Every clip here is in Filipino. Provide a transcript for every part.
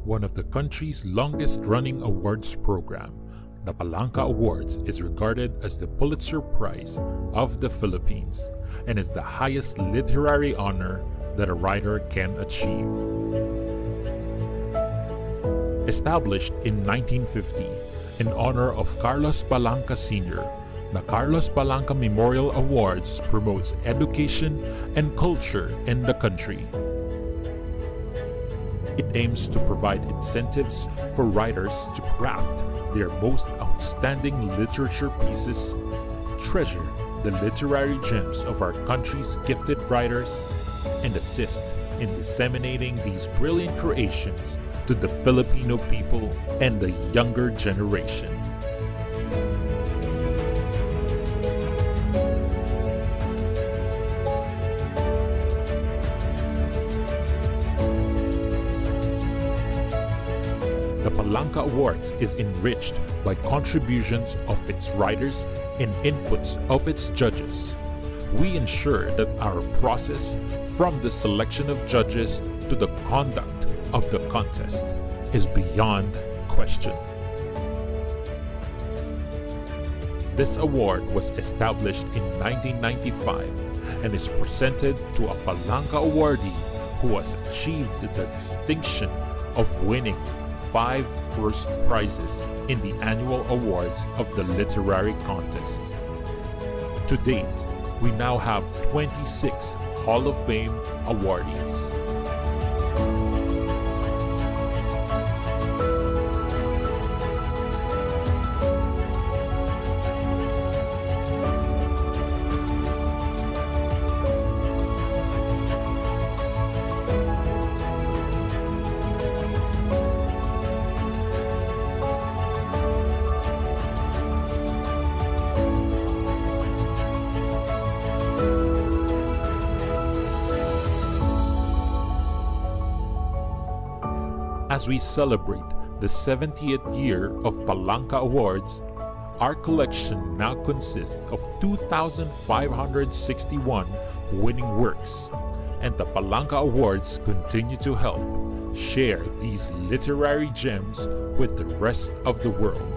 One of the country's longest-running awards program, the Palanca Awards is regarded as the Pulitzer Prize of the Philippines and is the highest literary honor that a writer can achieve. Established in 1950 in honor of Carlos Palanca Sr., the Carlos Palanca Memorial Awards promotes education and culture in the country. It aims to provide incentives for writers to craft their most outstanding literature pieces, treasure the literary gems of our country's gifted writers, and assist in disseminating these brilliant creations to the Filipino people and the younger generation. The Palanca Awards is enriched by contributions of its writers and inputs of its judges. We ensure that our process, from the selection of judges to the conduct of the contest, is beyond question. This award was established in 1995 and is presented to a Palanca awardee who has achieved the distinction of winning 5 first prizes in the annual awards of the literary contest. To date, we now have 26 Hall of Fame awardees. As we celebrate the 70th year of Palanca Awards, our collection now consists of 2,561 winning works, and the Palanca Awards continue to help share these literary gems with the rest of the world.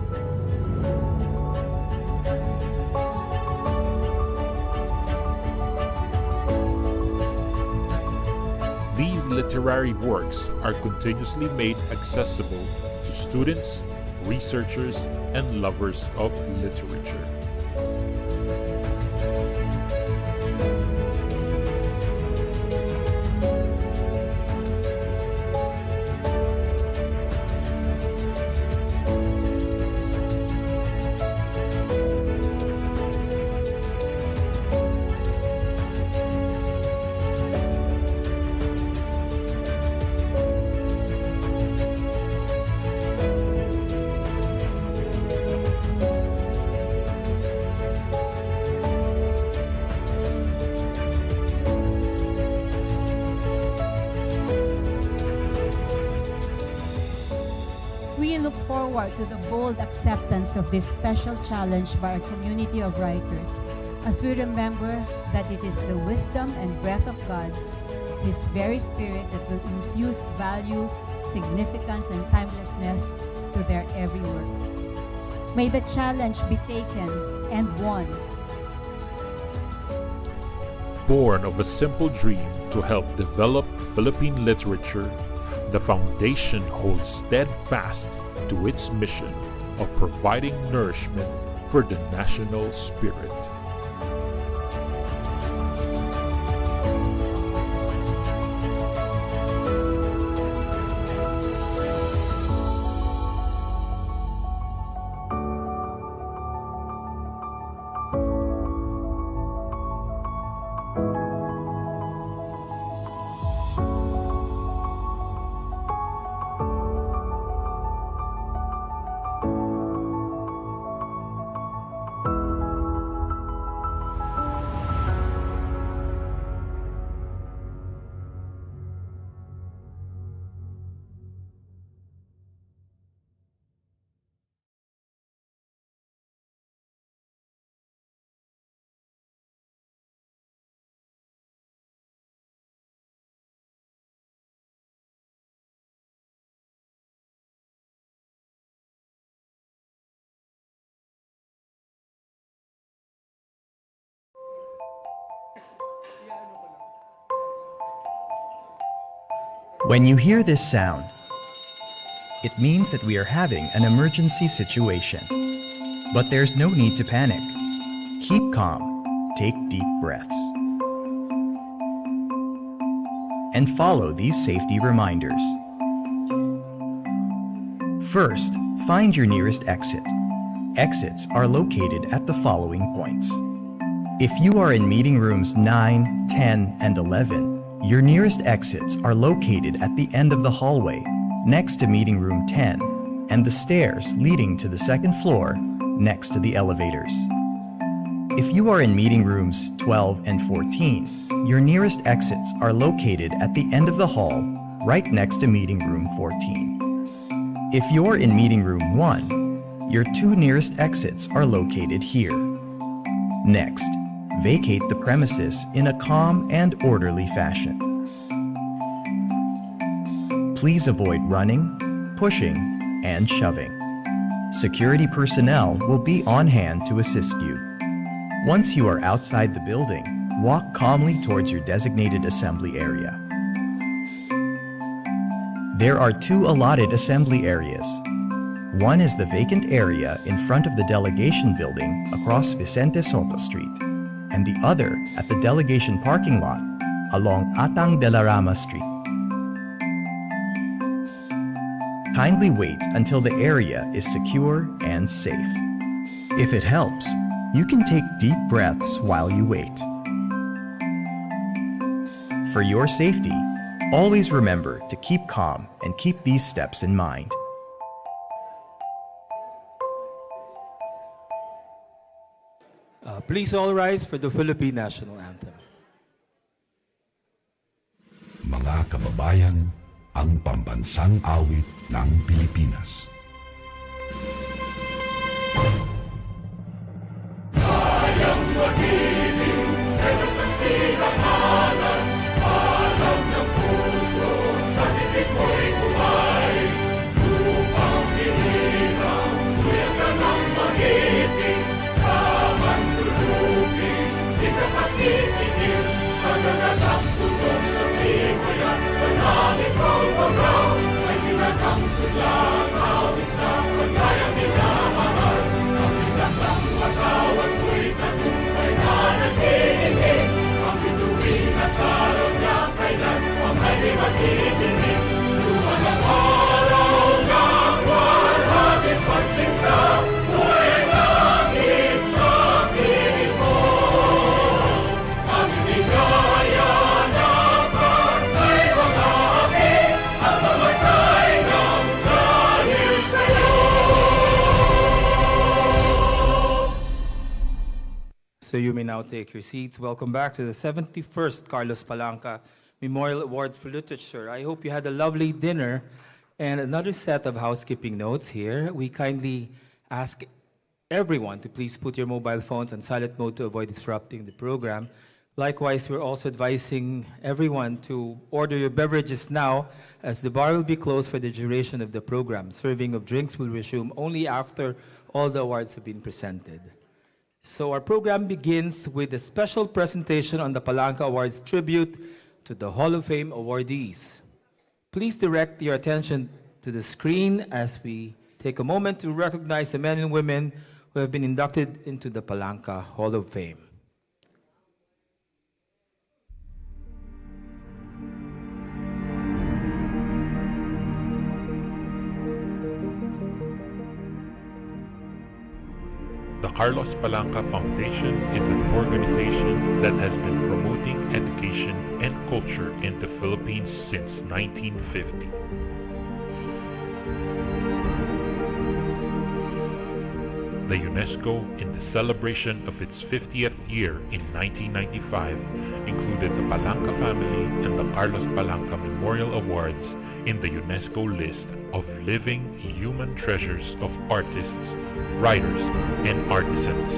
These literary works are continuously made accessible to students, researchers, and lovers of literature. We look forward to the bold acceptance of this special challenge by our community of writers, as we remember that it is the wisdom and breath of God, His very Spirit, that will infuse value, significance, and timelessness to their every work. May the challenge be taken and won. Born of a simple dream to help develop Philippine literature, the foundation holds steadfast to its mission of providing nourishment for the national spirit. When you hear this sound, it means that we are having an emergency situation. But there's no need to panic. Keep calm, take deep breaths, and follow these safety reminders. First, find your nearest exit. Exits are located at the following points. If you are in meeting rooms 9, 10, and 11, your nearest exits are located at the end of the hallway, next to meeting room 10, and the stairs leading to the second floor, next to the elevators. If you are in meeting rooms 12 and 14, your nearest exits are located at the end of the hall, right next to meeting room 14. If you're in meeting room 1, your two nearest exits are located here. Next, vacate the premises in a calm and orderly fashion. Please avoid running, pushing, and shoving. Security personnel will be on hand to assist you. Once you are outside the building, walk calmly towards your designated assembly area. There are two allotted assembly areas. One is the vacant area in front of the delegation building across Vicente Soto Street, and the other at the delegation parking lot along Atang de la Rama Street. Kindly wait until the area is secure and safe. If it helps, you can take deep breaths while you wait. For your safety, always remember to keep calm and keep these steps in mind. Please all rise for the Philippine National Anthem. Mga kababayan, ang pambansang awit ng Pilipinas. Kayang magiliw, telos ng silanganan, alam ng puso, sa titik mo'y buhay. Lupang hinirang, kuya ka ng magiting, sa manlulupin, di ka pasisikil, sa nagatang tutok sa simoy at sa langit kong pagaw, ay hinatang tulang awit sa pagkayang minamahal. Ang isang lang matawag ko'y tagumpay na naghihiling, ang bituin at araw niya kailan ang ay di matitingin. Luman ang araw ng walhagit pagsinta, buhay ang langit sa piling mo. Ang ligaya na pagkay mga api, ang mamatay ng dahil sa'yo. So you may now take your seats. Welcome back to the 71st Carlos Palanca Memorial Awards for Literature. I hope you had a lovely dinner. And another set of housekeeping notes here. We kindly ask everyone to please put your mobile phones on silent mode to avoid disrupting the program. Likewise, we're also advising everyone to order your beverages now, as the bar will be closed for the duration of the program. Serving of drinks will resume only after all the awards have been presented. So our program begins with a special presentation on the Palanca Awards tribute to the Hall of Fame awardees. Please direct your attention to the screen as we take a moment to recognize the men and women who have been inducted into the Palanca Hall of Fame. The Carlos Palanca Foundation is an organization that has been promoting education and culture in the Philippines since 1950. The UNESCO, in the celebration of its 50th year in 1995, included the Palanca family and the Carlos Palanca Memorial Awards in the UNESCO list of living human treasures of artists, writers, and artisans.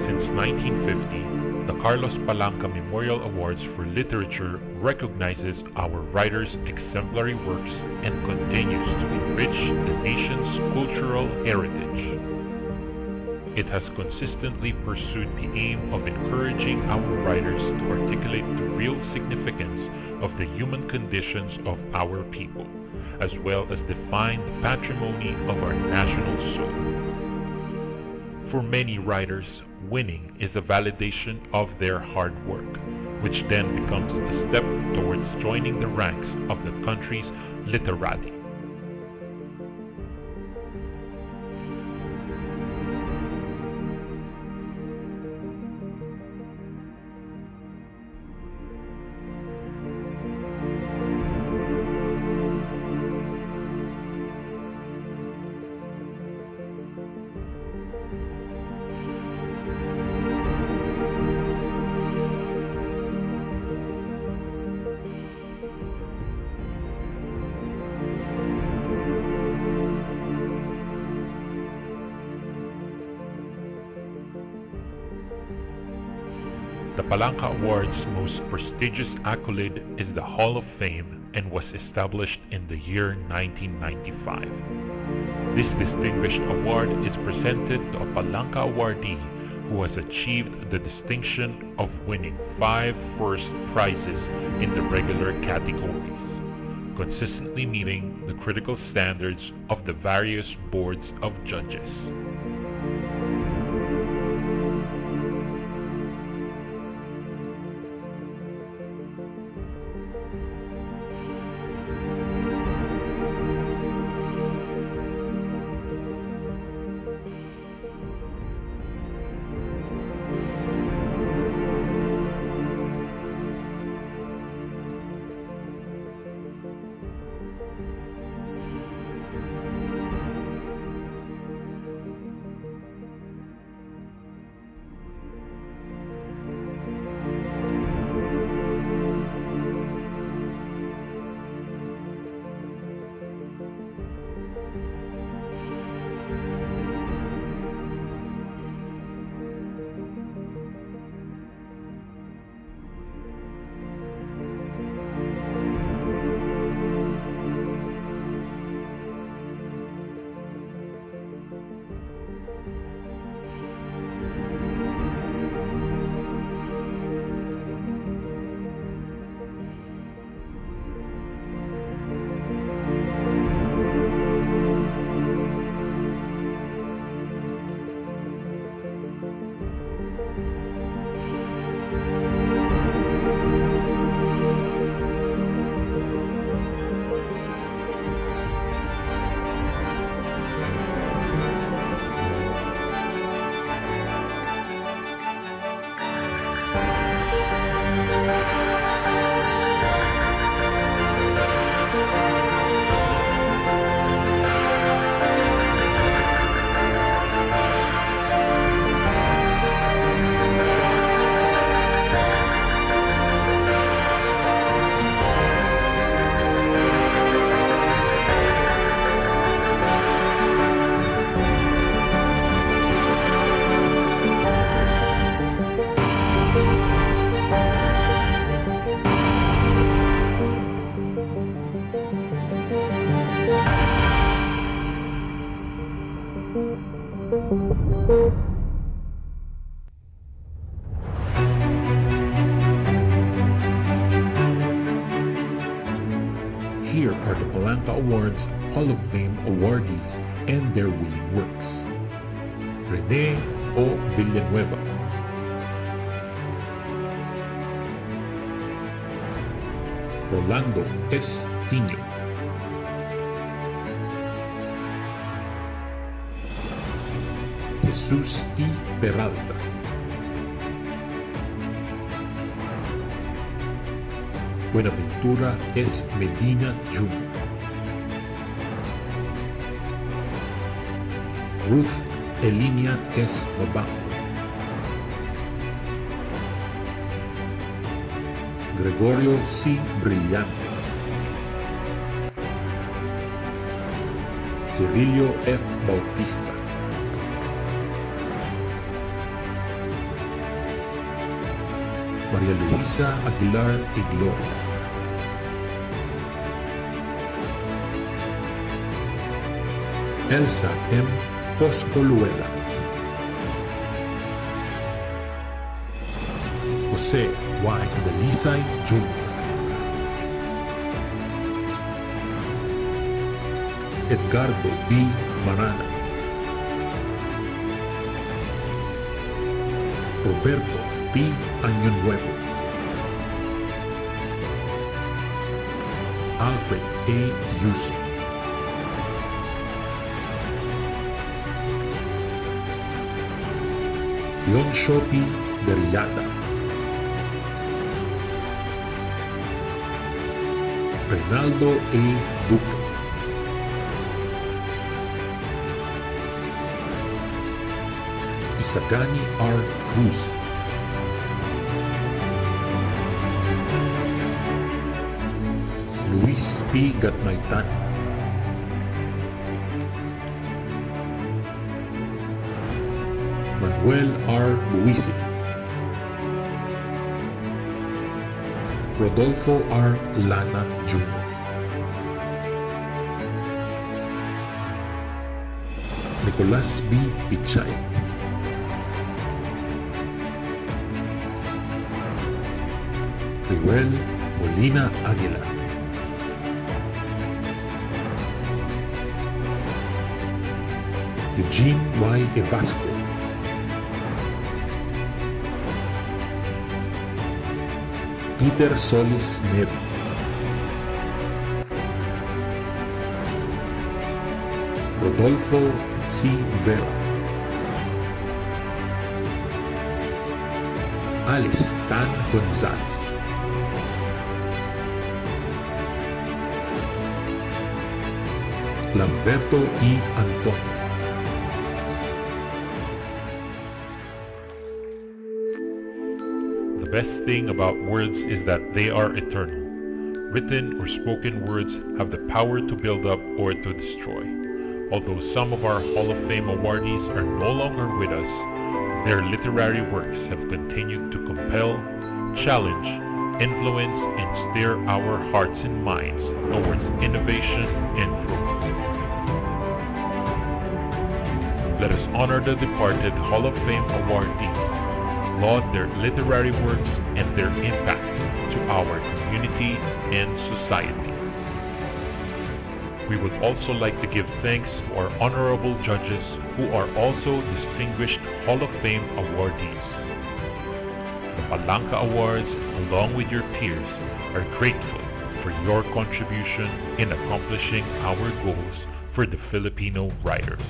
Since 1950, the Carlos Palanca Memorial Awards for Literature recognizes our writers' exemplary works and continues to enrich the nation's cultural heritage. It has consistently pursued the aim of encouraging our writers to articulate the real significance of the human conditions of our people, as well as define the patrimony of our national soul. For many writers, winning is a validation of their hard work, which then becomes a step towards joining the ranks of the country's literati. The Palanca Award's most prestigious accolade is the Hall of Fame and was established in the year 1995. This distinguished award is presented to a Palanca awardee who has achieved the distinction of winning 5 first prizes in the regular categories, consistently meeting the critical standards of the various boards of judges. Here are the Palanca Awards Hall of Fame awardees and their winning works. Rene O. Villanueva, Rolando S. Tino, Jesus T. Peralta, Buenaventura S. Medina Jr., Ruth Elinia S. Mabanco, Gregorio C. Brillantes, Cirilio F. Bautista, Maria Luisa Aguilar Igloria. Elsa M. Coscoluela. Jose Y. Dalisay Jr. Edgardo B. Marana. Roberto P. Año Nuevo. Alfred A. Yuso. Yonsho P. Derriata. Reynaldo A. Duque. Isagani R. Cruz. Luis P. Gatmaitan. Manuel R. Luisi. Rodolfo R. Lana Jr. Nicolas B. Pichay. Riwel Molina Aguila. Eugene Y. Evasco. Peter Solis Neri. Rodolfo C. Vera. Alice Tan Gonzalez. Lamberto E. Antonio. The best thing about words is that they are eternal. Written or spoken words have the power to build up or to destroy. Although some of our Hall of Fame awardees are no longer with us, their literary works have continued to compel, challenge, influence, and steer our hearts and minds towards innovation and growth. Let us honor the departed Hall of Fame awardees, laud their literary works and their impact to our community and society. We would also like to give thanks to our honorable judges who are also distinguished Hall of Fame awardees. The Palanca Awards, along with your peers, are grateful for your contribution in accomplishing our goals for the Filipino writers.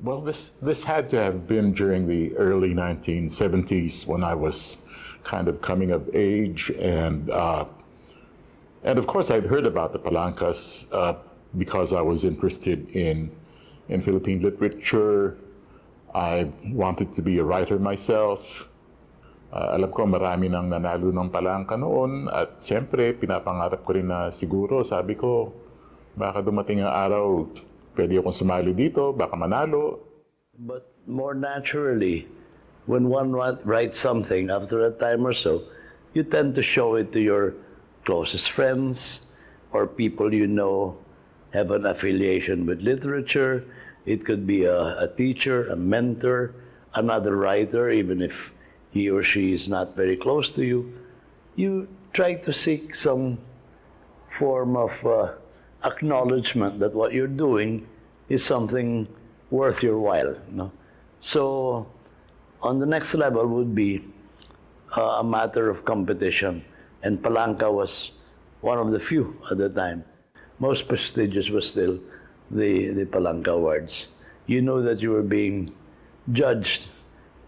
Well, this had to have been during the early 1970s when I was kind of coming of age, and of course I'd heard about the Palancas because I was interested in Philippine literature. I wanted to be a writer myself. Alam ko marami nang nanalo ng Palanca noon, at siyempre pinapangarap ko rin na siguro, sabi ko, baka dumating ang araw, pwede akong sumali dito, baka manalo. But more naturally, when one writes something, after a time or so, you tend to show it to your closest friends or people you know have an affiliation with literature. It could be a teacher, a mentor, another writer, even if he or she is not very close to you. You try to seek some form of acknowledgement that what you're doing is something worth your while. No? So on the next level would be a matter of competition, and Palanca was one of the few at the time. Most prestigious was still the Palanca Awards. You know that you were being judged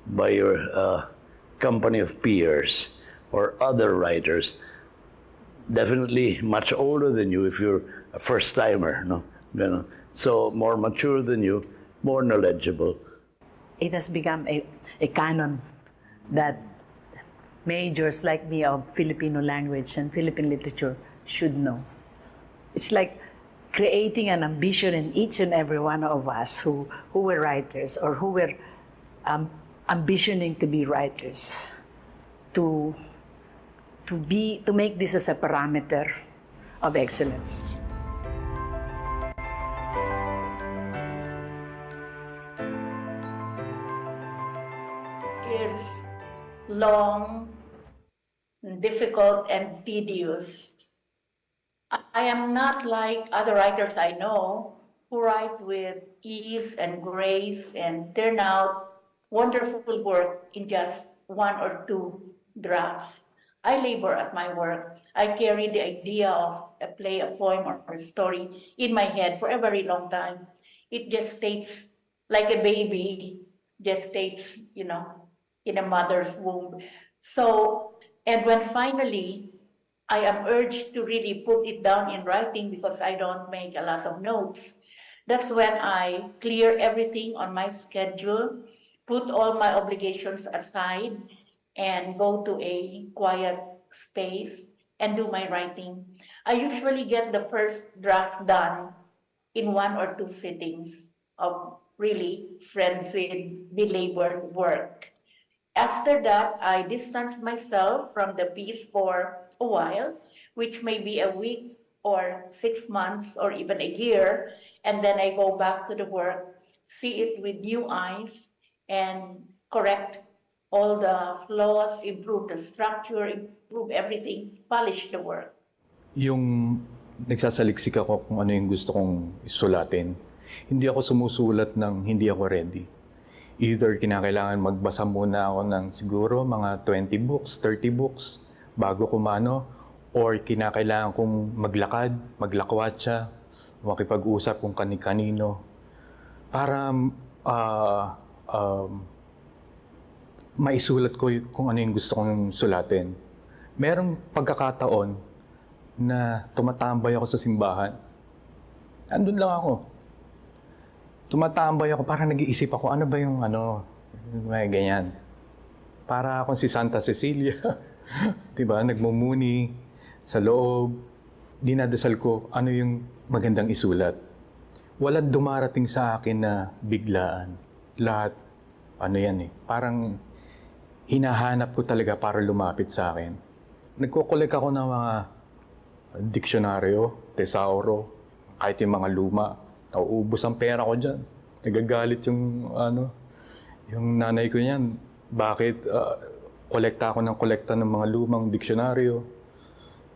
by your company of peers or other writers, definitely much older than you if you're a first-timer, no? You know, so more mature than you, more knowledgeable. It has become a canon that majors like me of Filipino language and Philippine literature should know. It's like creating an ambition in each and every one of us who were writers or who were ambitioning to be writers, to make this as a parameter of excellence. Is long, difficult, and tedious. I am not like other writers I know who write with ease and grace and turn out wonderful work in just 1 or 2 drafts. I labor at my work. I carry the idea of a play, a poem, or a story in my head for a very long time. It gestates like a baby gestates, in a mother's womb. So, and when finally I am urged to really put it down in writing because I don't make a lot of notes, that's when I clear everything on my schedule, put all my obligations aside, and go to a quiet space and do my writing. I usually get the first draft done in 1 or 2 sittings of really frenzied, belabored work. After that, I distance myself from the piece for a while, which may be a week or 6 months or even a year, and then I go back to the work, see it with new eyes, and correct all the flaws, improve the structure, improve everything, polish the work. Yung nagsasaliksik ako kung ano yung gusto kong isulatin, hindi ako sumusulat ng hindi ako ready. Either kinakailangan magbasa muna ako ng siguro mga 20 books, 30 books bago kumano, or kinakailangan kong maglakad, maglakwatsa, makipag-usap kung kani-kanino para maisulat ko kung ano yung gusto kong sulatin. Merong pagkakataon na tumatambay ako sa simbahan. Andun lang ako. Tumatambay ako, parang nag-iisip ako, ano ba yung may ganyan. Para akong si Santa Cecilia. Diba? Nagmumuni sa loob. Dinadasal ko, ano yung magandang isulat. Walang dumarating sa akin na biglaan. Lahat, parang hinahanap ko talaga para lumapit sa akin. Nagkukolek ako ng mga diksyonaryo, tesauro, kahit yung mga luma. Nauubos ang pera ko dyan. Nagagalit yung nanay ko niyan. Bakit kolekta ako ng kolekta ng mga lumang diksyonaryo?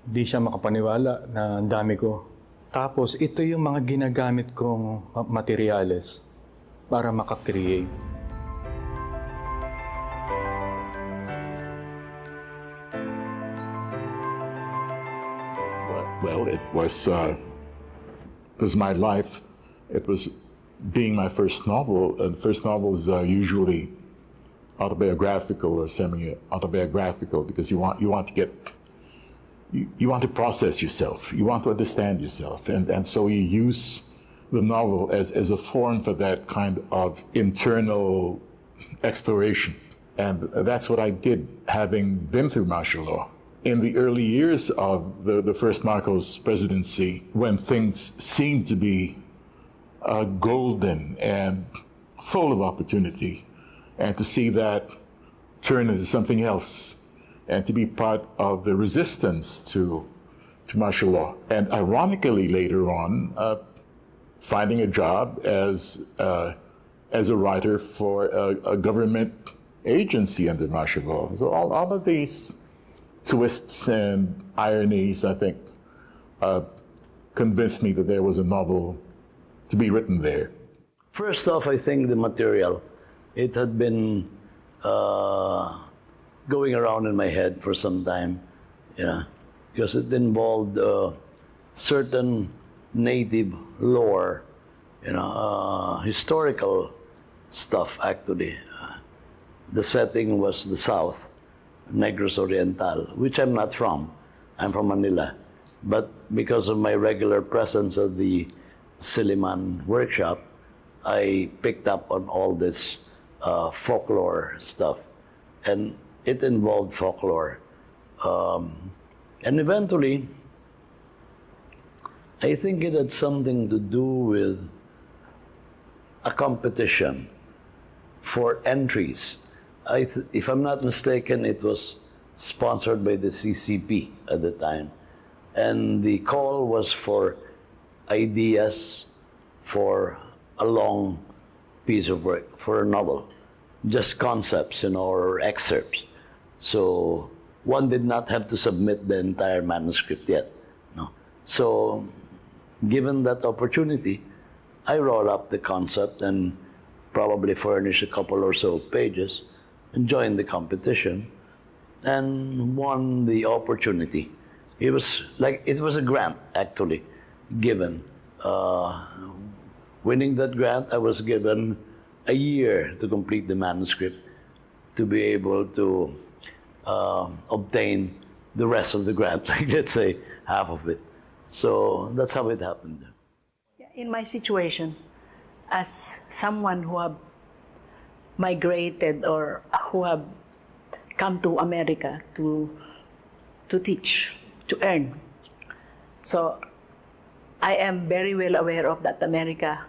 Di siya makapaniwala na ang dami ko. Tapos ito yung mga ginagamit kong materyales para makakreate. Well, it was my life. It was being my first novel, and first novels are usually autobiographical or semi-autobiographical because you want to process yourself, you want to understand yourself, and so you use the novel as a form for that kind of internal exploration, and that's what I did, having been through martial law. In the early years of the first Marcos presidency, when things seemed to be golden and full of opportunity, and to see that turn into something else, and to be part of the resistance to martial law. And ironically, later on, finding a job as a writer for a government agency under martial law. So all of these twists and ironies, I think, convinced me that there was a novel to be written there. First off, I think the material, it had been going around in my head for some time, because it involved certain native lore, historical stuff actually. The setting was the South, Negros Oriental, which I'm not from. I'm from Manila. But because of my regular presence at the Silliman workshop, I picked up on all this folklore stuff. and it involved folklore. And eventually, I think it had something to do with a competition for entries. If I'm not mistaken, it was sponsored by the CCP at the time. And the call was for ideas for a long piece of work, for a novel. Just concepts, or excerpts. So one did not have to submit the entire manuscript yet. No. So given that opportunity, I wrote up the concept and probably furnished a couple or so of pages and joined the competition and won the opportunity. It was a grant, actually, given. Winning that grant, I was given a year to complete the manuscript to be able to obtain the rest of the grant, like let's say half of it. So that's how it happened. In my situation, as someone who have migrated or who have come to America to teach, to earn. So I am very well aware of that America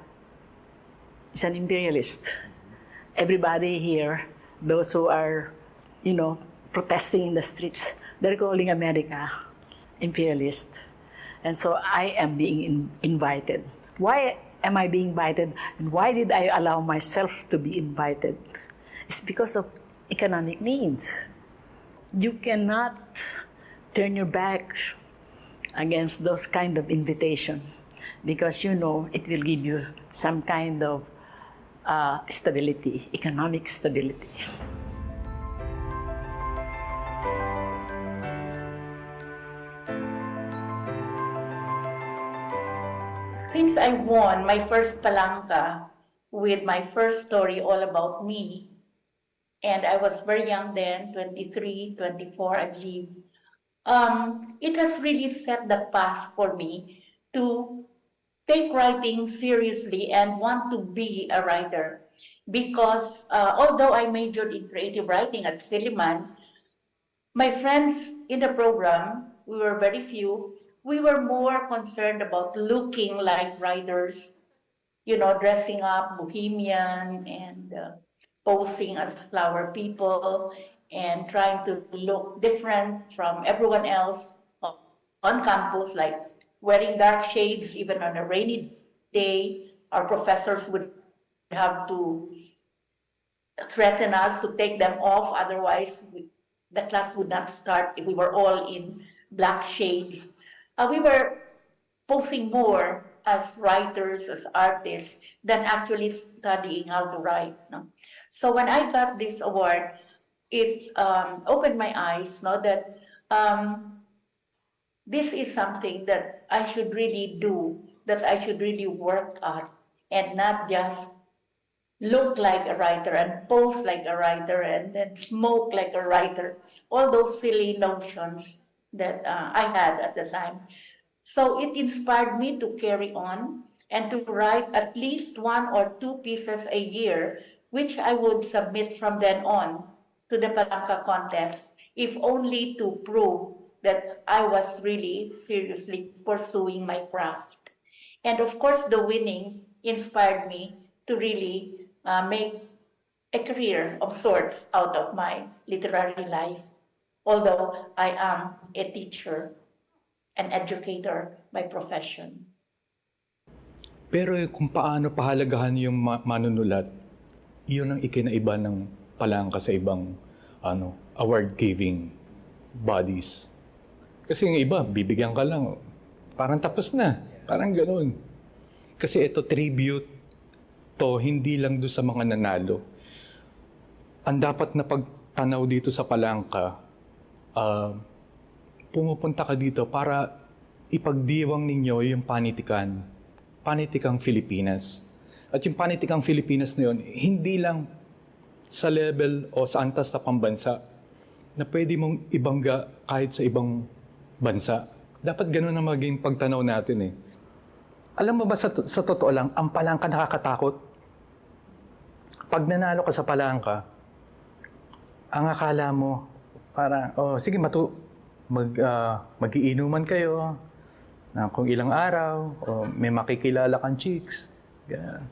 is an imperialist. Everybody here, those who are, protesting in the streets, they're calling America imperialist. And so I am being invited. Why am I being invited? And why did I allow myself to be invited? It's because of economic needs. You cannot turn your back against those kind of invitation because it will give you some kind of stability, economic stability. Since I won my first Palanca with my first story all about me, and I was very young then, 23, 24, I believe, it has really set the path for me to take writing seriously and want to be a writer. Because although I majored in creative writing at Silliman, my friends in the program, we were very few, we were more concerned about looking like writers, dressing up bohemian and posing as flower people and trying to look different from everyone else on campus, like wearing dark shades even on a rainy day. Our professors would have to threaten us to take them off, otherwise the class would not start if we were all in black shades. We were posing more as writers, as artists, than actually studying how to write. No? So when I got this award, it opened my eyes, that this is something that I should really do, that I should really work at, and not just look like a writer and pose like a writer and then smoke like a writer, all those silly notions that I had at the time. So it inspired me to carry on and to write at least 1 or 2 pieces a year, which I would submit from then on to the Palanca contest, if only to prove that I was really seriously pursuing my craft. And of course, the winning inspired me to really make a career of sorts out of my literary life, although I am a teacher, an educator by profession. Pero kung paano pahalagahan yung manunulat, yun ang ikinaiba ng Palanca sa ibang award-giving bodies. Kasi yung iba, bibigyan ka lang, parang tapos na, parang ganoon. Kasi ito, tribute to, hindi lang doon sa mga nanalo. Ang dapat na pagtanaw dito sa Palanca, pumupunta ka dito para ipagdiwang ninyo yung panitikang Pilipinas. At yung panitikang Pilipinas na yun, hindi lang sa level o sa antas na pambansa na pwede mong ibangga kahit sa ibang bansa. Dapat ganun ang maging pagtanaw natin . Alam mo ba, sa totoo lang, ang Palanca nakakatakot? Pag nanalo ka sa Palanca, ang akala mo, parang, oh, sige, mag-iinuman kayo na kung ilang araw, o may makikilala kang chicks. Ganyan.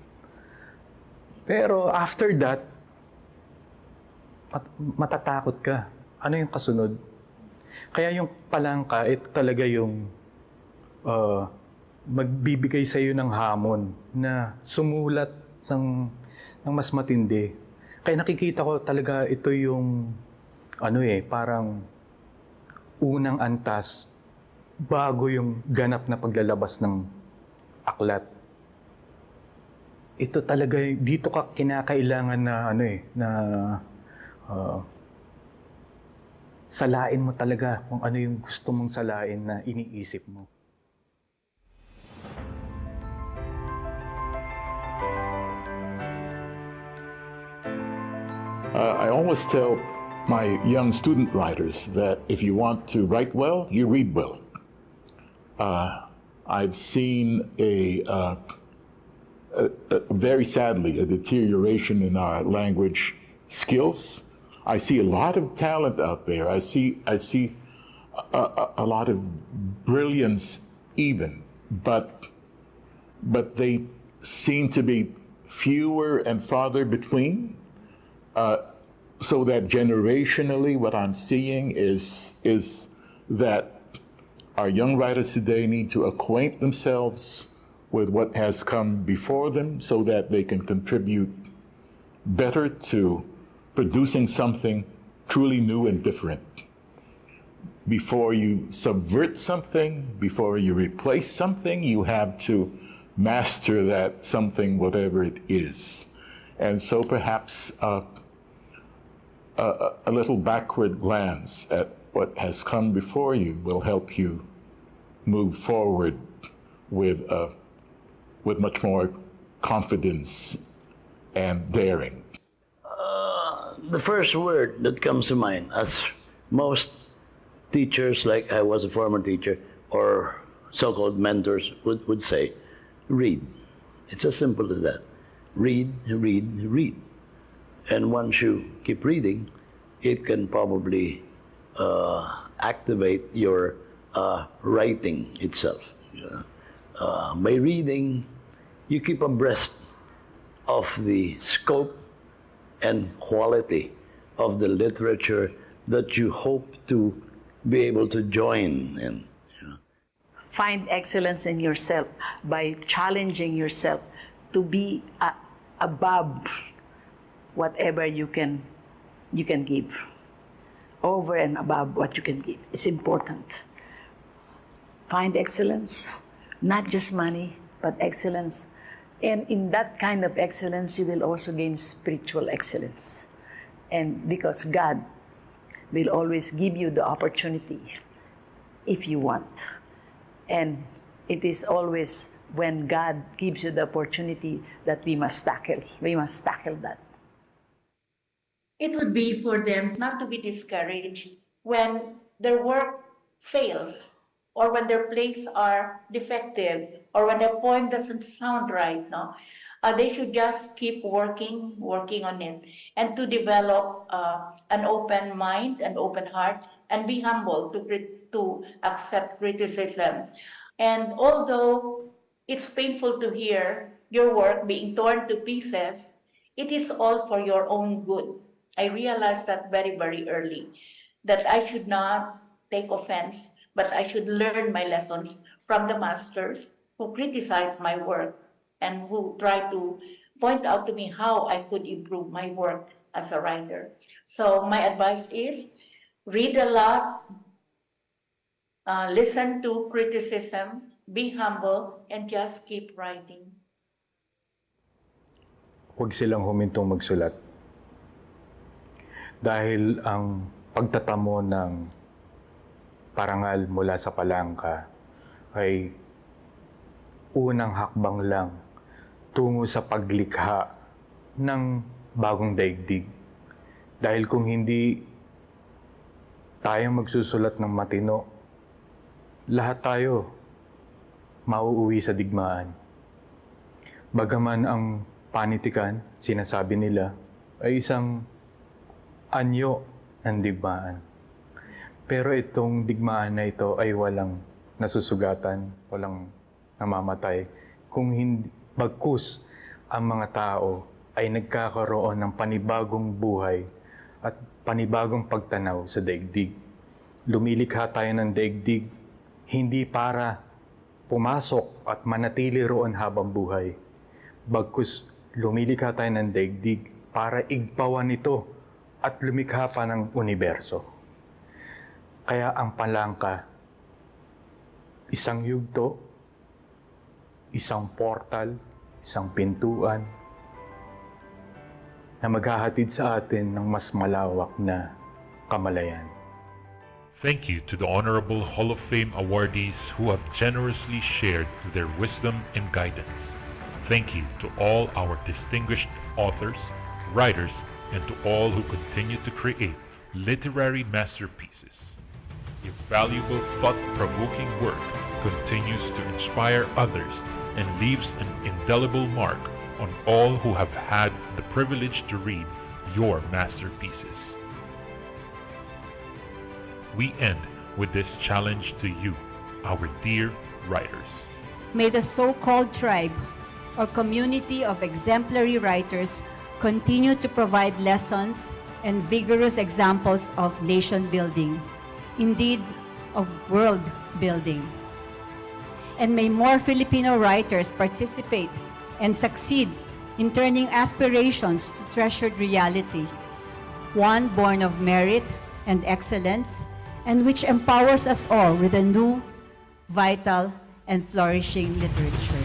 Pero after that, matatakot ka. Ano yung kasunod? Kaya yung Palanca, ito talaga yung magbibigay sa iyo ng hamon na sumulat ng mas matindi. Kaya nakikita ko talaga ito yung parang unang antas bago yung ganap na paglalabas ng aklat. Ito talaga, dito ka kinakailangan na salain mo talaga kung ano yung gusto mong salain na iniisip mo. I always tell my young student writers that if you want to write well, you read well. I've seen very sadly, a deterioration in our language skills. I see a lot of talent out there. I see a lot of brilliance even, but they seem to be fewer and farther between. So that generationally, what I'm seeing is that our young writers today need to acquaint themselves with what has come before them so that they can contribute better to producing something truly new and different. Before you subvert something, before you replace something, you have to master that something, whatever it is. And so perhaps a little backward glance at what has come before you will help you move forward with much more confidence and daring. The first word that comes to mind, as most teachers, like I was a former teacher, or so-called mentors would say, read. It's as simple as that. Read, read, read. And once you keep reading, it can probably activate your writing itself. By reading, you keep abreast of the scope and quality of the literature that you hope to be able to join in. Find excellence in yourself by challenging yourself to be above whatever you can give, over and above what you can give. It's important. Find excellence, not just money, but excellence. And in that kind of excellence, you will also gain spiritual excellence. And because God will always give you the opportunity if you want. And it is always when God gives you the opportunity that we must tackle. We must tackle that. It would be for them not to be discouraged when their work fails, or when their plays are defective, or when their poem doesn't sound right. No, they should just keep working on it, and to develop an open mind, an open heart, and be humble to accept criticism. And although it's painful to hear your work being torn to pieces, it is all for your own good. I realized that very, very early, that I should not take offense, but I should learn my lessons from the masters who criticize my work and who try to point out to me how I could improve my work as a writer. So my advice is read a lot, listen to criticism, be humble, and just keep writing. Huwag silang humintong magsulat. Dahil ang pagtatamo ng parangal mula sa Palanca ay unang hakbang lang tungo sa paglikha ng bagong daigdig. Dahil kung hindi tayo magsusulat ng matino, lahat tayo mauuwi sa digmaan. Bagaman ang panitikan, sinasabi nila, ay isang anyo ng digmaan. Pero itong digmaan na ito ay walang nasusugatan, walang namamatay. Kung hindi, bagkus ang mga tao ay nagkakaroon ng panibagong buhay at panibagong pagtanaw sa daigdig. Lumilikha tayo ng daigdig hindi para pumasok at manatili roon habang buhay. Bagkus lumilikha tayo ng daigdig para igpawan ito at lumikha pa ng universo. Kaya ang palangka, isang yugto, isang portal, isang pintuan, na maghahatid sa atin ng mas malawak na kamalayan. Thank you to the Honorable Hall of Fame awardees who have generously shared their wisdom and guidance. Thank you to all our distinguished authors, writers, and to all who continue to create literary masterpieces. Your valuable, thought-provoking work continues to inspire others and leaves an indelible mark on all who have had the privilege to read your masterpieces. We end with this challenge to you, our dear writers. May the so-called tribe or community of exemplary writers continue to provide lessons and vigorous examples of nation building, indeed of world building. And may more Filipino writers participate and succeed in turning aspirations to treasured reality, one born of merit and excellence, and which empowers us all with a new, vital, and flourishing literature.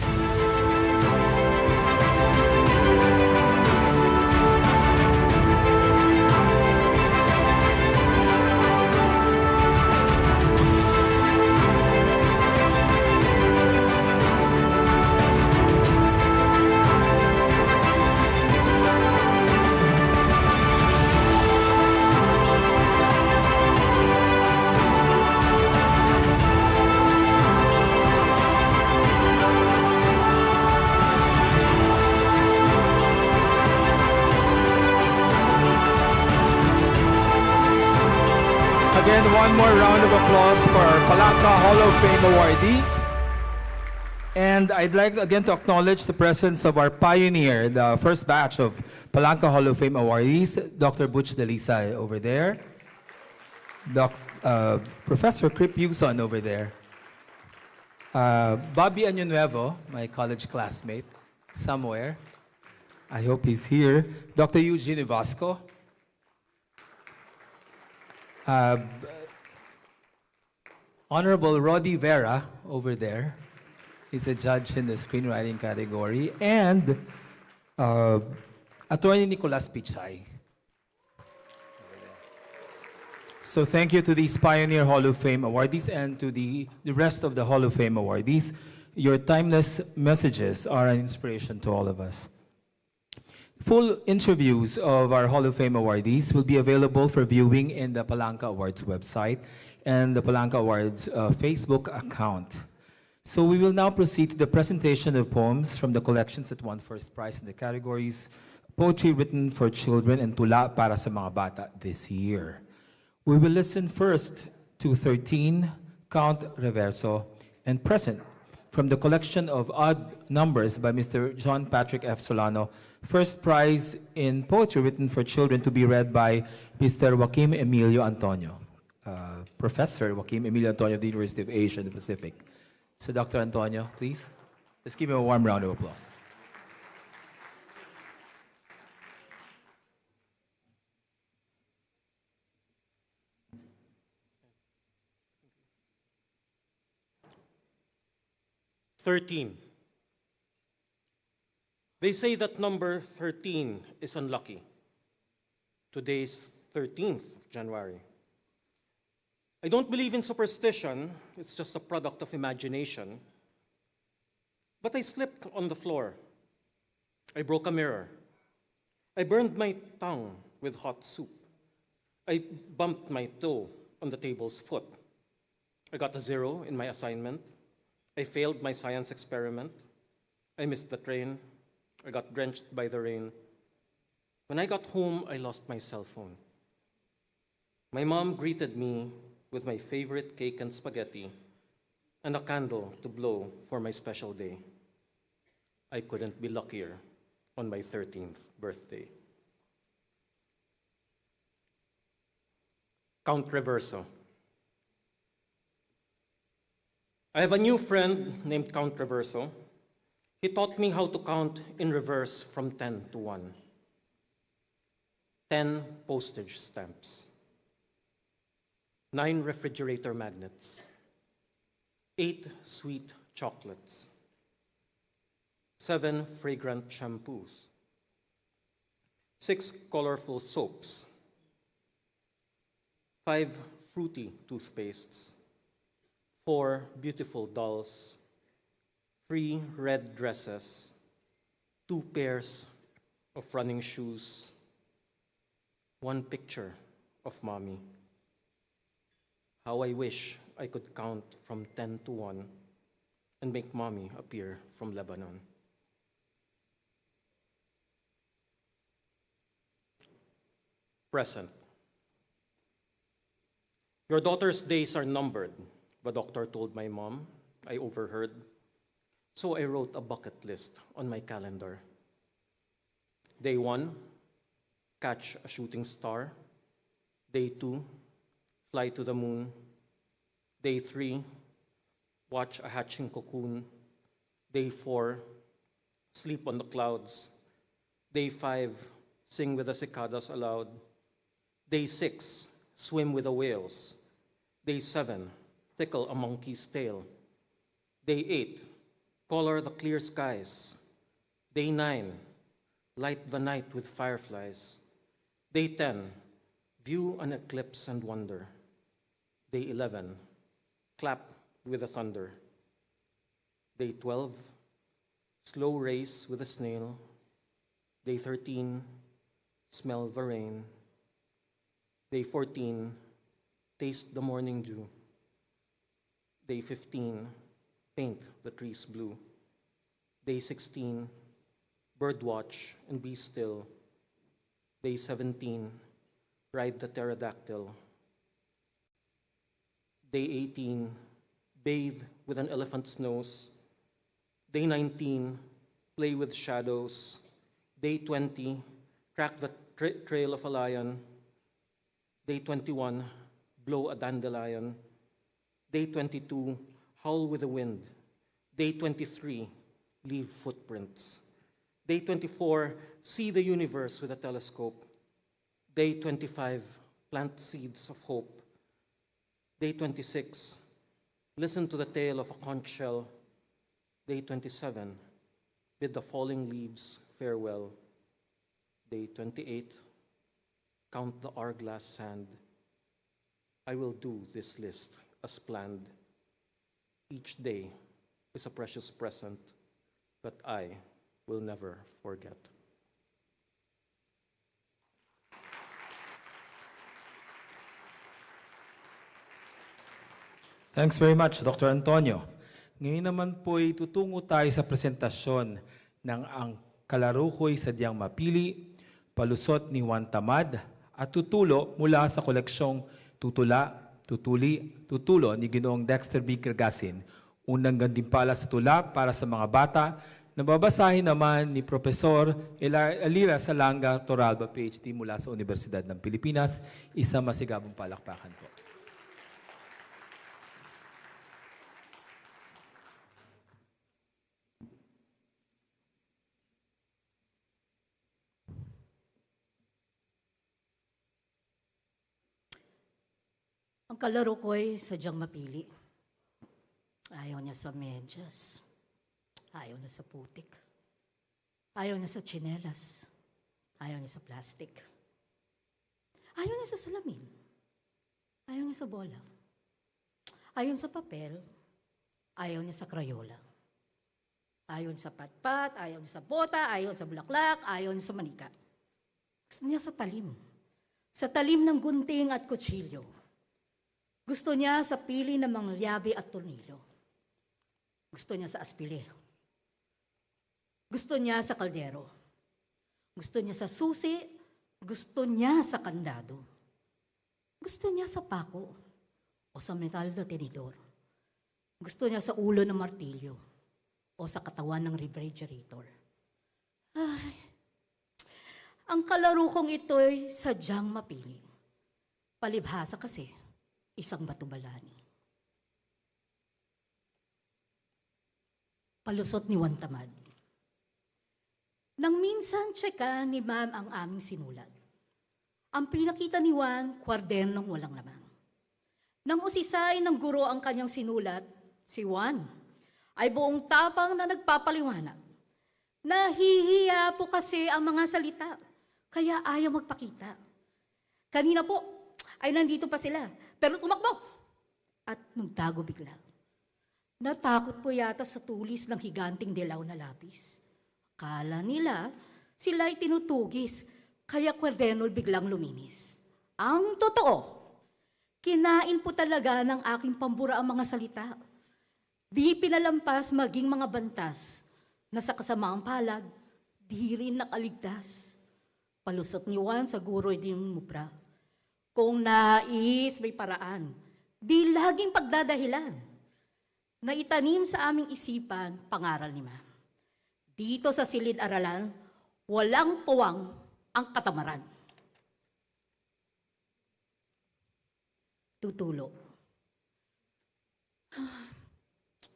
Again, one more round of applause for our Palanca Hall of Fame awardees. And I'd like again to acknowledge the presence of our pioneer, the first batch of Palanca Hall of Fame awardees, Dr. Butch Delisa over there, Professor Crip Yuson over there, Bobby Añonuevo, my college classmate, somewhere. I hope he's here. Dr. Eugene Vasco. Honorable Roddy Vera over there. He's a judge in the screenwriting category. And Attorney Nicolas Pichay. So thank you to these Pioneer Hall of Fame awardees and to the rest of the Hall of Fame awardees. Your timeless messages are an inspiration to all of us. Full interviews of our Hall of Fame awardees will be available for viewing in the Palanca Awards website and the Palanca Awards Facebook account. So we will now proceed to the presentation of poems from the collections that won first prize in the categories Poetry Written for Children and Tula para sa mga bata this year. We will listen first to 13, Count Reverso, and Present from the collection of odd numbers by Mr. John Patrick F. Solano, first prize in poetry written for children to be read by Mr. Joaquim Emilio Antonio, Professor Joaquim Emilio Antonio of the University of Asia and the Pacific. So Dr. Antonio, please, let's give him a warm round of applause. They say that number 13 is unlucky. Today's 13th of January. I don't believe in superstition, it's just a product of imagination. But I slipped on the floor. I broke a mirror. I burned my tongue with hot soup. I bumped my toe on the table's foot. I got a 0 in my assignment. I failed my science experiment. I missed the train. I got drenched by the rain. When I got home, I lost my cell phone. My mom greeted me with my favorite cake and spaghetti and a candle to blow for my special day. I couldn't be luckier on my 13th birthday. Count Reverso. I have a new friend named Count Reverso. He taught me how to count in reverse from 10 to 1. 10 postage stamps, 9 refrigerator magnets, 8 sweet chocolates, 7 fragrant shampoos, 6 colorful soaps, 5 fruity toothpastes, 4 beautiful dolls, 3 red dresses, 2 pairs of running shoes, 1 picture of mommy. How I wish I could count from 10 to 1 and make mommy appear from Lebanon. Present. Your daughter's days are numbered, the doctor told my mom. I overheard. So I wrote a bucket list on my calendar. Day 1, catch a shooting star. Day 2, fly to the moon. Day 3, watch a hatching cocoon. Day 4, sleep on the clouds. Day 5, sing with the cicadas aloud. Day 6, swim with the whales. Day 7, tickle a monkey's tail. Day 8, color the clear skies. Day 9, light the night with fireflies. Day 10, view an eclipse and wonder. Day 11, clap with the thunder. Day 12, slow race with a snail. Day 13, smell the rain. Day 14, taste the morning dew. Day 15, paint the trees blue. Day 16, birdwatch and be still. Day 17, ride the pterodactyl. Day 18, bathe with an elephant's nose. Day 19, play with shadows. Day 20, track the trail of a lion. Day 21, blow a dandelion. Day 22, howl with the wind. Day 23, leave footprints. Day 24, see the universe with a telescope. Day 25, plant seeds of hope. Day 26, listen to the tale of a conch shell. Day 27, bid the falling leaves farewell. Day 28, count the hourglass sand. I will do this list as planned. Each day is a precious present that I will never forget. Thanks very much, Dr. Antonio. Ngayon naman po ay tutungo tayo sa presentasyon ng Ang Kalaro Ko'y Sadyang Mapili, palusot ni Juan Tamad at tutulo mula sa koleksyong Tutulo ni Ginoong Dexter B. Kirgasin. Unang gantimpala sa tula para sa mga bata na babasahin naman ni Profesor Elira Salanga Toralba, PhD mula sa Universidad ng Pilipinas. Isang masigabong palakpakan po. Ang kalaro ko'y sadyang mapili. Ayaw niya sa medyas. Ayaw niya sa putik. Ayaw niya sa tsinelas. Ayaw niya sa plastic. Ayaw niya sa salamin. Ayaw niya sa bola. Ayaw sa papel. Ayaw niya sa krayola. Ayaw niya sa patpat. Ayaw niya sa bota. Ayaw niya sa bulaklak. Ayaw niya sa manika. Gusto niya sa talim. Sa talim ng gunting at kutsilyo. Gusto niya sa pili ng mga lyabe at tornilyo. Gusto niya sa aspile. Gusto niya sa kaldero. Gusto niya sa susi. Gusto niya sa kandado. Gusto niya sa pako o sa metal na tinidor. Gusto niya sa ulo ng martilyo o sa katawan ng refrigerator. Ay, ang kalaro kong ito'y sadyang mapili. Palibhasa kasi, isang batubalani. Palusot ni Juan Tamad. Nang minsan tseka ni Ma'am ang aming sinulat. Ang pinakita ni Juan, kwardernong walang lamang. Nang usisay ng guro ang kanyang sinulat, si Juan ay buong tapang na nagpapaliwanag. Nahihiya po kasi ang mga salita, kaya ayaw magpakita. Kanina po ay nandito pa sila, pero tumakbo at nagtago bigla. Natakot po yata sa tulis ng higanting dilaw na lapis. Kala nila sila'y tinutugis, kaya kwerdenol biglang luminis. Ang totoo, kinain po talaga ng aking pambura ang mga salita. Di pinalampas maging mga bantas na sa kasamaang palad, di rin nakaligtas. Palusot ni Juan sa guro'y di mubra. Kung nais may paraan, di laging pagdadahilan. Naitanim sa aming isipan, pangaral ni Ma'am. Dito sa silid-aralan, walang puwang ang katamaran. Tutulo.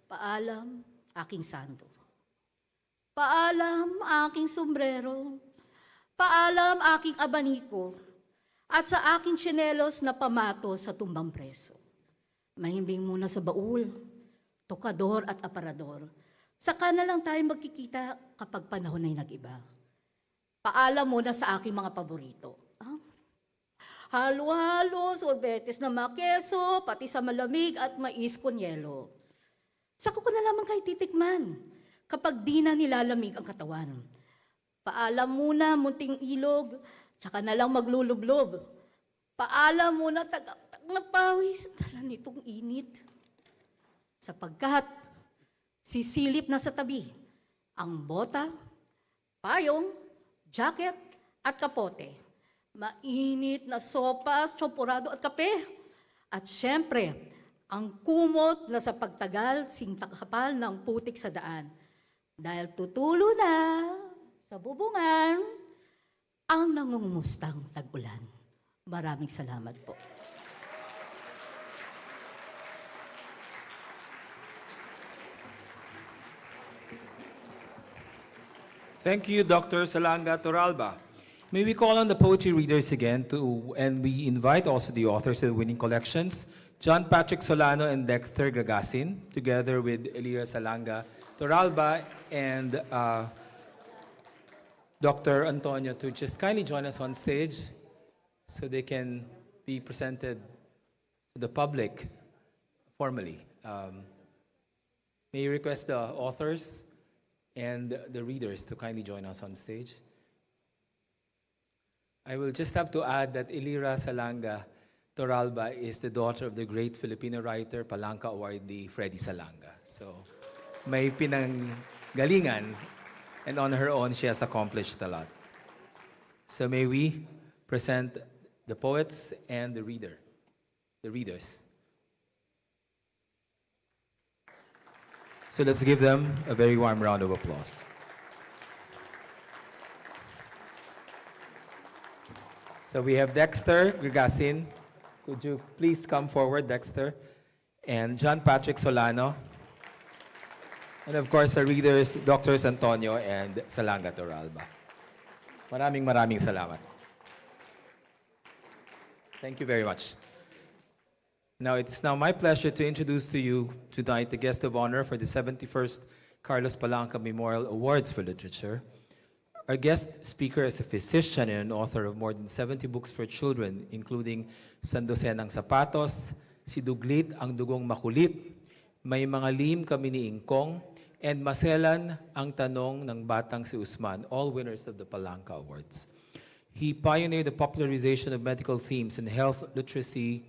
Paalam, aking santo. Paalam, aking sombrero. Paalam, aking abaniko. At sa aking tsinelos na pamato sa tumbang preso. Mahimbing muna sa baul, tokador at aparador. Saka na lang tayo magkikita kapag panahon ay nag-iba. Paalam muna sa aking mga paborito. Halo-halo, sorbetes na makeso, pati sa malamig at mais con yelo. Saka ko na lamang kayo titikman kapag di na nilalamig ang katawan. Paalam muna, munting ilog, tsaka na lang maglulublob. Paalam muna, tagak na pawis, dala nitong init. Sapagkat sisilip na sa tabi ang bota, payong, jacket at kapote. Mainit na sopas, tsoporado at kape. At syempre, ang kumot na sa pagtagal singtakapal ng putik sa daan. Dahil tutulo na sa bubungan ang nangungumustang tag-ulan. Maraming salamat po. Thank you, Dr. Salanga Torralba. May we call on the poetry readers again, and we invite also the authors of the winning collections, John Patrick Solano and Dexter Gragasin, together with Elira Salanga Torralba and Dr. Antonio, to just kindly join us on stage so they can be presented to the public formally. May you request the authors and the readers to kindly join us on stage. I will just have to add that Elira Salanga Torralba is the daughter of the great Filipino writer, Palanca awardee, Freddy Salanga. So, may pinanggalingan, and on her own, she has accomplished a lot. So may we present the poets and the readers. So let's give them a very warm round of applause. So we have Dexter Gragasin. Could you please come forward, Dexter? And John Patrick Solano. And of course, our readers, Drs. Antonio and Salanga Torralba. Maraming salamat. Thank you very much. Now, it's now my pleasure to introduce to you tonight the guest of honor for the 71st Carlos Palanca Memorial Awards for Literature. Our guest speaker is a physician and an author of more than 70 books for children, including Sandosenang Sapatos, Si Duglit, Ang Dugong Makulit, May Mga Lihim Kami ni Ingkong, and Maselan, Ang Tanong ng Batang si Usman, all winners of the Palanca Awards. He pioneered the popularization of medical themes and health literacy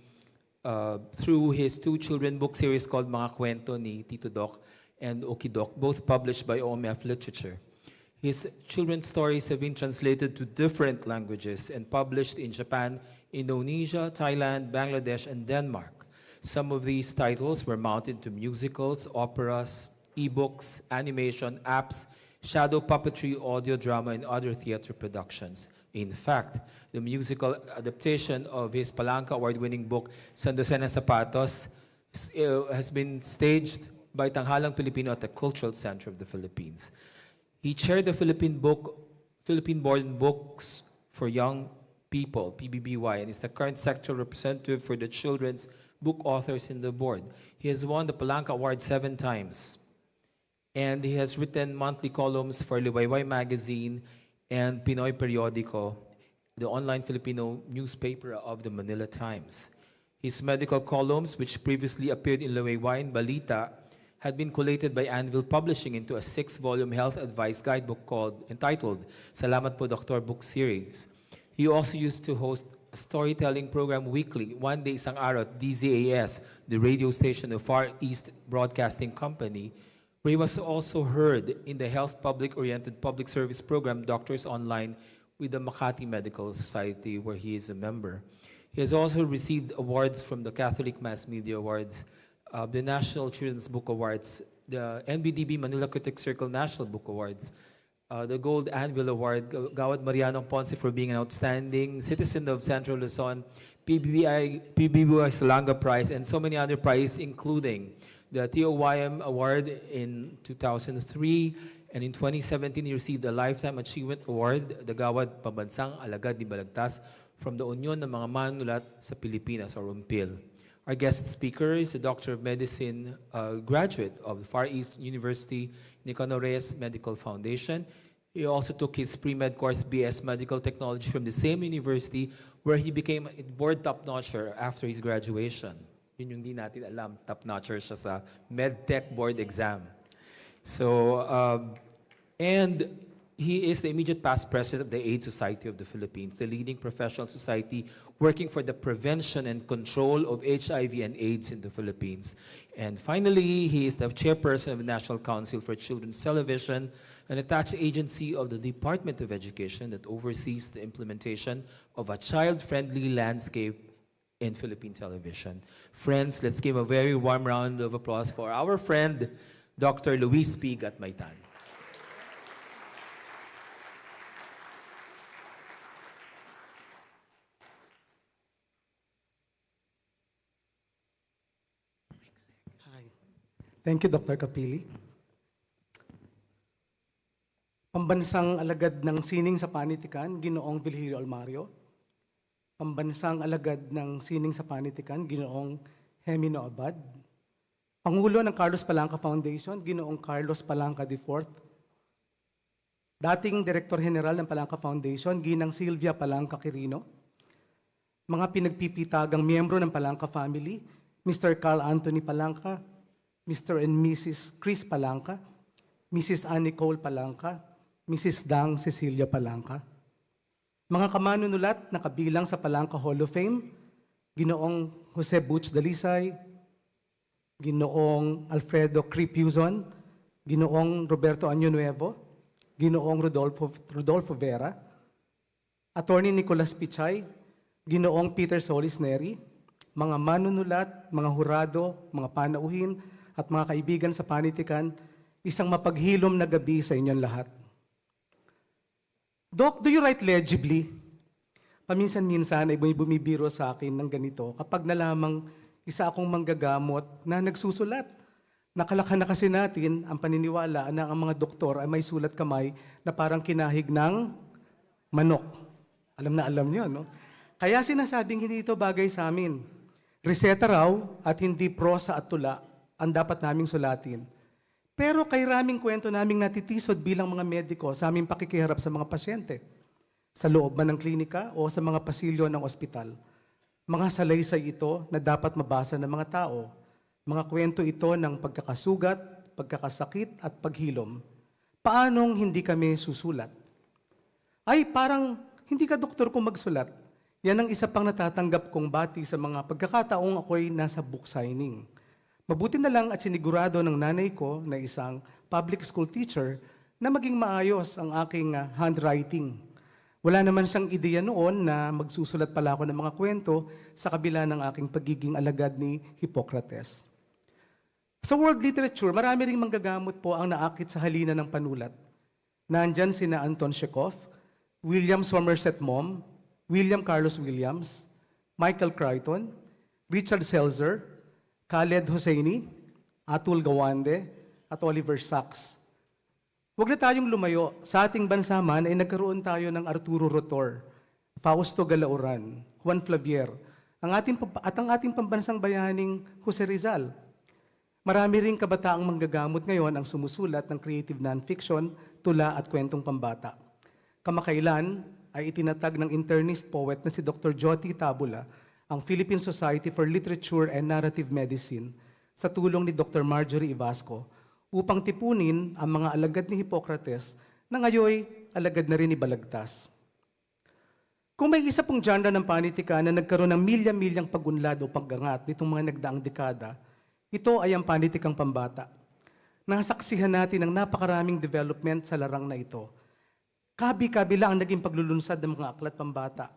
through his two children book series called Mga Kwento ni Tito Doc and Okidok, both published by OMF Literature. His children's stories have been translated to different languages and published in Japan, Indonesia, Thailand, Bangladesh, and Denmark. Some of these titles were mounted to musicals, operas, ebooks, animation, apps, shadow puppetry, audio drama, and other theater productions. In fact, the musical adaptation of his Palanca Award-winning book, San Docena Zapatos, has been staged by Tanghalang Pilipino at the Cultural Center of the Philippines. He chaired the Philippine Board on Books for Young People, PBBY, and is the current sector representative for the children's book authors in the board. He has won the Palanca Award 7 times, and he has written monthly columns for Liwayway Magazine and Pinoy Periodico, the online Filipino newspaper of the Manila Times. His medical columns, which previously appeared in Liwayway and Balita, had been collated by Anvil Publishing into a 6-volume health advice guidebook entitled Salamat Po Doktor Book Series. He also used to host a storytelling program weekly, One Day Isang Araw, at DZAS, the radio station of Far East Broadcasting Company, where he was also heard in the health public-oriented public service program Doctors Online with the Makati Medical Society, where he is a member. He has also received awards from the Catholic Mass Media Awards, the National Children's Book Awards, the NBDB Manila Critics Circle National Book Awards, the Gold Anvil Award, Gawad Mariano Ponce for being an outstanding citizen of Central Luzon, PBBY Salanga Prize, and so many other prizes, including the TOYM Award in 2003, and in 2017 he received a Lifetime Achievement Award, the Gawad Pambansang Alagad ni Balagtas, from the Union ng mga Manunulat sa Pilipinas, or UMPIL. Our guest speaker is a Doctor of Medicine graduate of the Far East University Nicanor Reyes Medical Foundation. He also took his pre-med course BS Medical Technology from the same university, where he became a board top-notcher after his graduation. Yun yung di natin alam, top-notcher siya sa MedTech board exam. So, and he is the immediate past president of the AIDS Society of the Philippines, the leading professional society working for the prevention and control of HIV and AIDS in the Philippines. And finally, he is the chairperson of the National Council for Children's Television, an attached agency of the Department of Education that oversees the implementation of a child-friendly landscape in Philippine television. Friends, let's give a very warm round of applause for our friend, Dr. Luis P. Gatmaytan. Thank you, Dr. Kapili. Pambansang alagad ng sining sa panitikan, Ginoong Virgilio Almario. Pambansang alagad ng sining sa panitikan, Ginoong Hemino Abad. Pangulo ng Carlos Palanca Foundation, Ginoong Carlos Palanca IV. Dating Direktor General ng Palanca Foundation, Ginang Sylvia Palanca Quirino. Mga pinagpipitagang miyembro ng Palanca family, Mr. Carl Anthony Palanca, Mr. and Mrs. Chris Palanca, Mrs. Anne Nicole Palanca, Mrs. Dang Cecilia Palanca. Mga kamanunulat na kabilang sa Palanca Hall of Fame, Ginoong Jose Butch Dalisay, Ginoong Alfredo Cripuzon, Ginoong Roberto Año Nuevo, Ginoong Rodolfo Vera, Attorney Nicolas Pichay, Ginoong Peter Solis Neri, mga manunulat, mga hurado, mga panauhin, at mga kaibigan sa panitikan, isang mapaghilom na gabi sa inyong lahat. Doc, do you write legibly? Paminsan-minsan ay bumibiro sa akin ng ganito kapag nalamang isa akong manggagamot na nagsusulat. Nakalakhan na kasi natin ang paniniwala na ang mga doktor ay may sulat kamay na parang kinahig ng manok. Alam na alam niyo, no? Kaya sinasabing hindi ito bagay sa amin. Reseta raw at hindi prosa at tula ang dapat naming sulatin. Pero kay raming kwento naming natitisod bilang mga mediko sa aming pakikiharap sa mga pasyente, sa loob man ng klinika o sa mga pasilyo ng ospital. Mga salaysay ito na dapat mabasa ng mga tao. Mga kwento ito ng pagkakasugat, pagkakasakit at paghilom. Paanong hindi kami susulat? Ay, parang hindi ka doktor kung magsulat. Yan ang isa pang natatanggap kong bati sa mga pagkakataong ako'y nasa book signing. Mabuti na lang at sinigurado ng nanay ko na isang public school teacher na maging maayos ang aking handwriting. Wala naman siyang ideya noon na magsusulat pala ako ng mga kwento sa kabila ng aking pagiging alagad ni Hippocrates. Sa world literature, marami ring manggagamot po ang naakit sa halina ng panulat. Nandyan sina Anton Chekhov, William Somerset Maugham, William Carlos Williams, Michael Crichton, Richard Seltzer, Khaled Hosseini, Atul Gawande, at Oliver Sacks. Huwag na tayong lumayo. Sa ating bansa man ay nagkaroon tayo ng Arturo Rotor, Fausto Galauran, Juan Flavier, ang ating pambansang bayaning Jose Rizal. Marami ring kabataang manggagamot ngayon ang sumusulat ng creative nonfiction, tula at kwentong pambata. Kamakailan ay itinatag ng internist poet na si Dr. Jyoti Tabula ang Philippine Society for Literature and Narrative Medicine sa tulong ni Dr. Marjorie Ivasco upang tipunin ang mga alagad ni Hippocrates na ngayoy alagad na rin ni Balagtas. Kung may isa pong genre ng panitikan na nagkaroon ng milya-milyang pagunlad o paggangat nitong mga nagdaang dekada, ito ay ang panitikang pambata. Nasaksihan natin ang napakaraming development sa larang na ito. Kabi-kabila ang naging paglulunsad ng mga aklat pambata.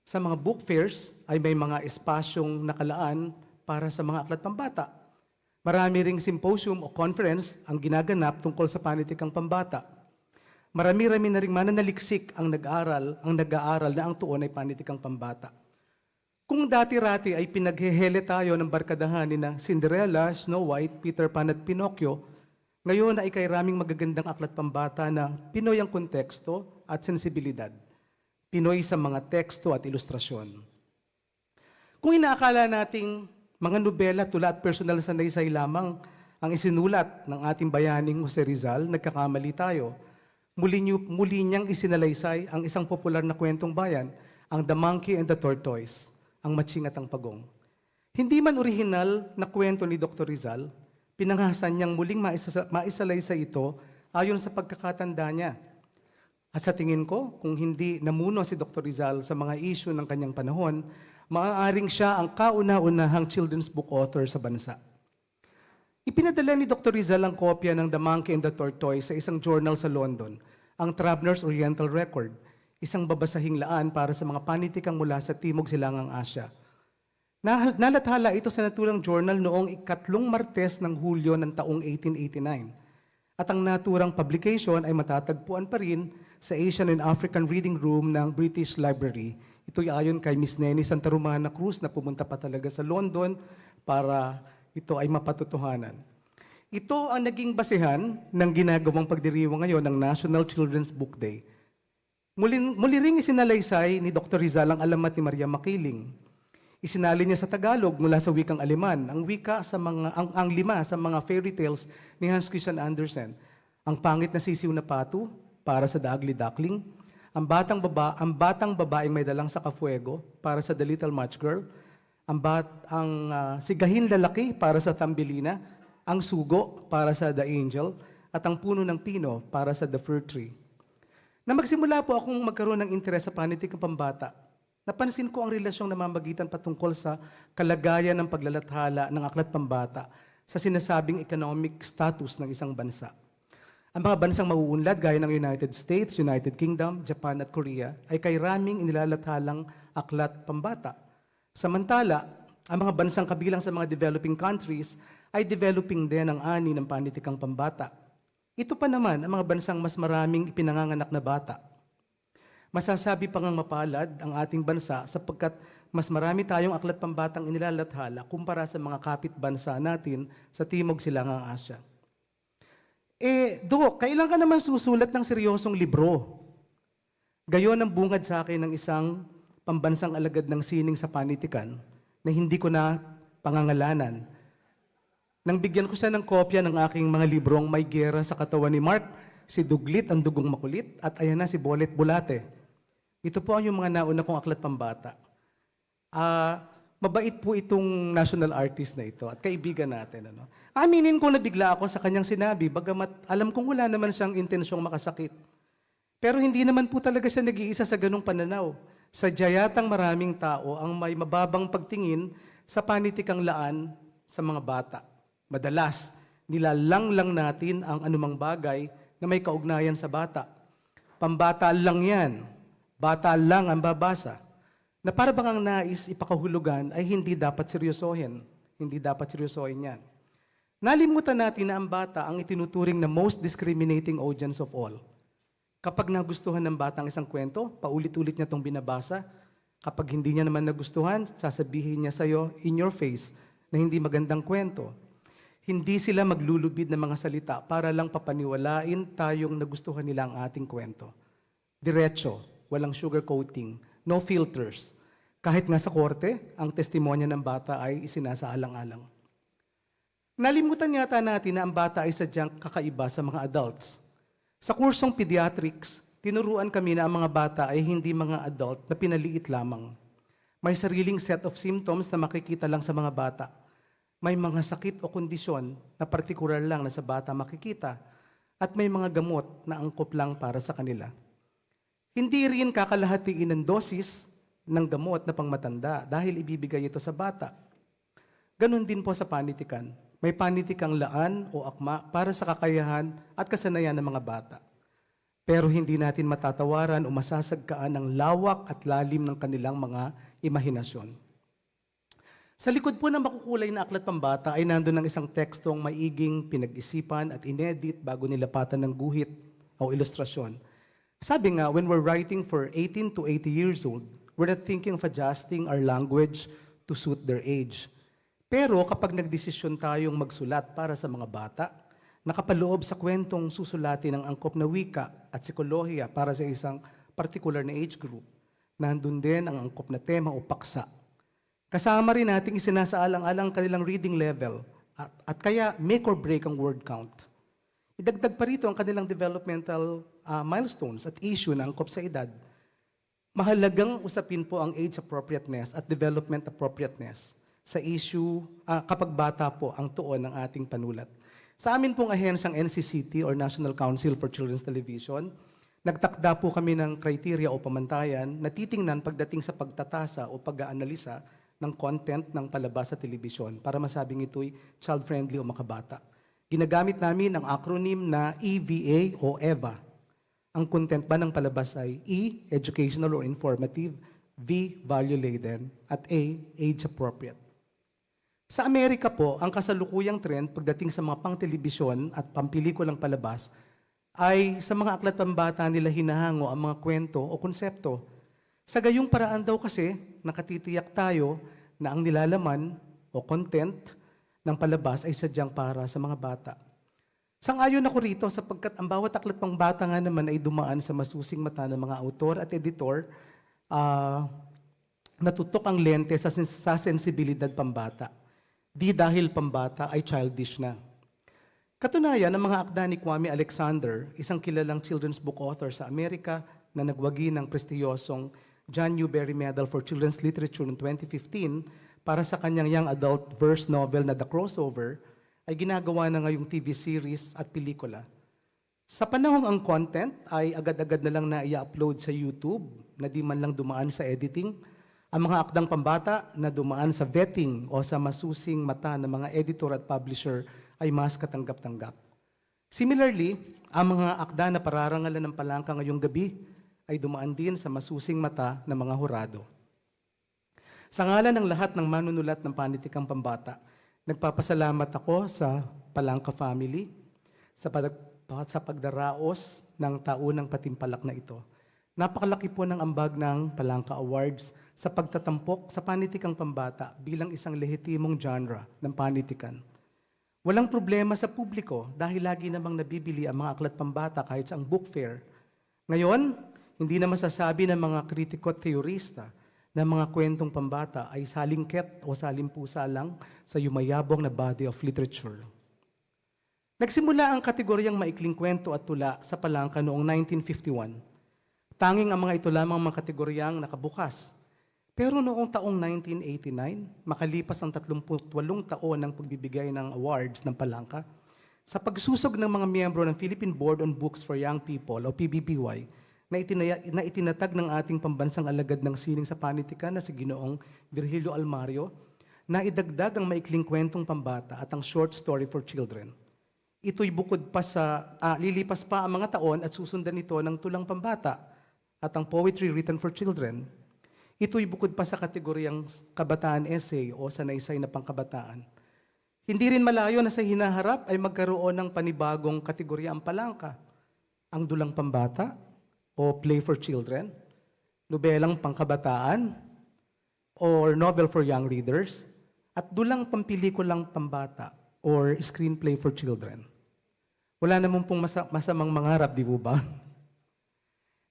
Sa mga book fairs ay may mga espasyong nakalaan para sa mga aklat pambata. Marami ring symposium o conference ang ginaganap tungkol sa panitikang pambata. Marami-rami na ring mananaliksik ang nag-aaral na ang tuon ay panitikang pambata. Kung dati-rati ay pinaghehele tayo ng barkadahan ni na Cinderella, Snow White, Peter Pan at Pinocchio, ngayon ay kay raming magagandang aklat pambata na Pinoy ang konteksto at sensibilidad. Pinoy sa mga teksto at ilustrasyon. Kung inaakala nating mga nobela, tula at personal sanaysay lamang ang isinulat ng ating bayaning Jose Rizal, nagkakamali tayo. Muli niyang isinalaysay ang isang popular na kwentong bayan, ang The Monkey and the Tortoise, ang Matching at ang Pagong. Hindi man orihinal na kwento ni Dr. Rizal, pinanghasan niyang muling maisalaysay ito ayon sa pagkakatanda niya. At sa tingin ko, kung hindi namuno si Dr. Rizal sa mga issue ng kanyang panahon, maaaring siya ang kauna-unahang children's book author sa bansa. Ipinadala ni Dr. Rizal ang kopya ng The Monkey and the Tortoise sa isang journal sa London, ang Traveller's Oriental Record, isang babasahing laan para sa mga panitikang mula sa Timog Silangang Asya. Nalathala ito sa naturang journal noong 3 Martes ng Hulyo ng taong 1889. At ang naturang publication ay matatagpuan pa rin sa Asian and African Reading Room ng British Library. Ito'y ayon kay Miss Neni Santa Romana Cruz na pumunta pa talaga sa London para ito ay mapatutuhanan. Ito ang naging basehan ng ginagawang pagdiriwang ngayon ng National Children's Book Day. Muli ring isinalaysay ni Dr. Rizal ang alamat ni Maria Makiling. Isinali niya sa Tagalog mula sa wikang Aleman ang lima sa mga fairy tales ni Hans Christian Andersen. Ang Pangit na Sisiw na Pato para sa The Ugly Duckling, ang batang babaeng may dalang sa kafuego para sa The Little Match Girl, ang Sigahin Lalaki para sa Tambelina, ang Sugo para sa The Angel, at ang Puno ng Pino para sa The Fir Tree. Na magsimula po akong magkaroon ng interes sa panitikang pambata, napansin ko ang relasyong namamagitan patungkol sa kalagayan ng paglalathala ng aklat pambata sa sinasabing economic status ng isang bansa. Ang mga bansang mauunlad gaya ng United States, United Kingdom, Japan at Korea ay kay raming inilalathalang aklat pambata. Samantala, ang mga bansang kabilang sa mga developing countries ay developing din ang ani ng panitikang pambata. Ito pa naman ang mga bansang mas maraming ipinanganganak na bata. Masasabi pa ngang mapalad ang ating bansa sapagkat mas marami tayong aklat pambatang inilalathala kumpara sa mga kapitbansa natin sa Timog Silangang Asya. Dok, kailan ka naman susulat ng seryosong libro? Gayon ang bungad sa akin ng isang pambansang alagad ng sining sa panitikan na hindi ko na pangangalanan. Nang bigyan ko siya ng kopya ng aking mga librong May Gera sa Katawan ni Mark, si Duglit ang Dugong Makulit, at ayan na si Bolet Bulate. Ito po ang yung mga nauna kong aklat pambata. Mabait po itong national artist na ito at kaibigan natin. Aminin ko na bigla ako sa kanyang sinabi, bagamat alam kong wala naman siyang intensyong makasakit. Pero hindi naman po talaga siya nag-iisa sa ganung pananaw. Sadya yatang maraming tao ang may mababang pagtingin sa panitikang laan sa mga bata. Madalas, nilalang lang natin ang anumang bagay na may kaugnayan sa bata. Pambata lang yan. Bata lang ang babasa. Na para bang ang nais ipakahulugan ay hindi dapat seryosohin. Hindi dapat seryosohin yan. Nalimutan natin na ang bata ang itinuturing na most discriminating audience of all. Kapag nagustuhan ng bata ang isang kwento, paulit-ulit niya itong binabasa. Kapag hindi niya naman nagustuhan, sasabihin niya sa'yo in your face na hindi magandang kwento. Hindi sila maglulubid ng mga salita para lang papaniwalain tayong nagustuhan nila ang ating kwento. Diretso, walang sugarcoating, no filters. Kahit nga sa korte, ang testimonya ng bata ay isinasaalang-alang. Nalimutan yata natin na ang bata ay sadyang kakaiba sa mga adults. Sa kursong pediatrics, tinuruan kami na ang mga bata ay hindi mga adult na pinaliit lamang. May sariling set of symptoms na makikita lang sa mga bata. May mga sakit o kondisyon na partikular lang na sa bata makikita at may mga gamot na angkop lang para sa kanila. Hindi rin kakalahatiin ng dosis ng gamot na pangmatanda dahil ibibigay ito sa bata. Ganon din po sa panitikan. May panitikang laan o akma para sa kakayahan at kasanayan ng mga bata. Pero hindi natin matatawaran o masasagkaan ang lawak at lalim ng kanilang mga imahinasyon. Sa likod po ng makukulay na aklat pambata ay nandun ang isang tekstong maiging pinag-isipan at inedit bago nilapatan ng guhit o ilustrasyon. Sabi nga, when we're writing for 18 to 80 years old, we're not thinking of adjusting our language to suit their age. Pero kapag nagdesisyon tayong magsulat para sa mga bata, nakapaloob sa kwentong susulatin ng angkop na wika at psikolohiya para sa isang particular na age group, nandun din ang angkop na tema o paksa. Kasama rin nating isinasaalang-alang kanilang reading level at kaya make or break ang word count. Idagdag pa rito ang kanilang developmental milestones at issue na angkop sa edad. Mahalagang usapin po ang age appropriateness at development appropriateness sa issue kapag bata po ang tuon ng ating panulat. Sa amin pong ahensyang NCCT or National Council for Children's Television, nagtakda po kami ng criteria o pamantayan na titingnan pagdating sa pagtatasa o pag-aanalisa ng content ng palabas sa telebisyon para masabing ito'y child-friendly o makabata. Ginagamit namin ang acronym na EVA o EVA. Ang content ba ng palabas ay E, educational or informative, V, value-laden, at A, age-appropriate. Sa Amerika po, ang kasalukuyang trend pagdating sa mga pang-telebisyon at pampelikulang palabas ay sa mga aklat pambata nila hinahango ang mga kwento o konsepto. Sa gayong paraan daw kasi, nakatitiyak tayo na ang nilalaman o content ng palabas ay sadyang para sa mga bata. Sang-ayon ako rito sapagkat ang bawat aklat pambata nga naman ay dumaan sa masusing mata ng mga autor at editor natutok ang lente sa sensibilidad pambata. Di dahil pambata ay childish na. Katunayan, ang mga akda ni Kwame Alexander, isang kilalang children's book author sa Amerika na nagwagi ng prestiyosong John Newbery Medal for Children's Literature noong 2015 para sa kanyang young adult verse novel na The Crossover, ay ginagawa na ngayong TV series at pelikula. Sa panahong ang content ay agad-agad na lang na i-upload sa YouTube na di man lang dumaan sa editing, ang mga akdang pambata na dumaan sa vetting o sa masusing mata ng mga editor at publisher ay mas katanggap-tanggap. Similarly, ang mga akda na pararangalan ng Palanca ngayong gabi ay dumaan din sa masusing mata ng mga hurado. Sa ngalan ng lahat ng manunulat ng panitikang pambata, nagpapasalamat ako sa Palanca family sa pagdaraos ng taunang patimpalak na ito. Napakalaki po ng ambag ng Palanca Awards sa pagtatampok sa panitikang pambata bilang isang lehitimong genre ng panitikan. Walang problema sa publiko dahil lagi namang nabibili ang mga aklat pambata kahit sa book fair. Ngayon, hindi na masasabi ng mga kritiko at teorista na mga kwentong pambata ay salingket o salimpusa lang sa yumayabong na body of literature. Nagsimula ang kategoryang maikling kwento at tula sa Palanca noong 1951. Tanging ang mga ito lamang mga kategoryang nakabukas. Pero noong taong 1989, makalipas ang 38 taon ng pagbibigay ng awards ng Palanca, sa pagsusog ng mga miyembro ng Philippine Board on Books for Young People o PBBY, na itinatag ng ating pambansang alagad ng sining sa panitikan na si Ginoong Virgilio Almario, na idagdag ang maikling kwentong pambata at ang short story for children. ito'y bukod pa lilipas pa ang mga taon at susundan ito ng tulang pambata at ang poetry written for children. Ito'y bukod pa sa kategoryang kabataan essay o sanaysay na pangkabataan. Hindi rin malayo na sa hinaharap ay magkaroon ng panibagong kategorya ang Palanca, ang dulang pambata o play for children, nobelang pangkabataan or novel for young readers, at dulang pampelikulang pambata or screenplay for children. Wala naman pong masamang mangarap, di po ba?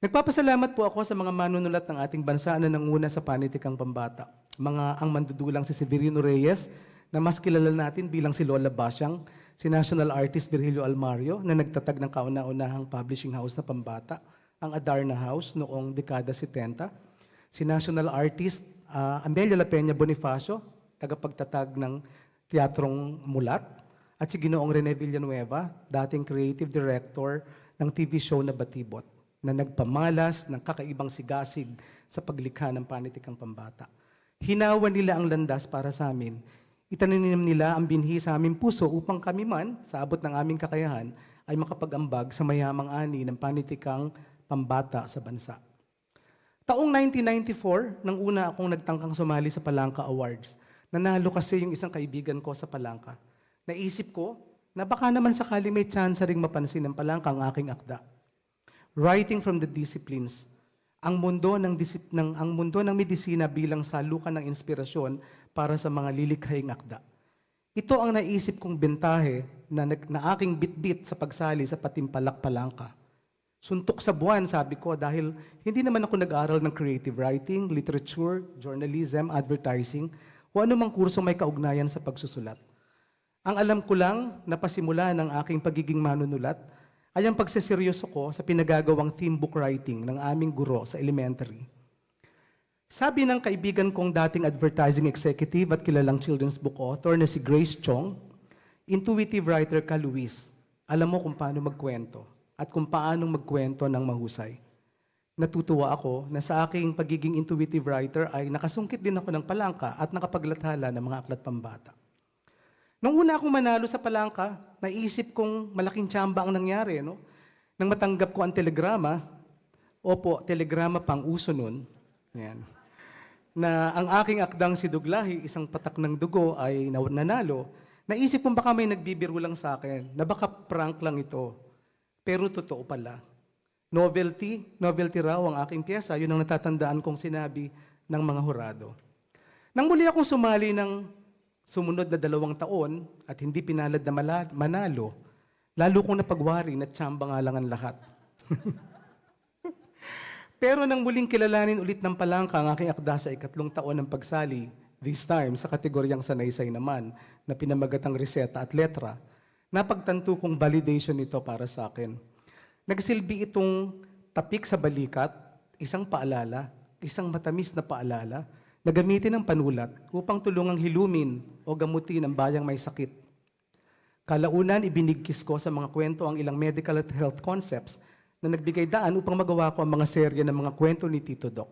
Nagpapasalamat po ako sa mga manunulat ng ating bansa na nanguna sa panitikang pambata. Ang mandudulang si Severino Reyes, na mas kilala natin bilang si Lola Basyang, si national artist Virgilio Almario, na nagtatag ng kauna-unahang publishing house na pambata, ang Adarna House noong dekada 70, si national artist Amelia La Peña Bonifacio, tagapagtatag ng Teatrong Mulat, at si Ginoong Rene Villanueva, dating creative director ng TV show na Batibot, na nagpamalas ng kakaibang sigasig sa paglikha ng panitikang pambata. Hinawa nila ang landas para sa amin. Itaninim nila ang binhi sa aming puso upang kami man, sa abot ng aming kakayahan, ay makapag-ambag sa mayamang ani ng panitikang pambata sa bansa. Taong 1994, nang una akong nagtangkang sumali sa Palanca Awards, nanalo kasi yung isang kaibigan ko sa Palanca. Naisip ko na baka naman sakali may chance ring mapansin ng Palanca ang aking akda. Writing from the Disciplines, ang mundo ng medisina bilang salukan ng inspirasyon para sa mga lilikhaing akda. Ito ang naisip kong bentahe na aking bitbit sa pagsali sa Patimpalak Palanca. Suntok sa buwan, sabi ko, dahil hindi naman ako nag-aral ng creative writing, literature, journalism, advertising, o anumang kurso may kaugnayan sa pagsusulat. Ang alam ko lang na pasimula ng aking pagiging manunulat ay ang pagseseryoso ko sa pinagagawang theme book writing ng aming guro sa elementary. Sabi ng kaibigan kong dating advertising executive at kilalang children's book author na si Grace Chong, intuitive writer ka, Luis. Alam mo kung paano magkwento at kung paano magkwento ng mahusay. Natutuwa ako na sa aking pagiging intuitive writer ay nakasungkit din ako ng Palanca at nakapaglathala ng mga aklat pambata. Nung una akong manalo sa Palanca, naisip kong malaking tsamba ang nangyari. No? Nang matanggap ko ang telegrama, telegrama pang uso nun, yan, na ang aking akdang si Duglahi, isang patak ng dugo, ay nanalo, naisip kong baka may nagbibiro lang sa akin, na baka prank lang ito. Pero totoo pala. Novelty raw ang aking piyesa, yun ang natatandaan kong sinabi ng mga hurado. Nang muli akong sumali ng sumunod na 2 taon at hindi pinalad na manalo, lalo kong napagwari na tsamba nga lang ang lahat. Pero nang muling kilalanin ulit ng Palanca ang aking akda sa 3 taon ng pagsali, this time sa kategoryang sanaysay naman, na pinamagatang reseta at letra, napagtanto kong validation ito para sa akin. Nagsilbi itong tapik sa balikat, isang paalala, isang matamis na paalala, na gamitin ng panulat upang tulungang hilumin o gamutin ang bayang may sakit. Kalaunan, ibinigkis ko sa mga kwento ang ilang medical at health concepts na nagbigay daan upang magawa ko ang mga serye ng mga kwento ni Tito Doc.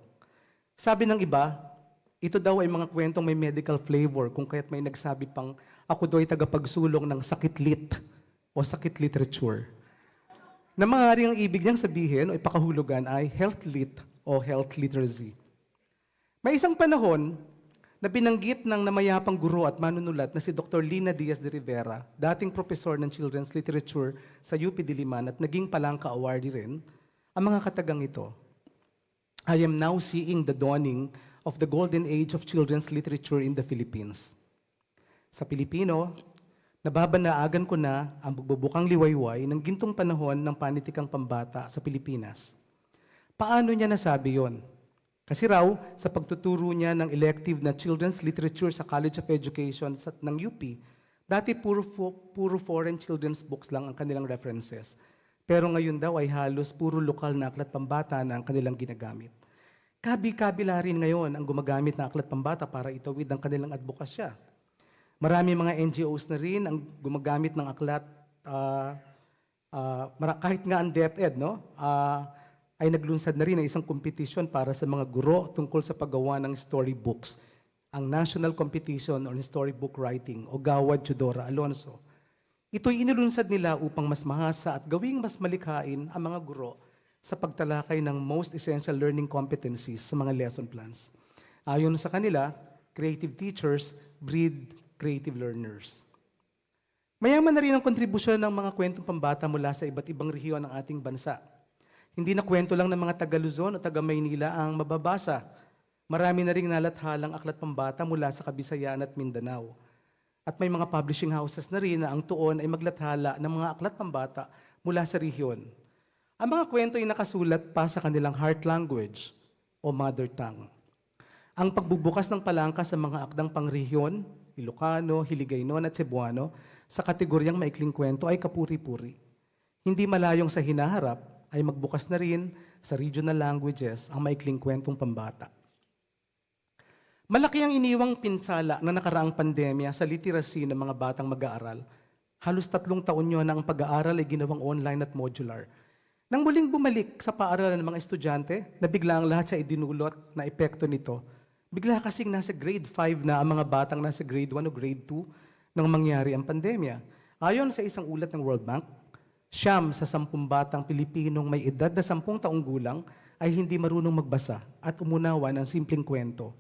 Sabi ng iba, ito daw ay mga kwentong may medical flavor kung kaya't may nagsabi pang ako daw ay tagapagsulong ng sakit lit o sakit literature. Na maaaring ang ibig niyang sabihin o ipakahulugan ay health lit o health literacy. May isang panahon na binanggit ng namayapang guro at manunulat na si Dr. Lina Diaz de Rivera, dating profesor ng children's literature sa UP Diliman at naging Palanca awardee rin, ang mga katagang ito. I am now seeing the dawning of the golden age of children's literature in the Philippines. Sa Pilipino, nababanaagan ko na ang pagbubukang liwayway ng gintong panahon ng panitikang pambata sa Pilipinas. Paano niya nasabi yon? Kasi raw, sa pagtuturo niya ng elective na children's literature sa College of Education ng UP, dati puro foreign children's books lang ang kanilang references. Pero ngayon daw ay halos puro lokal na aklat pambata na ang kanilang ginagamit. Kabi-kabila rin ngayon ang gumagamit ng aklat pambata para itawid ang kanilang advokasya. Marami mga NGOs na rin ang gumagamit ng aklat, kahit nga ang DepEd, no? Ay naglunsad na rin ng isang kompetisyon para sa mga guro tungkol sa paggawa ng storybooks, ang National Competition on Storybook Writing o Gawad Chudora Alonso. Ito'y inilunsad nila upang mas mahasa at gawing mas malikhain ang mga guro sa pagtalakay ng most essential learning competencies sa mga lesson plans. Ayon sa kanila, creative teachers breed creative learners. Mayaman na rin ang kontribusyon ng mga kwentong pambata mula sa iba't ibang rehiyon ng ating bansa. Hindi na kwento lang ng mga taga Luzon o taga Maynila ang mababasa. Marami na ring nalathalang aklat pambata mula sa Kabisayaan at Mindanao. At may mga publishing houses na rin na ang tuon ay maglathala ng mga aklat pambata mula sa rehiyon. Ang mga kwento ay nakasulat pa sa kanilang heart language o mother tongue. Ang pagbubukas ng Palanca sa mga akdang pangrehiyon, Ilocano, Hiligaynon at Cebuano sa kategoryang maikling kwento ay kapuri-puri. Hindi malayong sa hinaharap ay magbukas na rin sa regional languages ang maikling kwentong pambata. Malaki ang iniwang pinsala na nakaraang pandemya sa literacy ng mga batang mag-aaral. Halos 3 taon yun na ang pag-aaral ay ginawang online at modular. Nang muling bumalik sa paaralan ng mga estudyante, na bigla ang lahat sa idinulot na epekto nito, bigla kasing nasa grade 5 na ang mga batang nasa grade 1 o grade 2 nang mangyari ang pandemya. Ayon sa isang ulat ng World Bank, 9 sa 10 batang Pilipinong may edad na 10 taong gulang ay hindi marunong magbasa at umunawa ng simpleng kwento.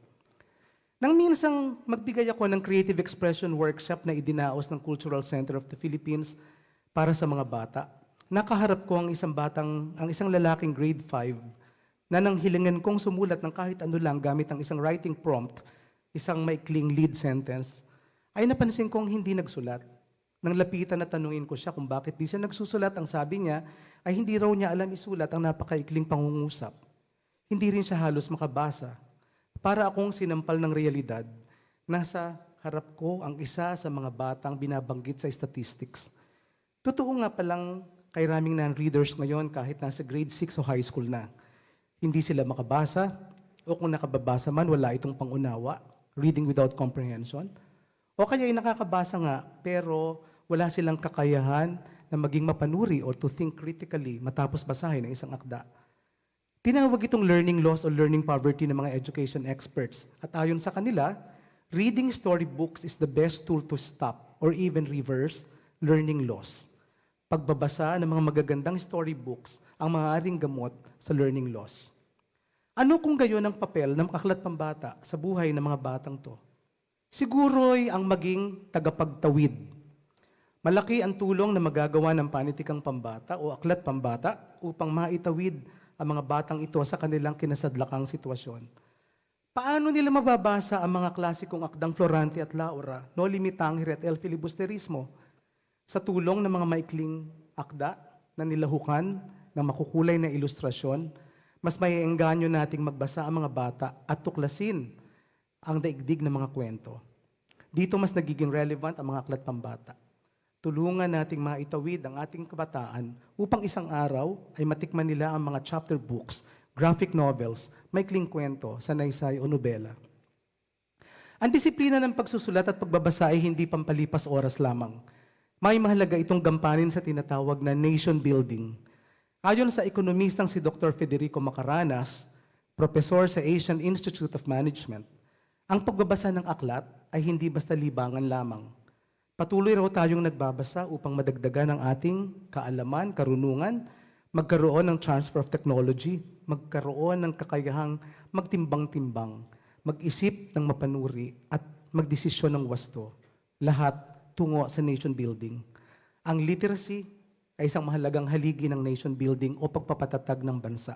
Nang minsang magbigay ako ng creative expression workshop na idinaos ng Cultural Center of the Philippines para sa mga bata, nakaharap ko ang isang lalaking grade 5 na nang hilingan kong sumulat ng kahit ano lang gamit ang isang writing prompt, isang maikling lead sentence, ay napansin kong hindi nagsulat. Nang lapitan at tanungin ko siya kung bakit di siya nagsusulat, ang sabi niya ay hindi raw niya alam isulat ang napakaikling pangungusap. Hindi rin siya halos makabasa. Para akong sinampal ng realidad, nasa harap ko ang isa sa mga batang binabanggit sa statistics. Totoo nga palang kay raming non-readers ngayon kahit nasa grade 6 o high school na. Hindi sila makabasa, o kung nakababasa man, wala itong pangunawa, reading without comprehension. O kaya ay nakakabasa nga, pero wala silang kakayahan na maging mapanuri or to think critically matapos basahin ng isang akda. Tinawag itong learning loss o learning poverty ng mga education experts. At ayon sa kanila, reading storybooks is the best tool to stop or even reverse learning loss. Pagbabasa ng mga magagandang storybooks ang maaaring gamot sa learning loss. Ano kung gayon ang papel ng aklat pambata sa buhay ng mga batang to? Siguro'y ang maging tagapagtawid. Malaki ang tulong na magagawa ng panitikang pambata o aklat pambata upang maitawid ang mga batang ito sa kanilang kinasadlakang sitwasyon. Paano nila mababasa ang mga klasikong akdang Florante at Laura, No Limitangere at El Filibusterismo? Sa tulong ng mga maikling akda na nilahukan ng makukulay na ilustrasyon, mas maiengganyo nating magbasa ang mga bata at tuklasin ang daigdig ng mga kwento. Dito mas nagiging relevant ang mga aklat pambata. Tulungan nating maitawid ang ating kabataan upang isang araw ay matikman nila ang mga chapter books, graphic novels, maikling kwento, sanaysay o nobela. Ang disiplina ng pagsusulat at pagbabasa ay hindi pampalipas oras lamang. May mahalaga itong gampanin sa tinatawag na nation building. Ayon sa ekonomistang si Dr. Federico Macaranas, profesor sa Asian Institute of Management, ang pagbabasa ng aklat ay hindi basta libangan lamang. Patuloy raw tayong nagbabasa upang madagdagan ang ating kaalaman, karunungan, magkaroon ng transfer of technology, magkaroon ng kakayahang magtimbang-timbang, mag-isip ng mapanuri at magdesisyon ng wasto. Lahat tungo sa nation building. Ang literacy ay isang mahalagang haligi ng nation building o pagpapatatag ng bansa.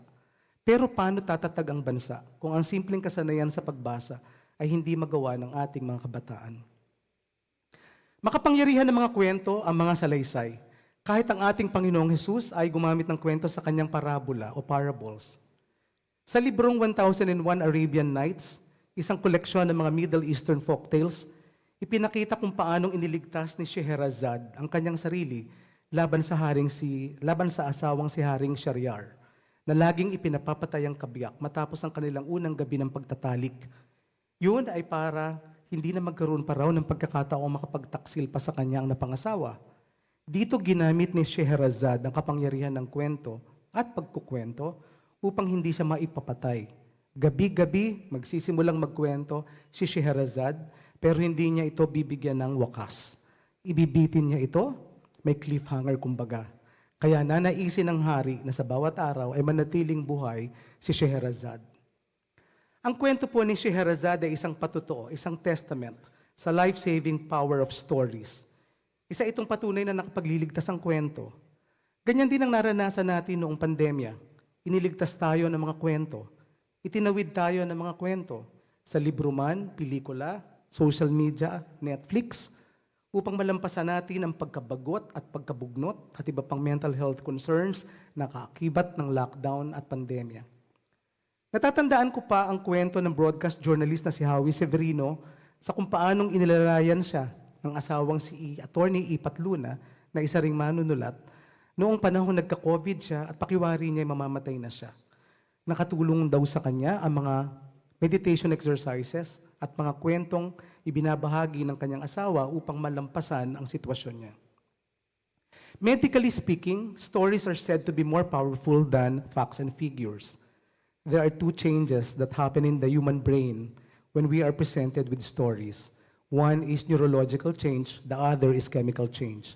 Pero paano tatatag ang bansa kung ang simpleng kasanayan sa pagbasa ay hindi magawa ng ating mga kabataan? Makapangyarihan ng mga kwento ang mga salaysay. Kahit ang ating Panginoong Hesus ay gumamit ng kwento sa kanyang parabola o parables. Sa librong 1001 Arabian Nights, isang koleksyon ng mga Middle Eastern folktales, ipinakita kung paanong iniligtas ni Scheherazade ang kanyang sarili laban sa asawang si Haring Shahryar, na laging ipinapapatay ang kabiyak matapos ang kanilang unang gabi ng pagtatalik. Yun ay para hindi na magkaroon pa raw ng pagkakataong makapagtaksil pa sa kanyang napangasawa. Dito ginamit ni Scheherazade ang kapangyarihan ng kwento at pagkukwento upang hindi siya maipapatay. Gabi-gabi, magsisimulang magkwento si Scheherazade, pero hindi niya ito bibigyan ng wakas. Ibibitin niya ito may cliffhanger kumbaga. Kaya nanaisin ng hari na sa bawat araw ay manatiling buhay si Scheherazade. Ang kwento po ni Scheherazade ay isang patotoo, isang testament sa life-saving power of stories. Isa itong patunay na nakapagliligtas ang kwento. Ganyan din ang naranasan natin noong pandemya. Iniligtas tayo ng mga kwento. Itinawid tayo ng mga kwento sa libro man, pelikula, social media, Netflix, upang malampasan natin ang pagkabagot at pagkabugnot at iba pang mental health concerns na kaakibat ng lockdown at pandemya. Natatandaan ko pa ang kwento ng broadcast journalist na si Howie Severino sa kung paanong inilalayan siya ng asawang si Attorney Ipat Luna na isa ring manunulat noong panahon nagka-COVID siya at pakiwari niya ay mamamatay na siya. Nakatulong daw sa kanya ang mga meditation exercises at mga kwentong ibinabahagi ng kanyang asawa upang malampasan ang sitwasyon niya. Medically speaking, stories are said to be more powerful than facts and figures. There are two changes that happen in the human brain when we are presented with stories. One is neurological change, the other is chemical change.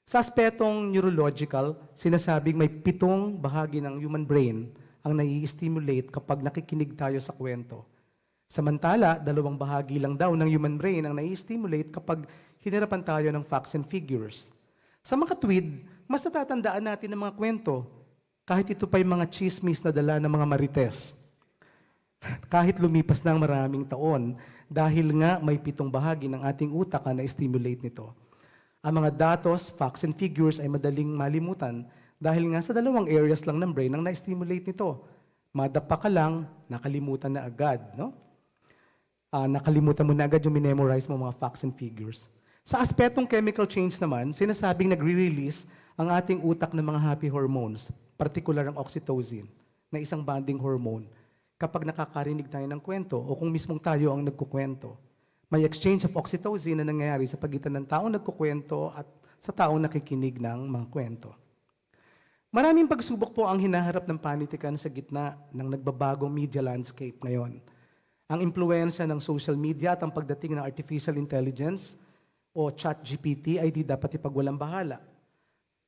Sa aspetong neurological, sinasabing may 7 bahagi ng human brain ang nai-stimulate kapag nakikinig tayo sa kwento. Samantala, 2 bahagi lang daw ng human brain ang nai-stimulate kapag hinirapan tayo ng facts and figures. Sa mga tweed, mas natatandaan natin ang mga kwento, kahit ito pa yung mga chismis na dala ng mga marites. Kahit lumipas na ang maraming taon, dahil nga may 7 bahagi ng ating utak ang na-stimulate nito. Ang mga datos, facts, and figures ay madaling malimutan dahil nga sa 2 areas lang ng brain ang na-stimulate nito. Madapa ka lang, nakalimutan na agad. No? Nakalimutan mo na agad yung minemorize mo mga facts and figures. Sa aspetong chemical change naman, sinasabing nagre-release ang ating utak ng mga happy hormones, partikular ang oxytocin, na isang bonding hormone, kapag nakakarinig tayo ng kwento o kung mismong tayo ang nagkukwento. May exchange of oxytocin na nangyayari sa pagitan ng taong nagkukwento at sa taong nakikinig ng mga kwento. Maraming pagsubok po ang hinaharap ng panitikan sa gitna ng nagbabagong media landscape ngayon. Ang impluensya ng social media at ang pagdating ng artificial intelligence o ChatGPT ay di dapat ipagwalang bahala.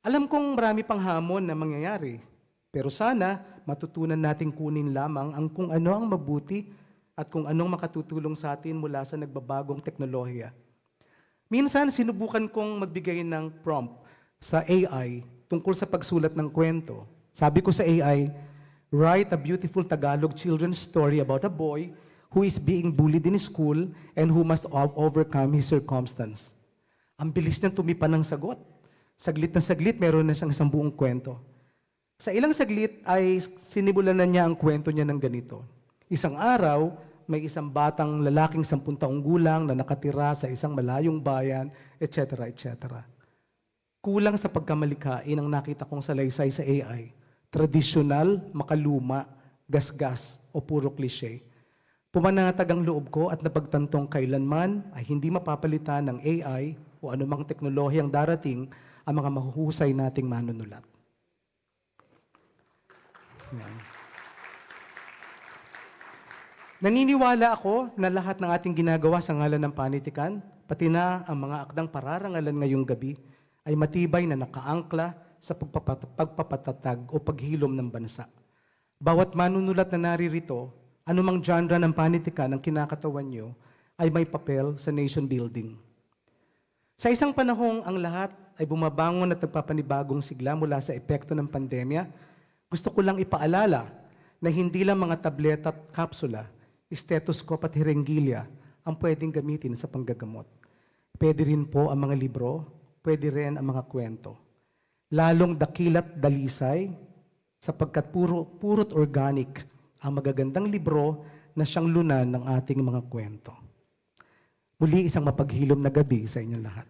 Alam kong marami pang hamon na mangyayari, pero sana matutunan nating kunin lamang ang kung ano ang mabuti at kung anong makatutulong sa atin mula sa nagbabagong teknolohiya. Minsan, sinubukan kong magbigay ng prompt sa AI tungkol sa pagsulat ng kwento. Sabi ko sa AI, write a beautiful Tagalog children's story about a boy who is being bullied in school and who must overcome his circumstance. Ang bilis niyang tumipan ng sagot. Saglit na saglit, meron na siyang isang buong kwento. Sa ilang saglit ay sinimulan na niya ang kwento niya ng ganito. Isang araw, may isang batang lalaking 10 taong gulang na nakatira sa isang malayong bayan, etc. etc. Kulang sa pagkamalikhain ang nakita kong salaysay sa AI. Tradisyonal, makaluma, gasgas o puro klise. Pumanatag ang loob ko at napagtantong kailanman ay hindi mapapalitan ng AI o anumang teknolohiyang darating ang mga mahuhusay nating manunulat. Yan. Naniniwala ako na lahat ng ating ginagawa sa ngalan ng panitikan, pati na ang mga akdang pararangalan ngayong gabi, ay matibay na nakaangkla sa pagpapatatag o paghilom ng bansa. Bawat manunulat na naririto, anumang genre ng panitikan ang kinakatawan nyo, ay may papel sa nation building. Sa isang panahong ang lahat ay bumabangon at nagpapanibagong sigla mula sa epekto ng pandemya, gusto ko lang ipaalala na hindi lang mga tableta at kapsula, stethoscope at hirenggilya ang pwedeng gamitin sa panggagamot. Pwede rin po ang mga libro, pwede rin ang mga kwento. Lalong dakilat dalisay sapagkat purot organic ang magagandang libro na siyang lunan ng ating mga kwento. Muli isang mapaghilom na gabi sa inyong lahat.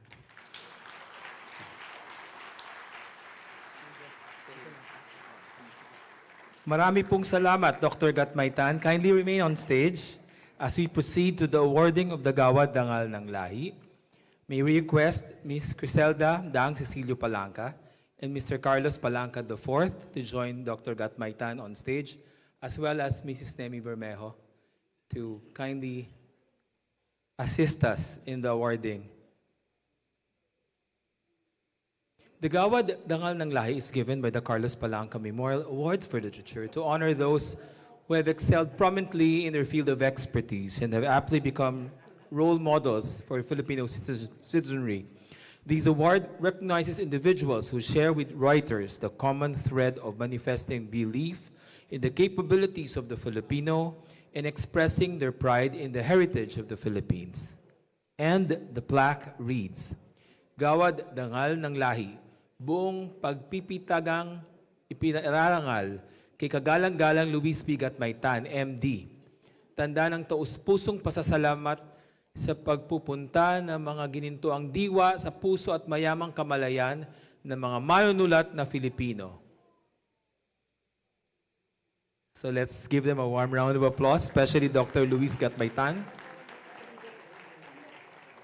Marami pong salamat, Dr. Gatmaitan. Kindly remain on stage as we proceed to the awarding of the Gawad Dangal ng Lahi. May we request Ms. Criselda Dang Cecilio Palanca and Mr. Carlos Palanca IV to join Dr. Gatmaitan on stage, as well as Mrs. Nemi Bermejo to kindly assist us in the awarding. The Gawad Dangal ng Lahi is given by the Carlos Palanca Memorial Awards for Literature to honor those who have excelled prominently in their field of expertise and have aptly become role models for Filipino citizenry. This award recognizes individuals who share with writers the common thread of manifesting belief in the capabilities of the Filipino and expressing their pride in the heritage of the Philippines. And the plaque reads, Gawad Dangal ng Lahi, buong pagpipitagang ipinarangal kay kagalang-galang Luis Bigat Maitan, MD. Tanda ng taus-pusong pasasalamat sa pagpupunta ng mga ginintuang diwa sa puso at mayamang kamalayan ng mga manunulat na Filipino. So let's give them a warm round of applause, especially Dr. Luis Gatmaitan.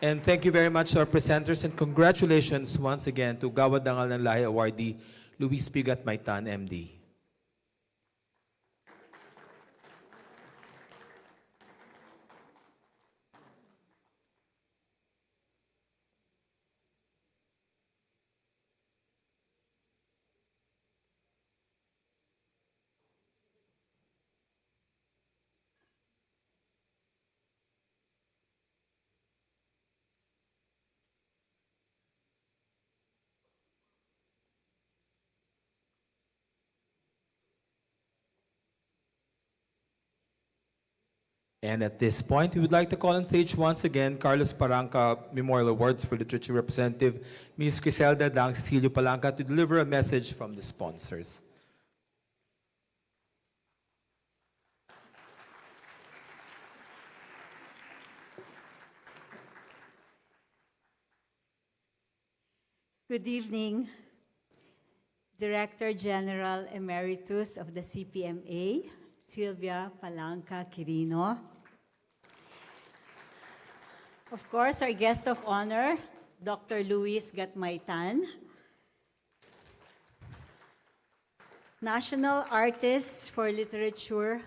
And thank you very much to our presenters and congratulations once again to Gawad Dangal ng Lahi awardee Luis P. Gatmaitan, MD. And at this point, we would like to call on stage once again Carlos Palanca Memorial Awards for Literature Representative Ms. Criselda Dang Cecilio Palanca to deliver a message from the sponsors. Good evening, Director General Emeritus of the CPMA, Sylvia Palanca Quirino. Of course, our guest of honor, Dr. Luis Gatmaitan. National Artists for Literature,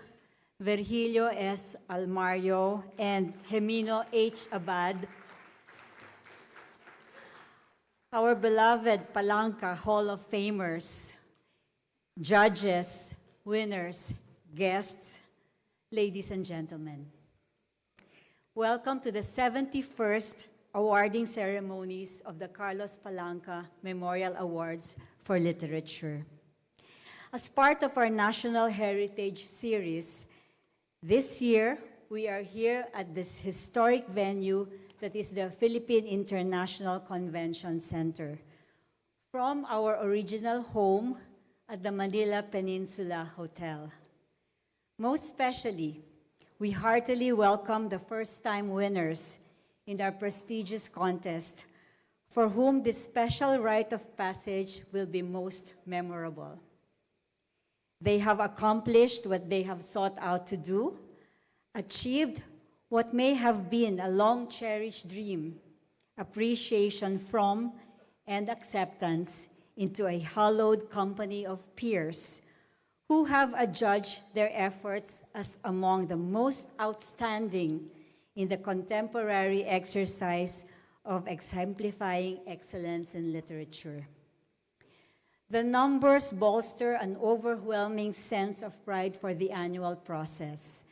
Virgilio S. Almario and Gemino H. Abad. Our beloved Palanca Hall of Famers, judges, winners, guests, ladies and gentlemen. Welcome to the 71st awarding ceremonies of the Carlos Palanca Memorial Awards for Literature. As part of our National Heritage Series, this year we are here at this historic venue that is the Philippine International Convention Center, from our original home at the Manila Peninsula Hotel. Most especially, we heartily welcome the first-time winners in our prestigious contest, for whom this special rite of passage will be most memorable. They have accomplished what they have sought out to do, achieved what may have been a long-cherished dream, appreciation from and acceptance into a hallowed company of peers who have adjudged their efforts as among the most outstanding in the contemporary exercise of exemplifying excellence in literature. The numbers bolster an overwhelming sense of pride for the annual process.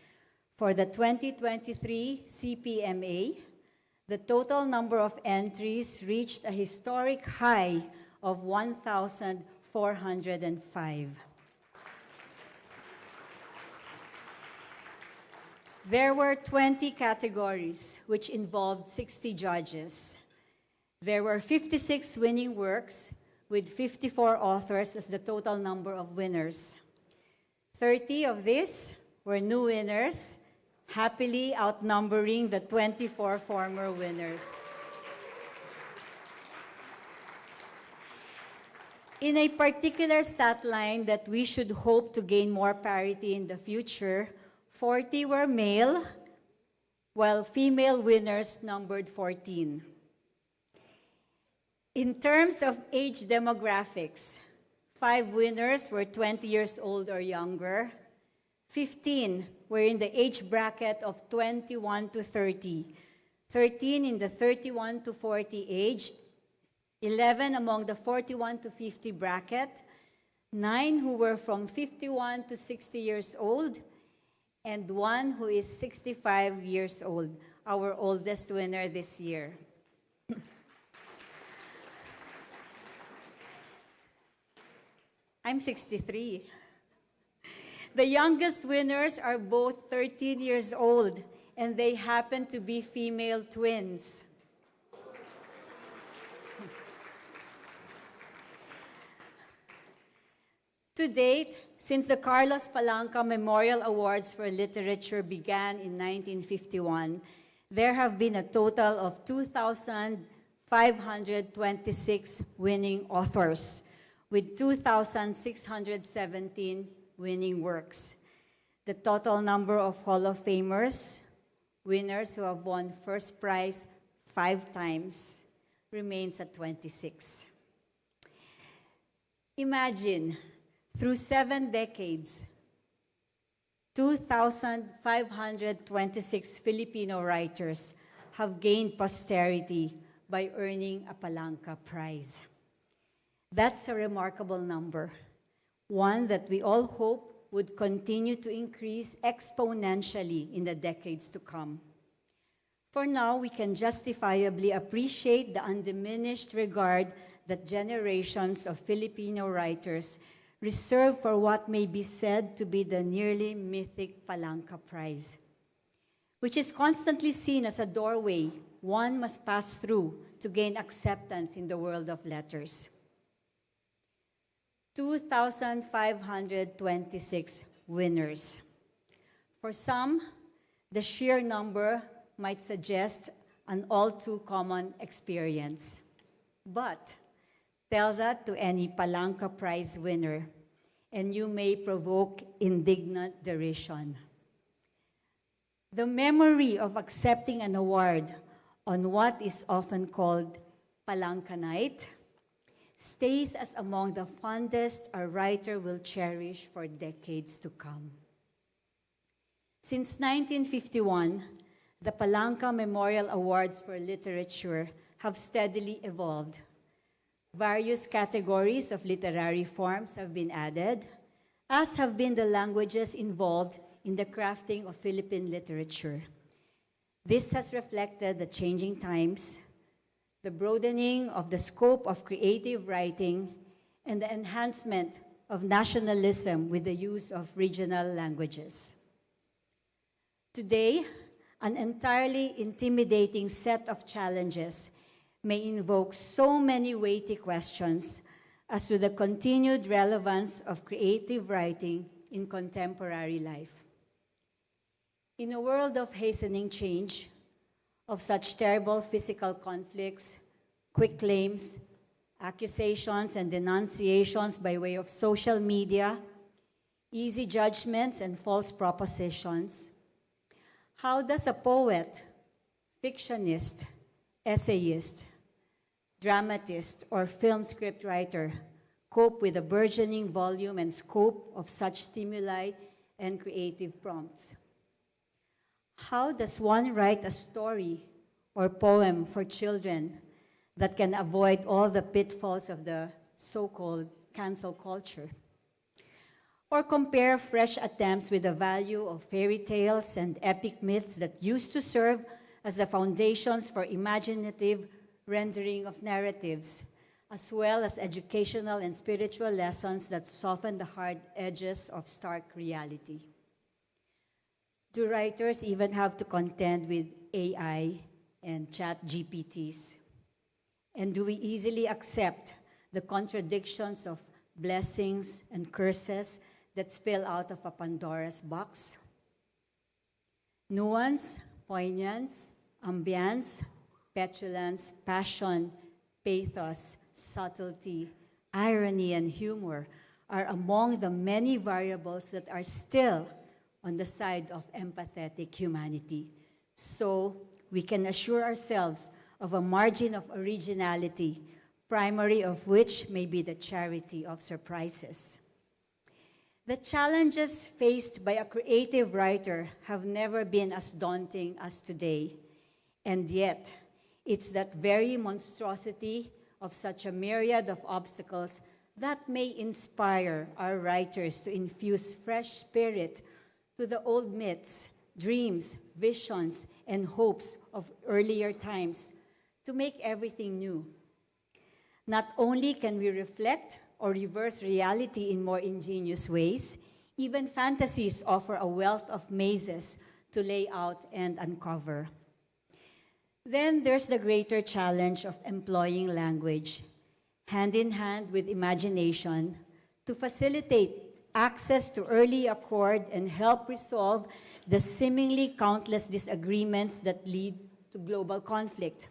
For the 2023 CPMA, the total number of entries reached a historic high of 1,405. There were 20 categories, which involved 60 judges. There were 56 winning works, with 54 authors as the total number of winners. 30 of these were new winners, happily outnumbering the 24 former winners. In a particular stat line that we should hope to gain more parity in the future, 40 were male, while female winners numbered 14. In terms of age demographics, 5 winners were 20 years old or younger, 15 were in the age bracket of 21 to 30, 13 in the 31 to 40 age, 11 among the 41 to 50 bracket, 9 who were from 51 to 60 years old, and 1 who is 65 years old, our oldest winner this year. I'm 63. The youngest winners are both 13 years old, and they happen to be female twins. To date, since the Carlos Palanca Memorial Awards for Literature began in 1951, there have been a total of 2,526 winning authors, with 2,617 winning works. The total number of Hall of Famers, winners who have won first prize 5 times, remains at 26. Imagine, through 7 decades, 2,526 Filipino writers have gained posterity by earning a Palanca Prize. That's a remarkable number, one that we all hope would continue to increase exponentially in the decades to come. For now, we can justifiably appreciate the undiminished regard that generations of Filipino writers reserve for what may be said to be the nearly mythic Palanca Prize, which is constantly seen as a doorway one must pass through to gain acceptance in the world of letters. 2,526 winners. For some, the sheer number might suggest an all too common experience. But tell that to any Palanca Prize winner, and you may provoke indignant derision. The memory of accepting an award on what is often called Palanca Night stays as among the fondest a writer will cherish for decades to come. Since 1951, the Palanca Memorial Awards for Literature have steadily evolved. Various categories of literary forms have been added, as have been the languages involved in the crafting of Philippine literature. This has reflected the changing times, the broadening of the scope of creative writing, and the enhancement of nationalism with the use of regional languages. Today, an entirely intimidating set of challenges may invoke so many weighty questions as to the continued relevance of creative writing in contemporary life. In a world of hastening change, of such terrible physical conflicts, quick claims, accusations and denunciations by way of social media, easy judgments and false propositions, how does a poet, fictionist, essayist, dramatist, or film script writer cope with the burgeoning volume and scope of such stimuli and creative prompts? How does one write a story or poem for children that can avoid all the pitfalls of the so-called cancel culture? Or compare fresh attempts with the value of fairy tales and epic myths that used to serve as the foundations for imaginative rendering of narratives, as well as educational and spiritual lessons that soften the hard edges of stark reality? Do writers even have to contend with AI and chat GPTs? And do we easily accept the contradictions of blessings and curses that spill out of a Pandora's box? Nuance, poignance, ambience, petulance, passion, pathos, subtlety, irony, and humor are among the many variables that are still on the side of empathetic humanity. So we can assure ourselves of a margin of originality, primary of which may be the charity of surprises. The challenges faced by a creative writer have never been as daunting as today, and yet it's that very monstrosity of such a myriad of obstacles that may inspire our writers to infuse fresh spirit to the old myths, dreams, visions, and hopes of earlier times to make everything new. Not only can we reflect or reverse reality in more ingenious ways, even fantasies offer a wealth of mazes to lay out and uncover. Then there's the greater challenge of employing language, hand in hand with imagination, to facilitate access to early accord and help resolve the seemingly countless disagreements that lead to global conflict.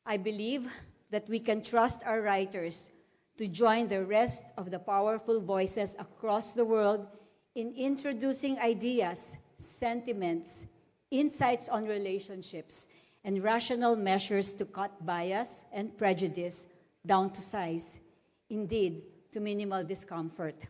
I believe that we can trust our writers to join the rest of the powerful voices across the world in introducing ideas, sentiments, insights on relationships, and rational measures to cut bias and prejudice down to size, indeed, to minimal discomfort.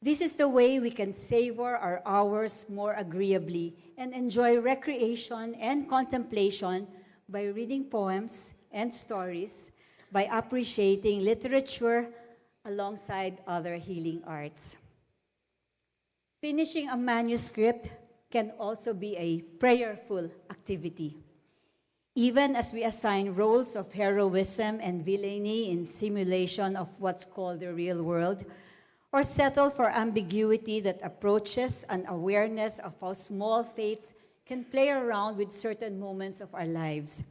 This is the way we can savor our hours more agreeably and enjoy recreation and contemplation by reading poems and stories, by appreciating literature alongside other healing arts. Finishing a manuscript can also be a prayerful activity. Even as we assign roles of heroism and villainy in simulation of what's called the real world, or settle for ambiguity that approaches an awareness of how small fates can play around with certain moments of our lives.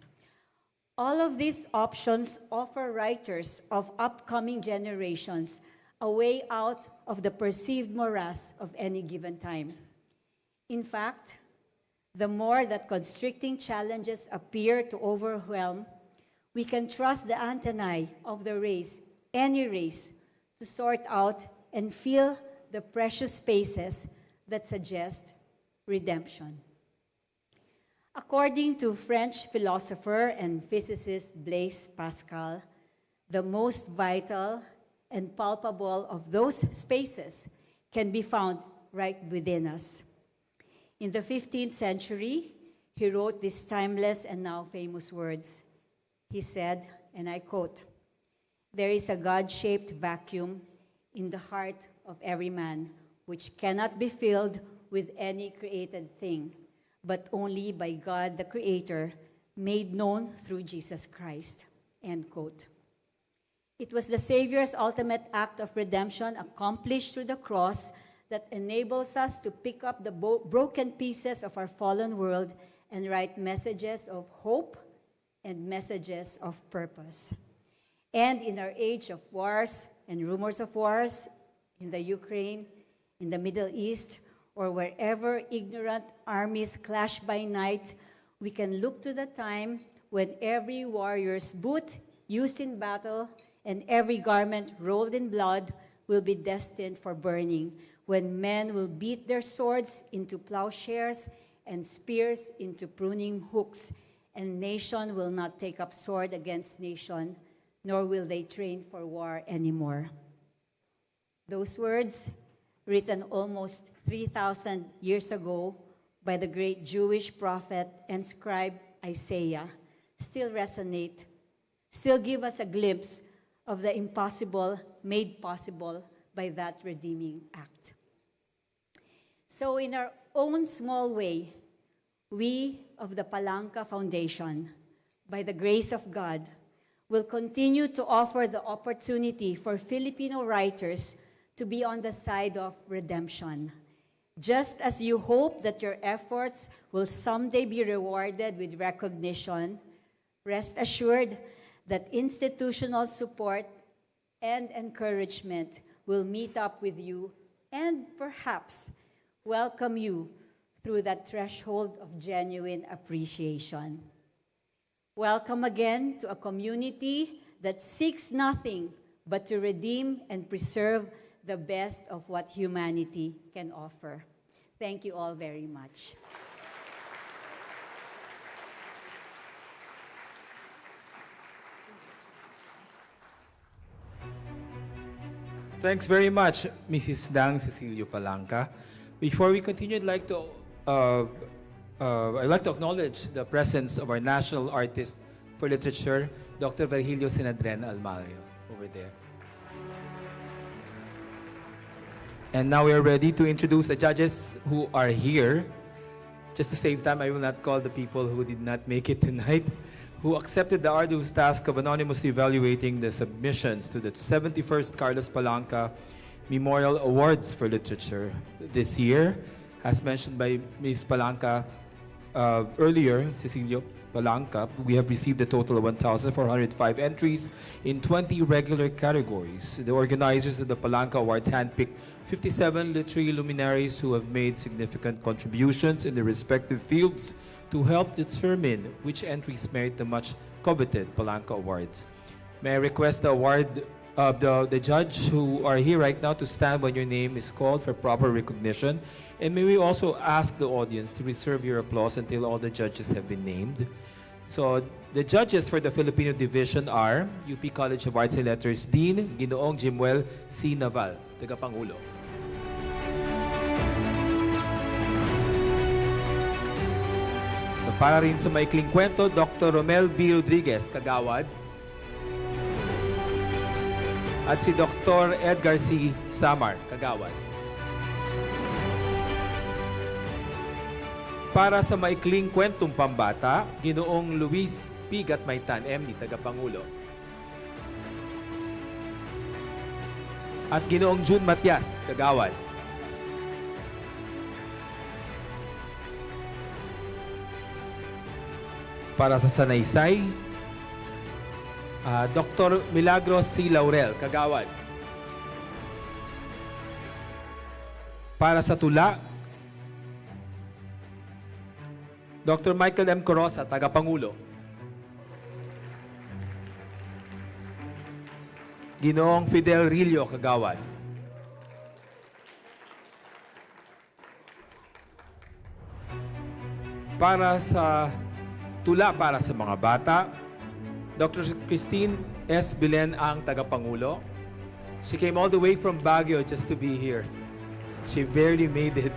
All of these options offer writers of upcoming generations a way out of the perceived morass of any given time. In fact, the more that constricting challenges appear to overwhelm, we can trust the antennae of the race, any race, to sort out and fill the precious spaces that suggest redemption. According to French philosopher and physicist Blaise Pascal, the most vital and palpable of those spaces can be found right within us. In the 15th century, he wrote these timeless and now famous words. He said, and I quote, "There is a God-shaped vacuum in the heart of every man, which cannot be filled with any created thing, but only by God the Creator, made known through Jesus Christ." End quote. It was the Savior's ultimate act of redemption accomplished through the cross that enables us to pick up the broken pieces of our fallen world and write messages of hope and messages of purpose. And in our age of wars and rumors of wars in the Ukraine, in the Middle East, or wherever ignorant armies clash by night, we can look to the time when every warrior's boot used in battle and every garment rolled in blood will be destined for burning, when men will beat their swords into plowshares and spears into pruning hooks, and nation will not take up sword against nation, nor will they train for war anymore. Those words, written almost 3,000 years ago by the great Jewish prophet and scribe Isaiah, still resonate, still give us a glimpse of the impossible made possible by that redeeming act. So in our own small way, we of the Palanca Foundation, by the grace of God, will continue to offer the opportunity for Filipino writers to be on the side of redemption. Just as you hope that your efforts will someday be rewarded with recognition, rest assured that institutional support and encouragement will meet up with you and perhaps welcome you through that threshold of genuine appreciation. Welcome again to a community that seeks nothing but to redeem and preserve the best of what humanity can offer. Thank you all very much. Thanks very much, Mrs. Dang Cecilio Palanca. Before we continue, I'd like to acknowledge the presence of our national artist for Literature, Dr. Virgilio Sinadren Almario, over there. And now we are ready to introduce the judges who are here. Just to save time, I will not call the people who did not make it tonight, who accepted the arduous task of anonymously evaluating the submissions to the 71st Carlos Palanca Memorial Awards for Literature this year. As mentioned by Ms. Palanca earlier, Cecilio Palanca, we have received a total of 1,405 entries in 20 regular categories. The organizers of the Palanca Awards handpicked 57 literary luminaries who have made significant contributions in their respective fields to help determine which entries merit the much coveted Palanca Awards. May I request the judge who are here right now to stand when your name is called for proper recognition. And may we also ask the audience to reserve your applause until all the judges have been named. So the judges for the Filipino division are UP College of Arts and Letters Dean Ginoong Jimuel C. Naval, Tagapangulo. So para rin sa maikling kwento, Dr. Romel B. Rodriguez, Kagawad. At si Dr. Edgar C. Samar, Kagawad. Para sa maikling kwentong pambata, Ginoong Luis P. Gatmaytan, MD, Tagapangulo. At Ginoong June Matias, Kagawad. Para sa sanaysay, Dr. Milagros C. Laurel, Kagawad. Para sa tula, Dr. Michael M. Corosa, Tagapangulo. Ginoong Fidel Rillo, Kagawad. Para sa tula para sa mga bata, Dr. Christine S. Bilen ang Tagapangulo. She came all the way from Baguio just to be here. She barely made it.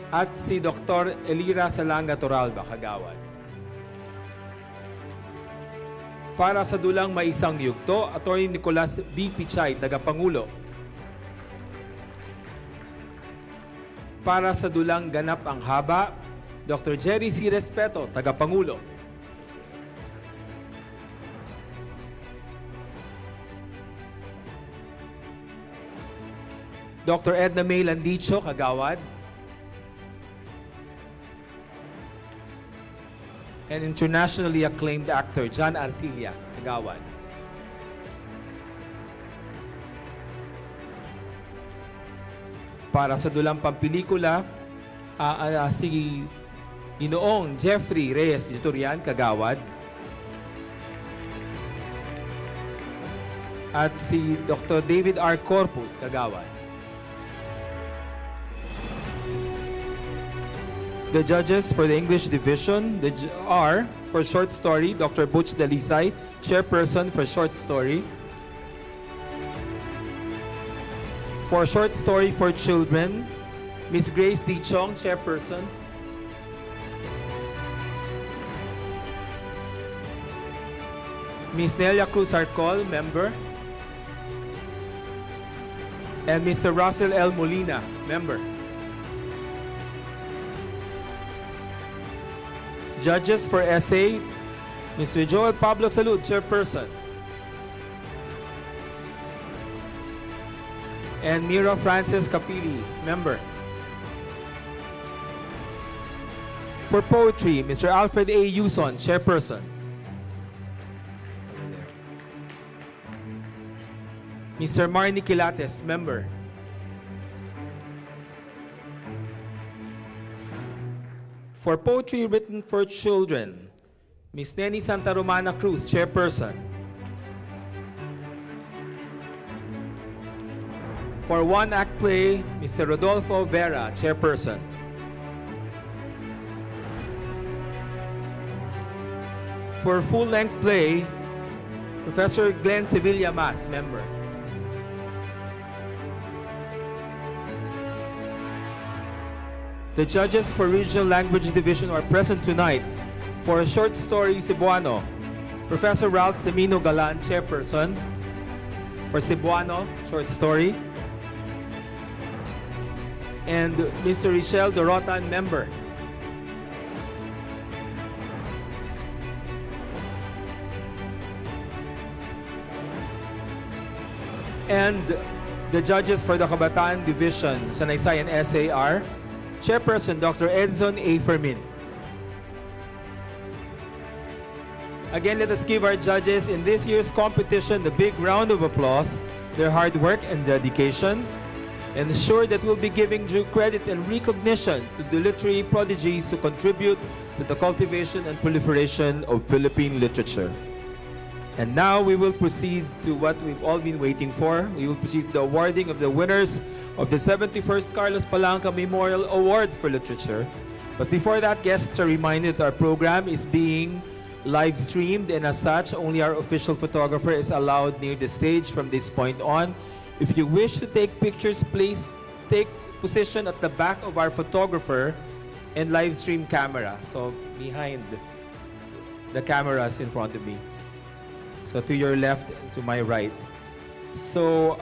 At si Dr. Elira Salanga Toralba, Kagawad. Para sa dulang Maisang Yugto, Atty. Nicolas B. Pichay, Tagapangulo. Para sa dulang Ganap ang Haba, Dr. Jerry C. Respeto, Tagapangulo. Dr. Edna May Landicho, Kagawad. And internationally acclaimed actor John Arcilia, Kagawad. Para sa dulang pampelikula, si Ginoong Jeffrey Reyes Jiturian, Kagawad. At si Dr. David R. Corpus, Kagawad. The judges for the English division are, for short story, Dr. Butch Dalisay, chairperson for short story. For short story for children, Miss Grace D. Chong, chairperson. Miss Nelia Cruz Arcol, member. And Mr. Russell L. Molina, member. Judges for essay, Mr. Joel Pablo Salud, chairperson. And Mira Francis Capili, member. For poetry, Mr. Alfred A. Yuson, chairperson. Mr. Marnie Quilates, member. For poetry written for children, Ms. Neni Santa Romana Cruz, chairperson. For one-act play, Mr. Rodolfo Vera, chairperson. For full-length play, Professor Glenn Sevilla Mas, member. The judges for Regional Language Division are present tonight For short story Cebuano, Professor Ralph Semino Galan, chairperson. For Cebuano, short story. And Mr. Richelle Dorotan, member. And the judges for the Kabataan Division, Sanaysay and SAR, Chairperson Dr. Edson A. Fermin. Again, let us give our judges in this year's competition the big round of applause, their hard work and dedication. Ensure that we'll be giving due credit and recognition to the literary prodigies who contribute to the cultivation and proliferation of Philippine literature. And now we will proceed to what we've all been waiting for. We will proceed to the awarding of the winners of the 71st Carlos Palanca Memorial Awards for Literature. But before that, guests are reminded that our program is being live streamed, and as such, only our official photographer is allowed near the stage from this point on. If you wish to take pictures, please take position at the back of our photographer and live stream camera. So behind the cameras in front of me. So to your left and to my right. So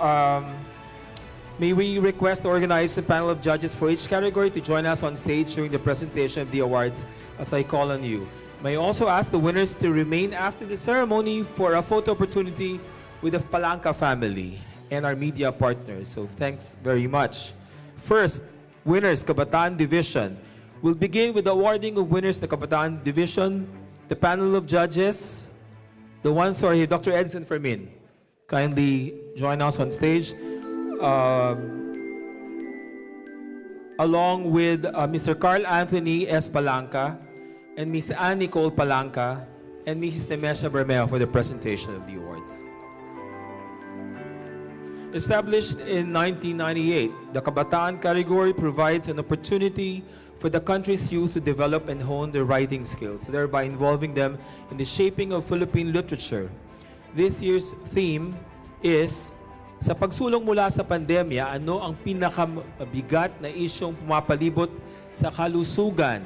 may we request to organize the panel of judges for each category to join us on stage during the presentation of the awards as I call on you. May I also ask the winners to remain after the ceremony for a photo opportunity with the Palanca family and our media partners. So thanks very much. First, winners, Kabataan Division. We'll begin with the awarding of winners, the Kabataan Division. The panel of judges, the ones who are here, Dr. Edson Fermin, kindly join us on stage. Along with Mr. Carl Anthony S. Palanca and Ms. Ann Nicole Palanca and Mrs. Nemesha Bermeo for the presentation of the awards. Established in 1998, the Kabataan category provides an opportunity for the country's youth to develop and hone their writing skills, thereby involving them in the shaping of Philippine literature. This year's theme is, sa pagsulong mula sa pandemya, ano ang pinakamabigat na isyong pumapalibot sa kalusugan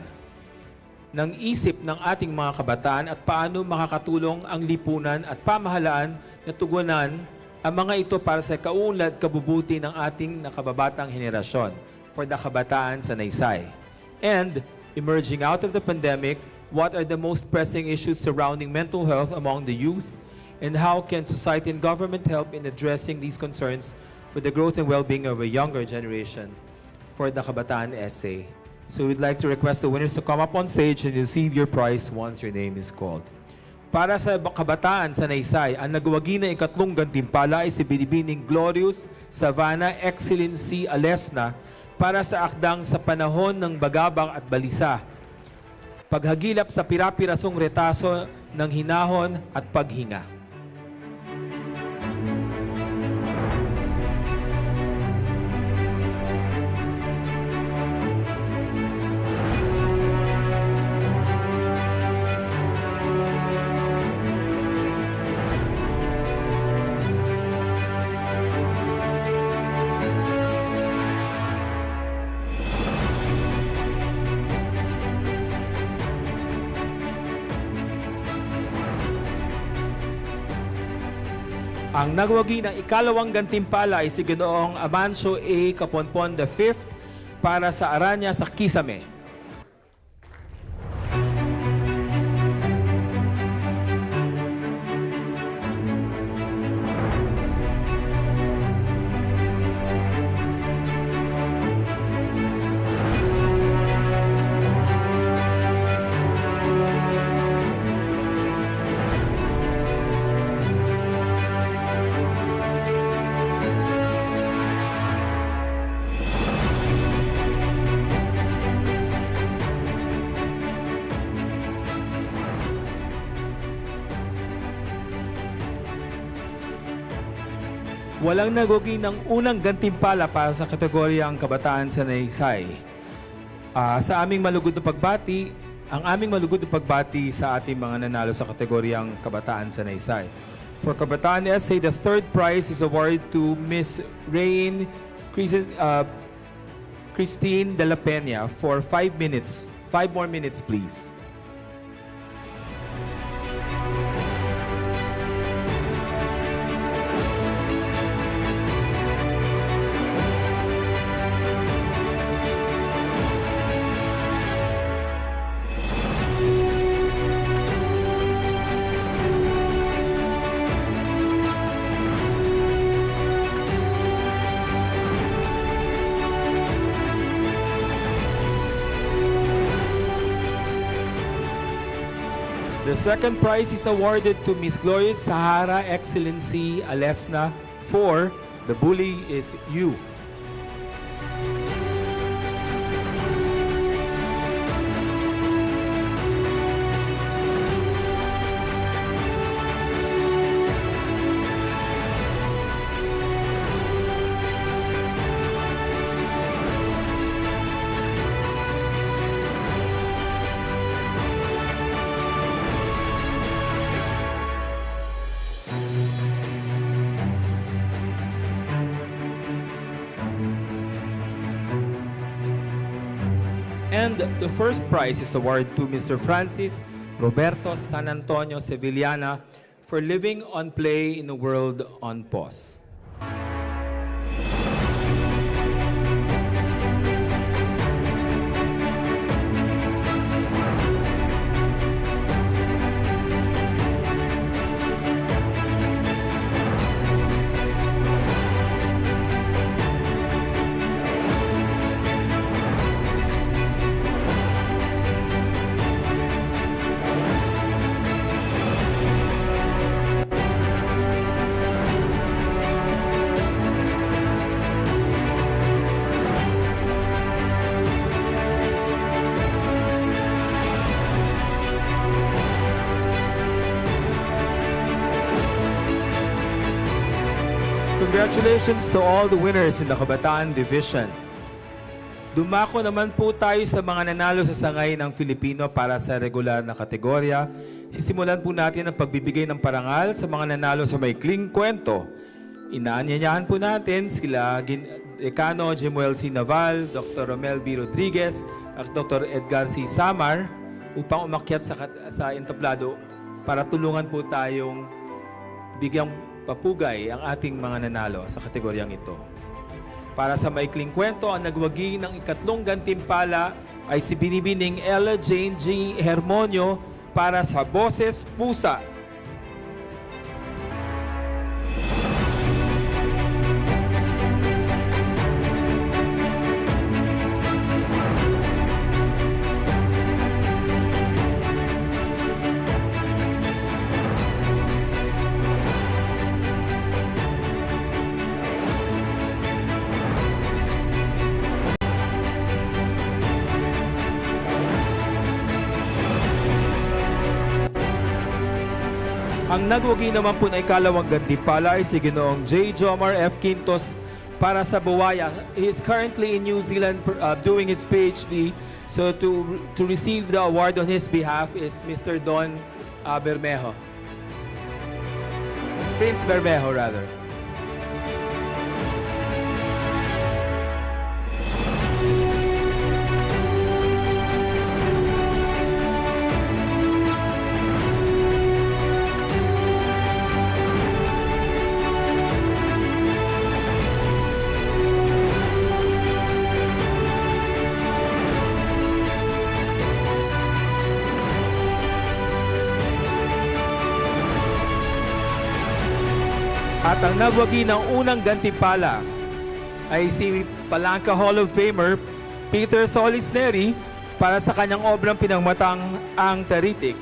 ng isip ng ating mga kabataan at paano makakatulong ang lipunan at pamahalaan na tugunan ang mga ito para sa kaunlad kabubuti ng ating nakababatang henerasyon for the Kabataan Sanaysay. And, emerging out of the pandemic, what are the most pressing issues surrounding mental health among the youth? And how can society and government help in addressing these concerns for the growth and well-being of a younger generation for the Kabataan essay? So we'd like to request the winners to come up on stage and receive your prize once your name is called. Para sa Kabataan Sanaysay, ang nagwagi na ikatlong gantimpala ay si Binibining Glorious Savannah Excellency Alesna para sa akdang Sa Panahon ng Bagabang at Balisa, paghagilap sa pirapirasong retaso ng hinahon at paghinga. Ang nagwagi ng ikalawang gantimpala ay si Ginoong Amancio A. Caponpon V para sa Aranya sa Kisame. Walang nagwagi ng unang gantimpala para sa kategoryang Kabataan Sanaysay. Sa aming malugod na pagbati, ang aming malugod na pagbati sa ating mga nanalo sa kategoryang Kabataan Sanaysay. For Kabataan Essay, the third prize is awarded to Miss Rain Christine de la Peña for 5 minutes. 5 more minutes, please. The second prize is awarded to Miss Glorious Sahara Excellency Alesna for The Bully Is You. And the first prize is awarded to Mr. Francis Roberto San Antonio Sevillana for living on play in a world on pause. Congratulations to all the winners in the Kabataan Division. Dumako naman po tayo sa mga nanalo sa sangay ng Filipino para sa regular na kategorya. Sisimulan po natin ang pagbibigay ng parangal sa mga nanalo sa maikling kwento. Inaanyayahan po natin sila Decano Jemuel C. Naval, Dr. Romel B. Rodriguez at Dr. Edgar C. Samar upang umakyat sa entablado para tulungan po tayong bigyang papugay ang ating mga nanalo sa kategoryang ito. Para sa maikling kwento, ang nagwagi ng ikatlong gantimpala ay si Binibining Ella Jane G. Hermonio para sa Boses Pusa. Ang nagwagi naman po na ikalawang gantimpala ay si Ginoong J. Jomar F. Quintos para sa Buwaya. He is currently in New Zealand doing his PhD. So to receive the award on his behalf is Mr. Don Bermejo. Prince Bermejo, rather. At ang nagwagi ng unang gantimpala ay si Palanca Hall of Famer Peter Solis Neri para sa kanyang obrang pinangmatang Ang Taritik.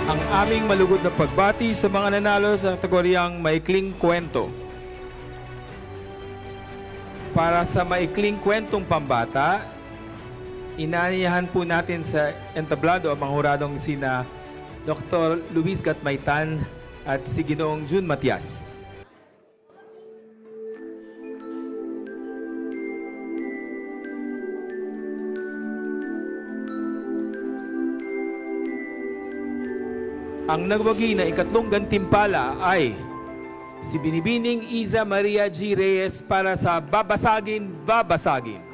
Ang aming malugod na pagbati sa mga nanalo sa kategoryang Maikling Kwento. Para sa Maikling Kwentong Pambata, inaaniyahan po natin sa entablado ang mga huradong sina Dr. Luis Gatmaitan at si Ginoong June Matias. Ang nagwagi na ikatlong gantimpala ay si Binibining Iza Maria G. Reyes para sa Babasagin, Babasagin.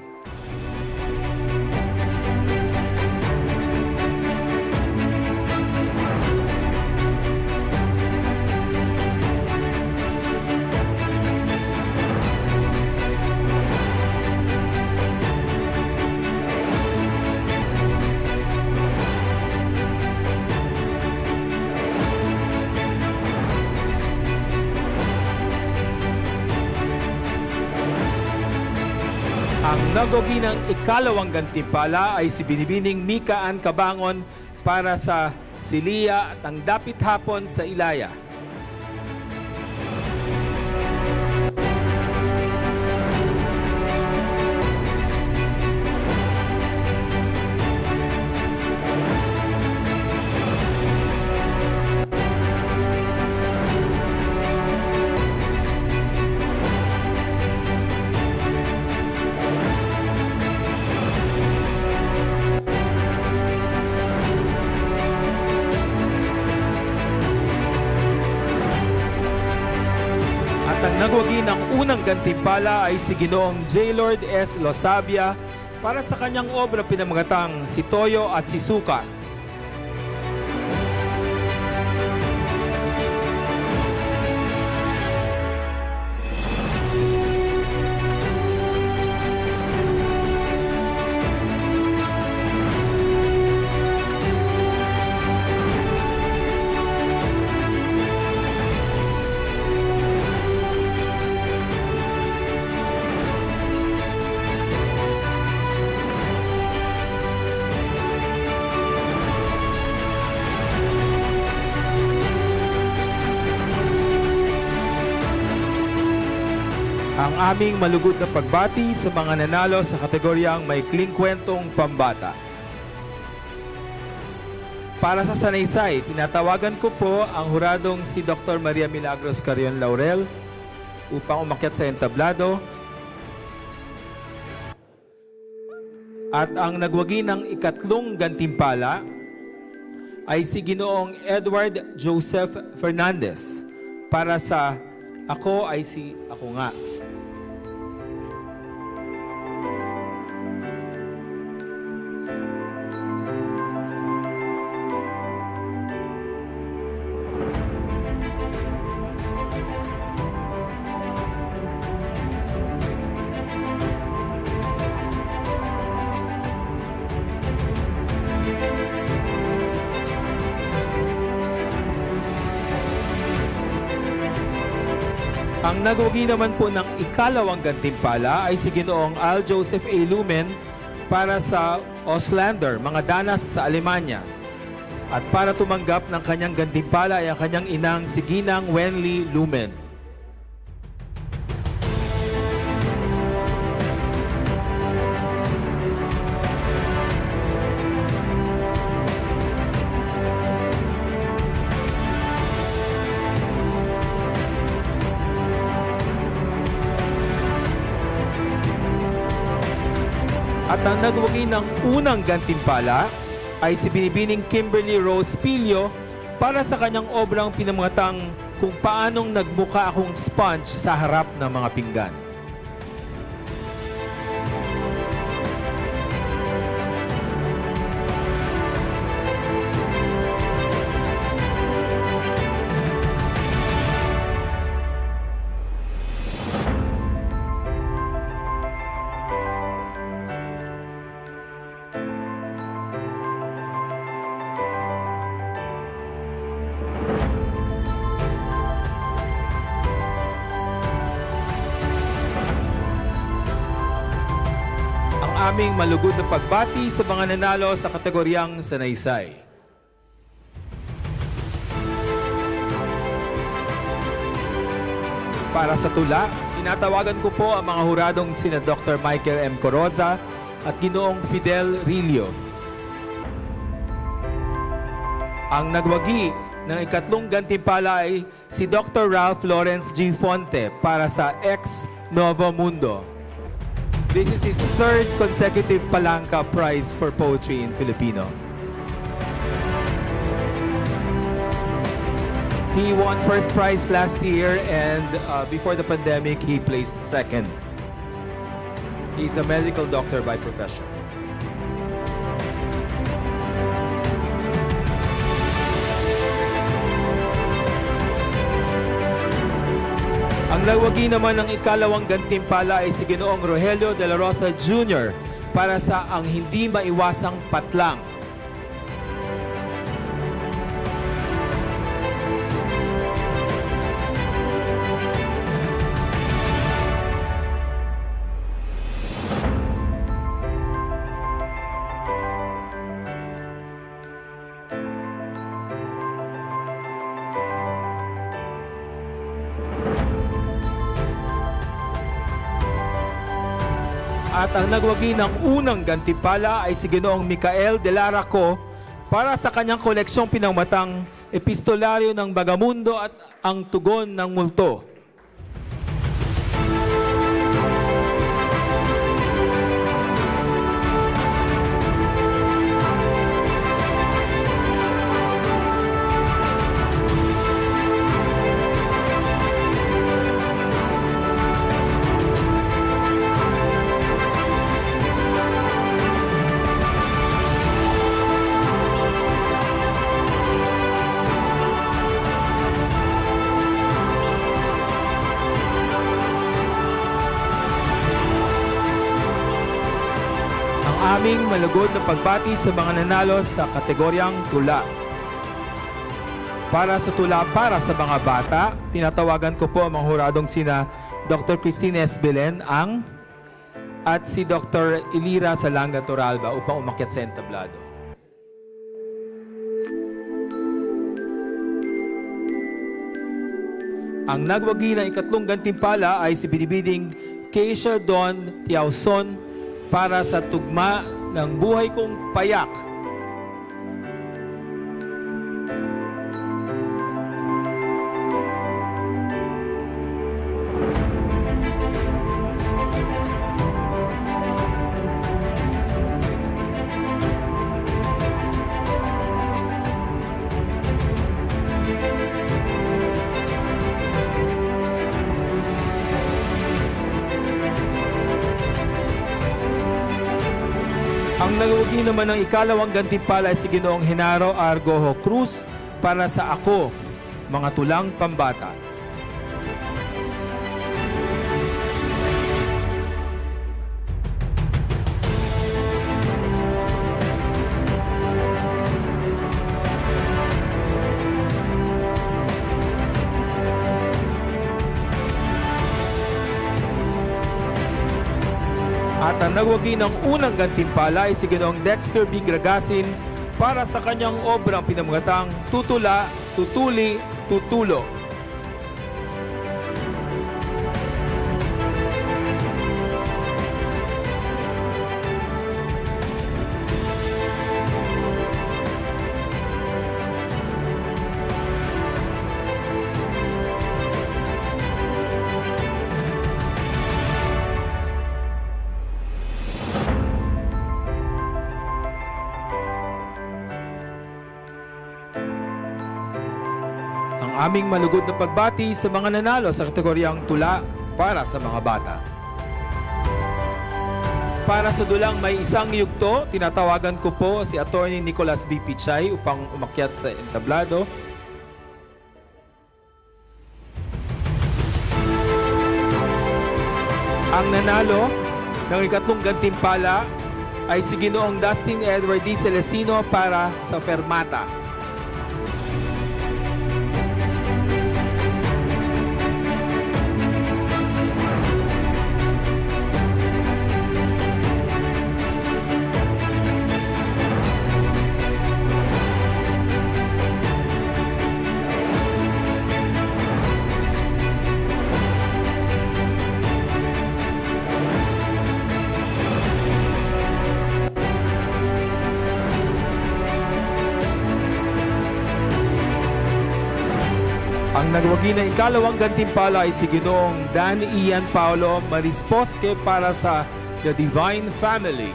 Ang nagogi ng ikalawang gantimpala ay si Binibining Mika Ann Cabangon para sa Silia at ang Dapit Hapon sa Ilaya. Ang nagwagi ng unang gantimpala ay si Ginoong J. Lord S. Losabia para sa kanyang obra pinamagatang Si Toyo at Si Suka. Ang aming malugod na pagbati sa mga nanalo sa kategoryang Maikling Kwentong Pambata. Para sa sanaysay, tinatawagan ko po ang huradong si Dr. Maria Milagros Carrion Laurel upang umakyat sa entablado. At ang nagwagi ng ikatlong gantimpala ay si Ginoong Edward Joseph Fernandez para sa Ako ay si Ako Nga. Ang nagwagi naman po ng ikalawang gantimpala ay si Ginoong Al Joseph A. Lumen para sa Auslander, mga danas sa Alemanya. At para tumanggap ng kanyang gantimpala ay ang kanyang inang si Ginang Wenli Lumen. At ang nagwagi ng unang gantimpala ay si Binibining Kimberly Rose Pilio para sa kanyang obrang pinamagatang Kung Paanong Nagmuka Akong Sponge sa Harap ng Mga Pinggan. Aming malugod na pagbati sa mga nanalo sa kategoryang sanaysay. Para sa tula, tinatawagan ko po ang mga huradong sina Dr. Michael M. Coroza at Ginoong Fidel Rillo. Ang nagwagi ng ikatlong gantimpala ay si Dr. Ralph Lawrence G. Fonte para sa Ex Novo Mundo. This is his third consecutive Palanca Prize for Poetry in Filipino. He won first prize last year, and before the pandemic, he placed second. He's a medical doctor by profession. Ang lawagi naman ng ikalawang gantimpala ay si Ginoong Rogelio de la Rosa Jr. para sa Ang Hindi Maiwasang Patlang. At ang nagwagi ng unang gantimpala ay si Ginoong Micael de Lara Co para sa kanyang koleksyong pinangmatang Epistolaryo ng Bagamundo at Ang Tugon ng Multo. Aming malugod na pagbati sa mga nanalo sa kategoryang tula. Para sa tula para sa mga bata, tinatawagan ko po ang mga huradong sina Dr. Christine S. Belen at si Dr. Elira Salanga Toralba upang umakyat sa entablado. Ang nagwagi ng ikatlong gantimpala ay si Binibiding Keisha Don Tiauson para sa tugma ng Buhay Kong Payak. Ang nagawagi naman ng ikalawang gantimpala ay si Ginoong Genaro Argojo Cruz para sa Ako, Mga Tulang Pambata. At ang nagwagi ng unang gantimpala ay si Ginoong Dexter B. Gragasin para sa kanyang obrang pinamagatang Tutula, Tutuli, Tutulo. Aming malugod na pagbati sa mga nanalo sa kategoryang tula para sa mga bata. Para sa dulang may isang yugto, tinatawagan ko po si Attorney Nicolas B. Pichay upang umakyat sa entablado. Ang nanalo ng ikatlong gantimpala ay si Ginoong Dustin Edward D. Celestino para sa Fermata. Ang nagwagi na ikalawang gantimpala ay si Ginoong Dan Ian Paulo Marisposque para sa The Divine Family.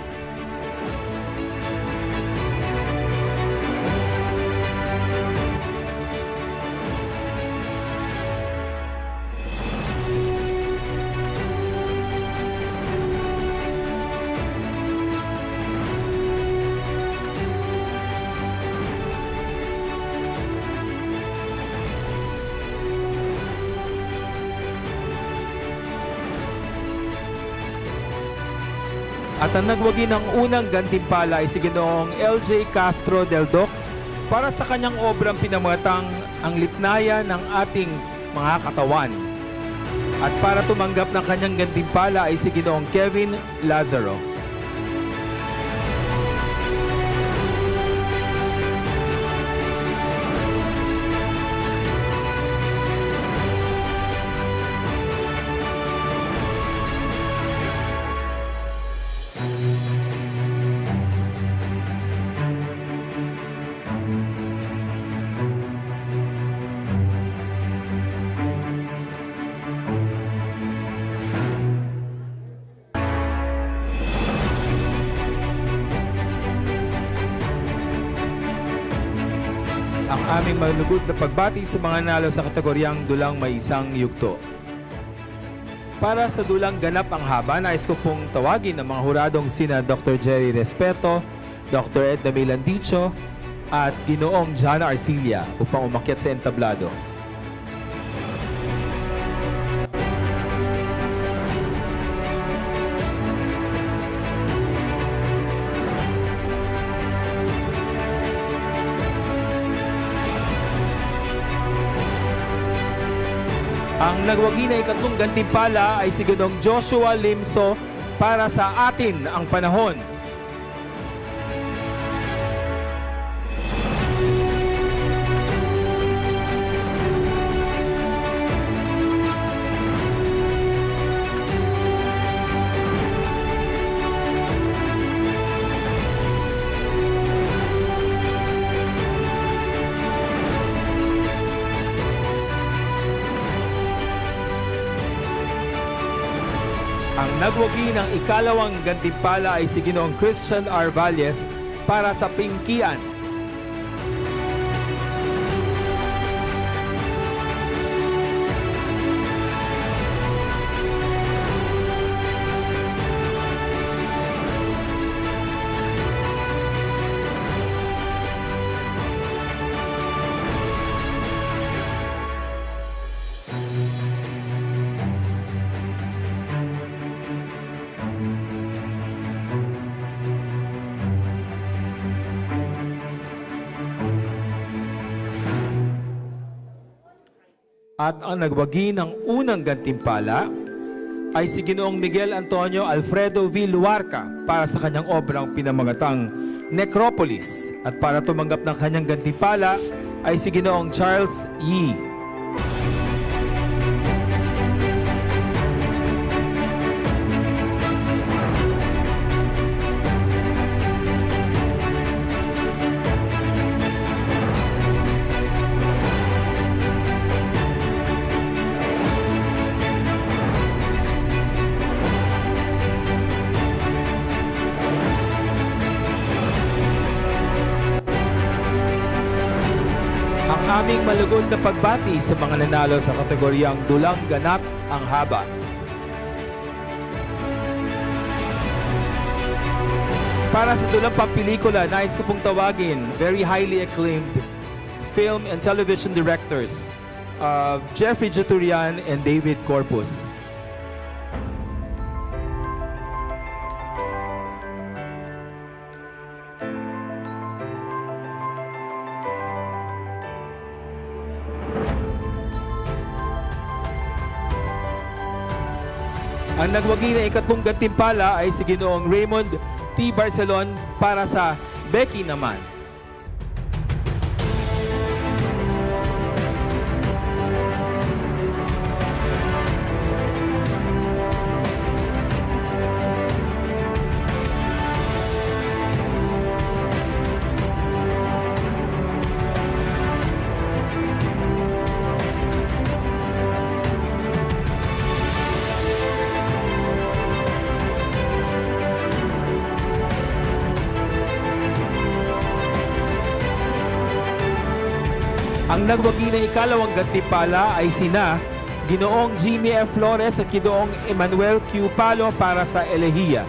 At ang nagwagi ng unang gantimpala ay si Ginoong L.J. Castro del Doc para sa kanyang obrang pinamatang Ang Litnaya ng Ating Mga Katawan. At para tumanggap ng kanyang gantimpala ay si Ginoong Kevin Lazaro. Ang aming malugod na pagbati sa mga nalo sa kategoryang dulang may isang yugto. Para sa dulang ganap ang haba, nais ko pong tawagin ang mga huradong sina Dr. Jerry Respeto, Dr. Edna Milandicho, at Ginoong Jana Arcilia upang umakyat sa entablado. Ang nagwagi na ikatlong gantimpala ay si Ginoong Joshua Limso para sa Atin ang Panahon. Ang nagwagi ng ikalawang gantimpala ay si Ginoong Christian R. Valles para sa Pingkian. At ang nagwagi ng unang gantimpala ay si Ginoong Miguel Antonio Alfredo V. Luarca para sa kanyang obrang pinamagatang Necropolis. At para tumanggap ng kanyang gantimpala ay si Ginoong Charles Yee. Aming malugod na pagbati sa mga nanalo sa kategoryang dulang ganap ang haba. Para sa dulang pampelikula, nais ko pong tawagin very highly acclaimed film and television directors Jeffrey Juturian and David Corpus. Ang nagwagi na ikatlong gantimpala ay si Ginoong Raymond T. Barcelon para sa Becky Naman. Ang nagwagi na ikalawang gantimpala ay sina Ginoong Jimmy F. Flores at Ginoong Emmanuel Q. Palo para sa Elehiya.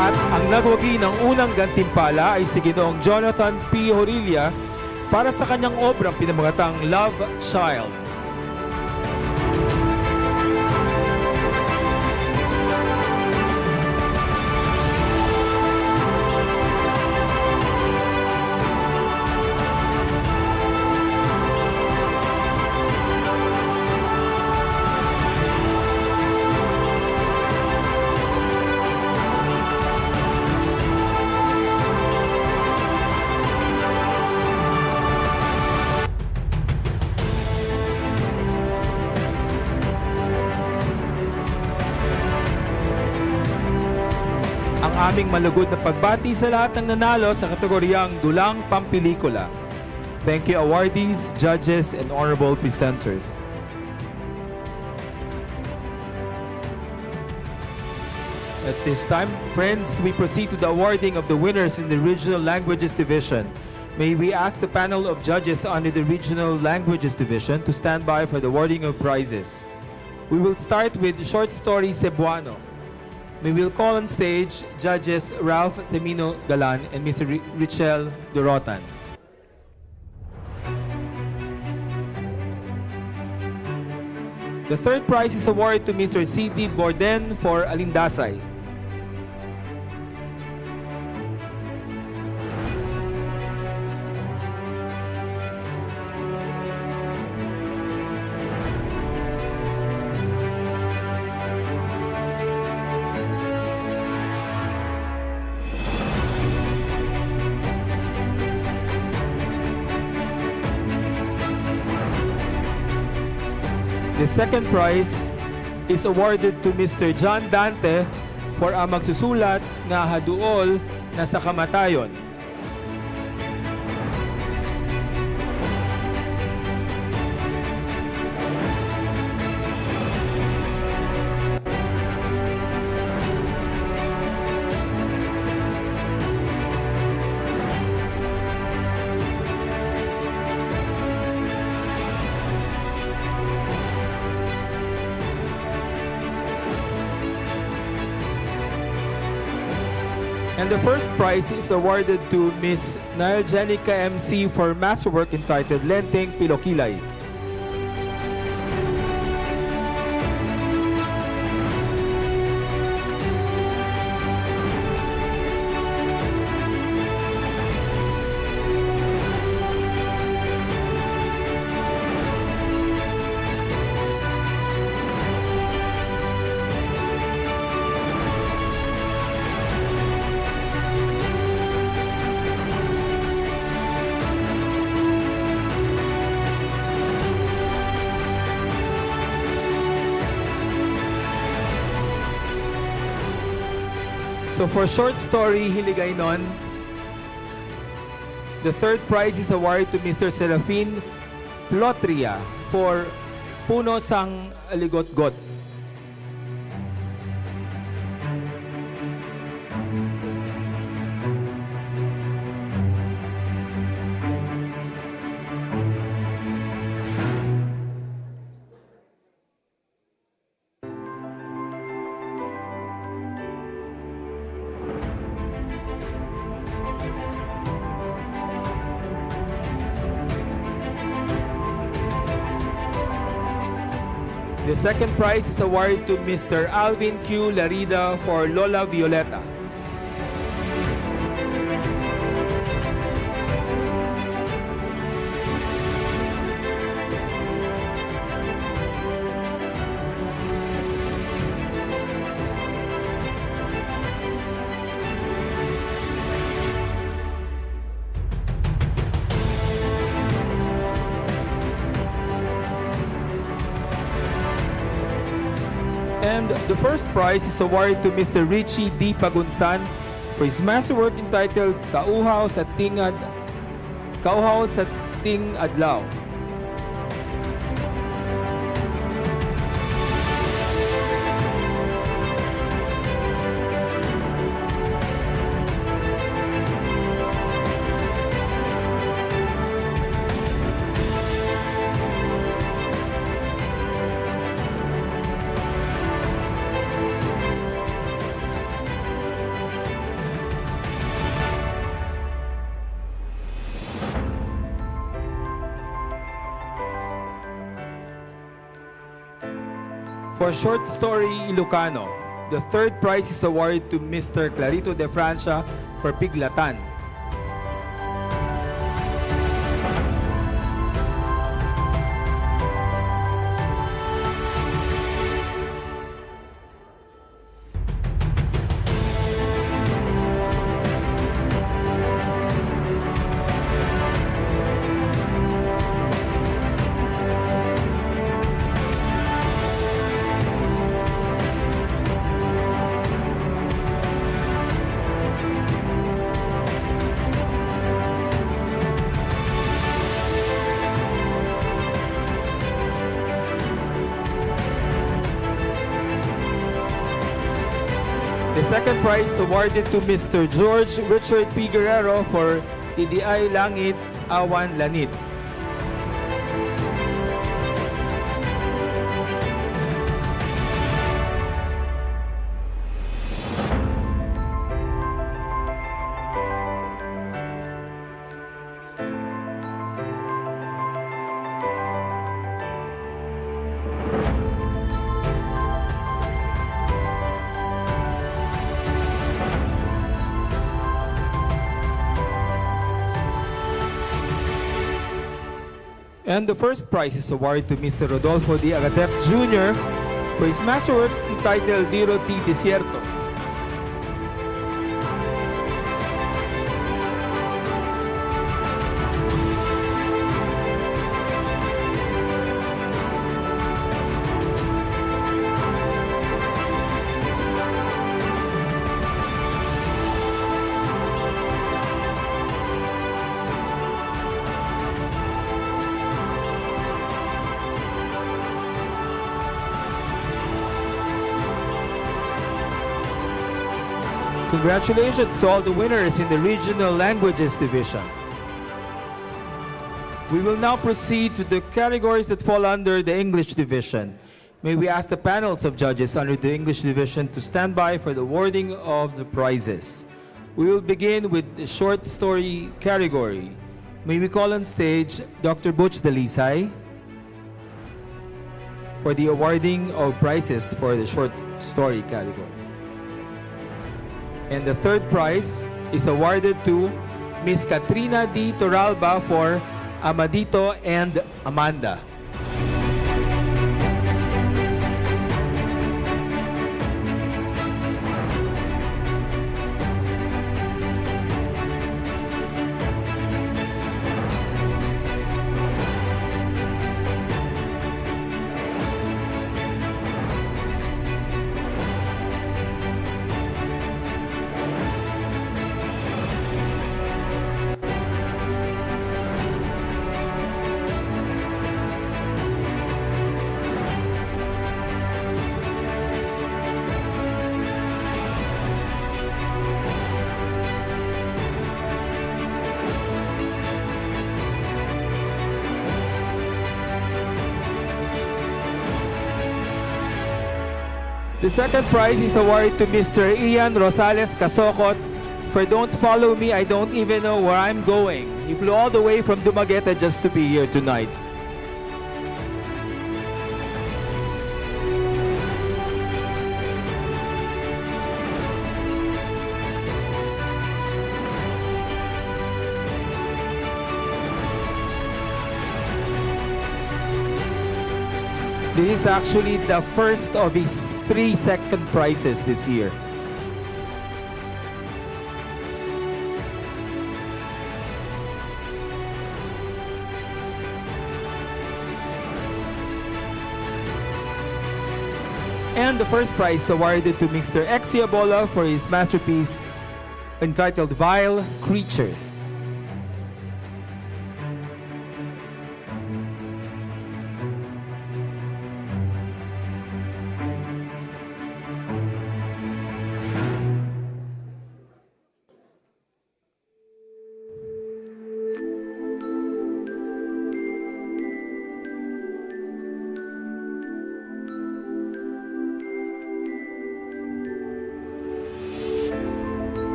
At ang nagwagi ng unang gantimpala ay si Ginoong Jonathan P. Horilla para sa kanyang obrang pinamagatang Love Child. Aming malugod na pagbati sa lahat ng nanalo sa kategoryang Dulang Pampelikula. Thank you awardees, judges, and honorable presenters. At this time, friends, we proceed to the awarding of the winners in the Regional Languages Division. May we ask the panel of judges under the Regional Languages Division to stand by for the awarding of prizes. We will start with short story Cebuano. We will call on stage judges Ralph Semino Galan and Mr. Richel Dorotan. The third prize is awarded to Mr. C.D. Borden for Alindasay. The second prize is awarded to Mr. John Dante for ang magsusulat nga haduol na sa kamatayon. And the first prize is awarded to Miss Naljenica MC for masterwork entitled Lenteng Pilokilay. So for short story Hiligaynon, the third prize is awarded to Mr. Serafin Plotria for Puno Sang Aligot-got. The second prize is awarded to Mr. Alvin Q. Larida for Lola Violeta. And the first prize is awarded to Mr. Richie D. Pagunsan for his masterwork entitled Kauhaw sa Ting Adlaw. For short story Ilocano, the third prize is awarded to Mr. Clarito de Francia for Piglatan. The second prize awarded to Mr. George Richard P. Guerrero for Idiay Langit Awan Lanit. And the first prize is awarded to Mr. Rodolfo D. Agatep Jr. for his masterwork entitled Diro T. Desierto. Congratulations to all the winners in the Regional Languages Division. We will now proceed to the categories that fall under the English Division. May we ask the panels of judges under the English Division to stand by for the awarding of the prizes. We will begin with the short story category. May we call on stage Dr. Butch Dalisay for the awarding of prizes for the short story category. And the third prize is awarded to Miss Katrina D. Toralba for Amadito and Amanda. The second prize is awarded to Mr. Ian Rosales Casocot for Don't Follow Me, I Don't Even Know Where I'm Going. He flew all the way from Dumaguete just to be here tonight. This is actually the first of his 3 second prizes this year. And the first prize awarded to Mr. Exiabola for his masterpiece entitled Vile Creatures.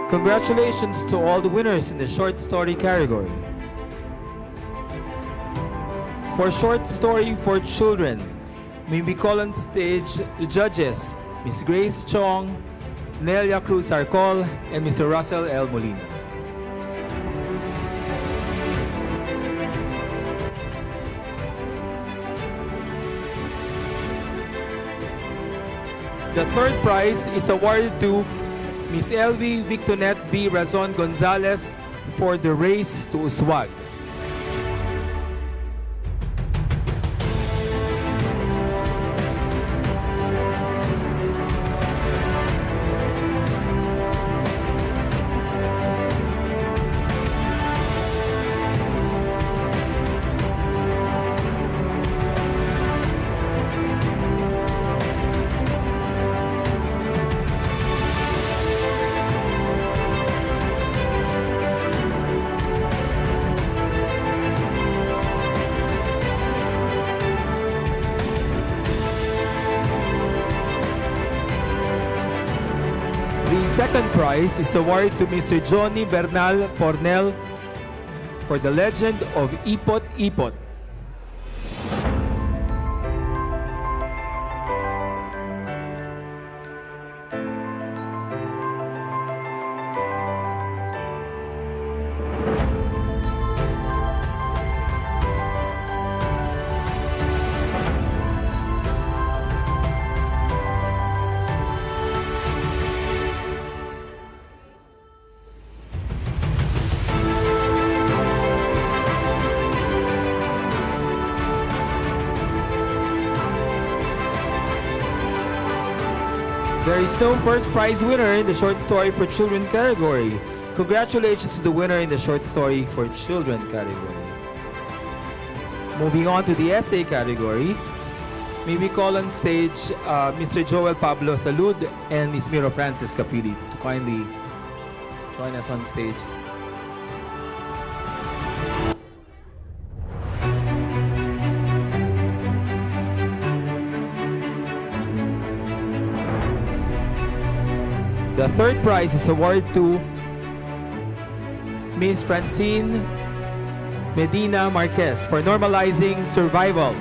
Congratulations to all the winners in the short story category. For short story for children, may we call on stage the judges, Miss Grace Chong, Nelia Cruz Arcol, and Mr. Russell L. Molina. The third prize is awarded to Miss Elvie Victonette B. Razon Gonzalez for the Race to Uswag. The second prize is awarded to Mr. Johnny Bernal Pornel for the Legend of Ipot Ipot. There is no first prize winner in the short story for children category. Congratulations to the winner in the short story for children category. Moving on to the essay category, may we call on stage Mr. Joel Pablo Salud and Ms. Miro Francis Capili to kindly join us on stage. The third prize is awarded to Ms. Francine Medina Marquez for normalizing survival.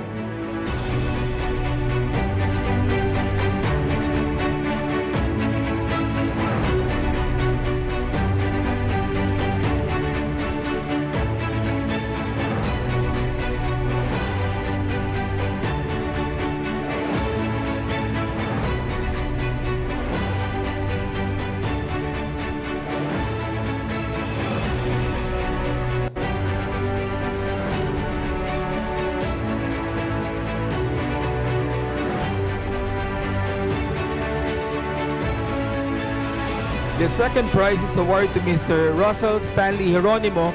The second prize is awarded to Mr. Russell Stanley Geronimo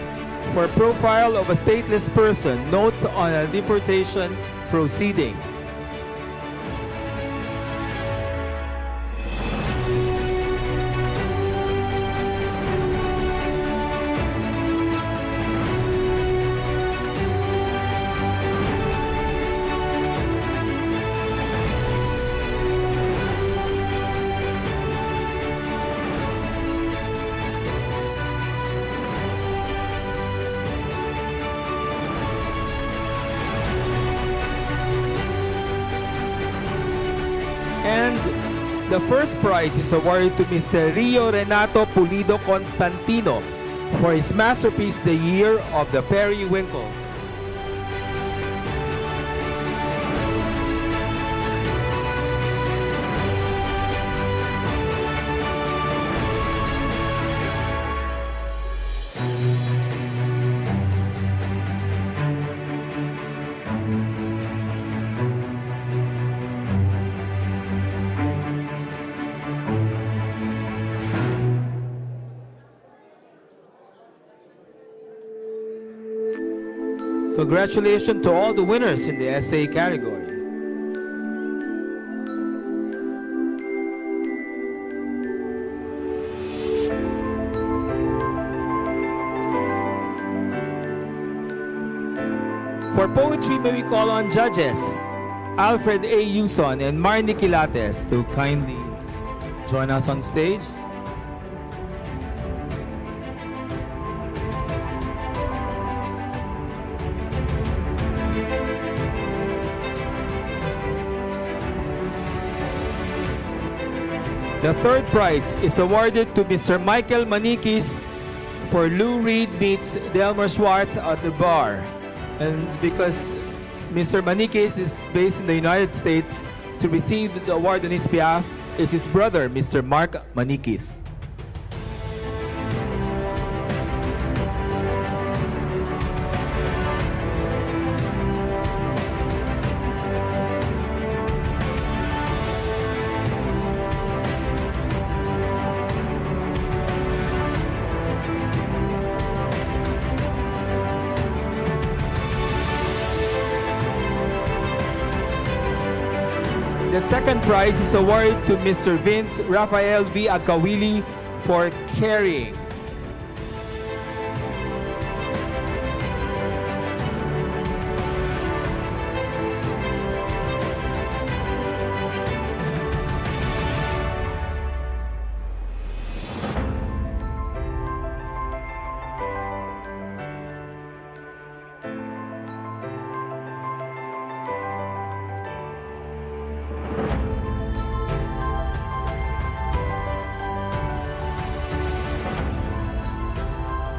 for Profile of a Stateless Person, Notes on a Deportation Proceeding. And the first prize is awarded to Mr. Rio Renato Pulido Constantino for his masterpiece, The Year of the Periwinkle. Congratulations to all the winners in the essay category. For poetry, may we call on judges Alfred A. Yuson and Marnie Quilates to kindly join us on stage. The third prize is awarded to Mr. Michael Manikis for Lou Reed meets Delmer Schwartz at the bar. And because Mr. Manikis is based in the United States, to receive the award on his behalf is his brother, Mr. Mark Manikis. The second prize is awarded to Mr. Vince Rafael V. Agkawili for carrying.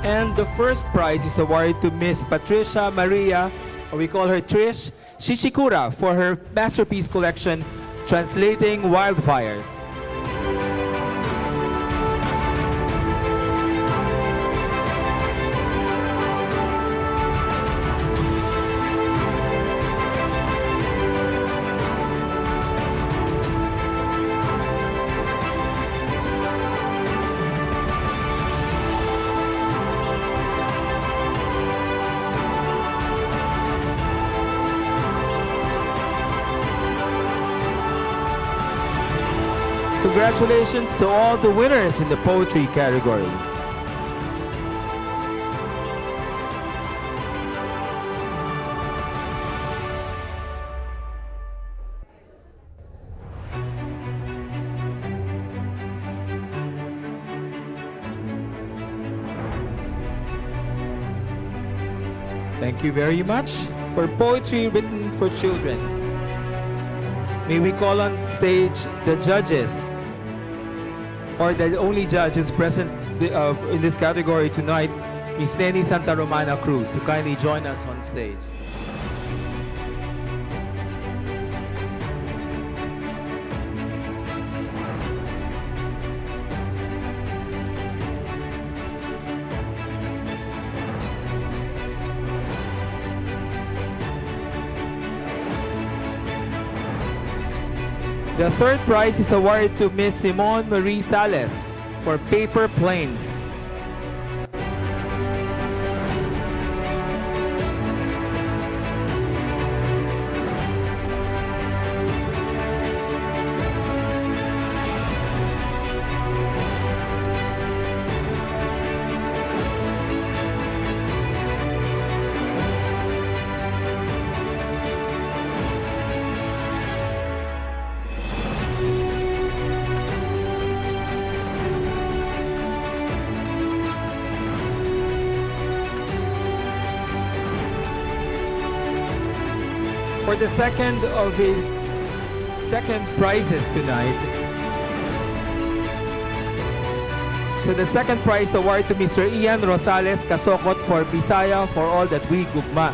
And the first prize is awarded to Miss Patricia Maria, or we call her Trish, Shichikura for her masterpiece collection, Translating Wildfires. Congratulations to all the winners in the poetry category. Thank you very much for poetry written for children. May we call on stage the judges, or the only judges present in this category tonight, Ms. Neni Santa Romana Cruz, to kindly join us on stage. The third prize is awarded to Ms. Simone Marie Sales for Paper Planes. For the second of his second prizes tonight. So the second prize award to Mr. Ian Rosales Kasokot for Bisaya for All That We Gugma.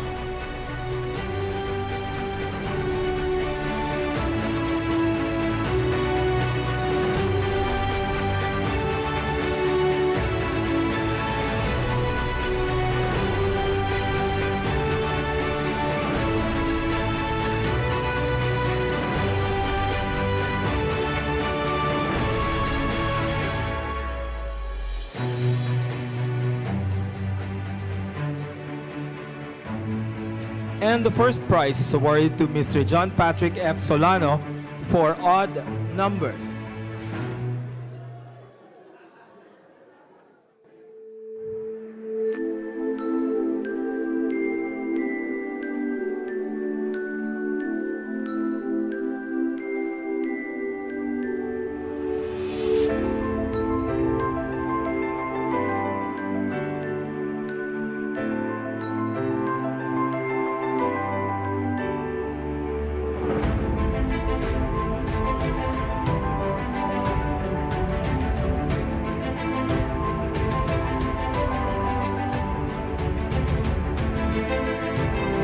And the first prize is awarded to Mr. John Patrick F. Solano for Odd Numbers.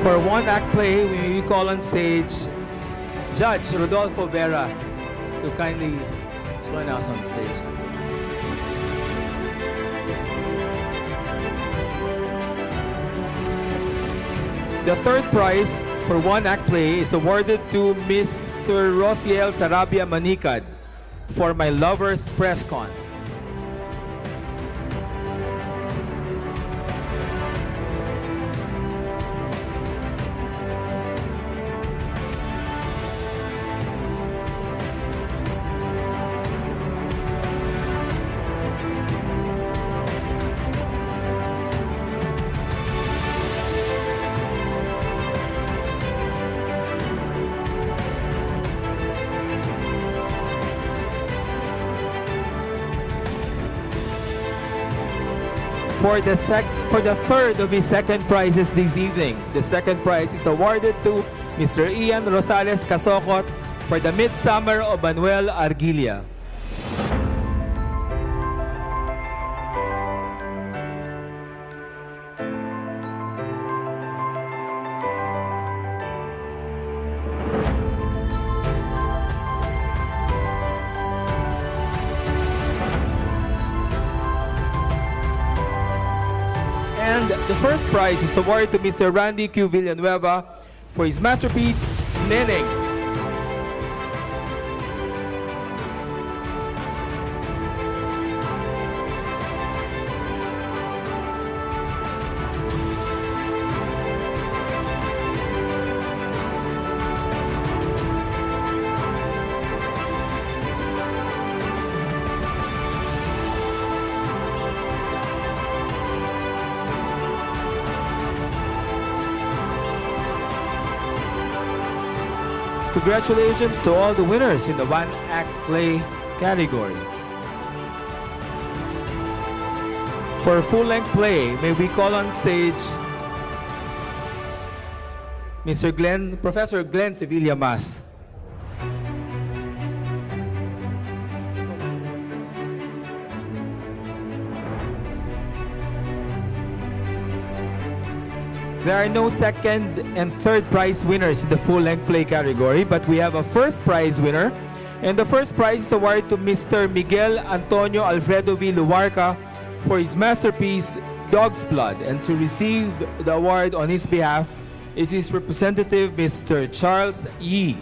For one-act play, we call on stage Judge Rodolfo Vera to kindly join us on stage. The third prize for one-act play is awarded to Mr. Rosiel Sarabia Manicad for My Lover's Press Con. For the third of his second prizes this evening, the second prize is awarded to Mr. Ian Rosales Casocot for The Midsummer of Manuel Argilia. And the first prize is awarded to Mr. Randy Q. Villanueva for his masterpiece, Neneng. Congratulations to all the winners in the one-act play category. For full-length play, may we call on stage Professor Glenn Sevilla Mas. There are no second and third prize winners in the full-length play category, but we have a first prize winner. And the first prize is awarded to Mr. Miguel Antonio Alfredo V. Luarca for his masterpiece, Dog's Blood. And to receive the award on his behalf is his representative, Mr. Charles Yee.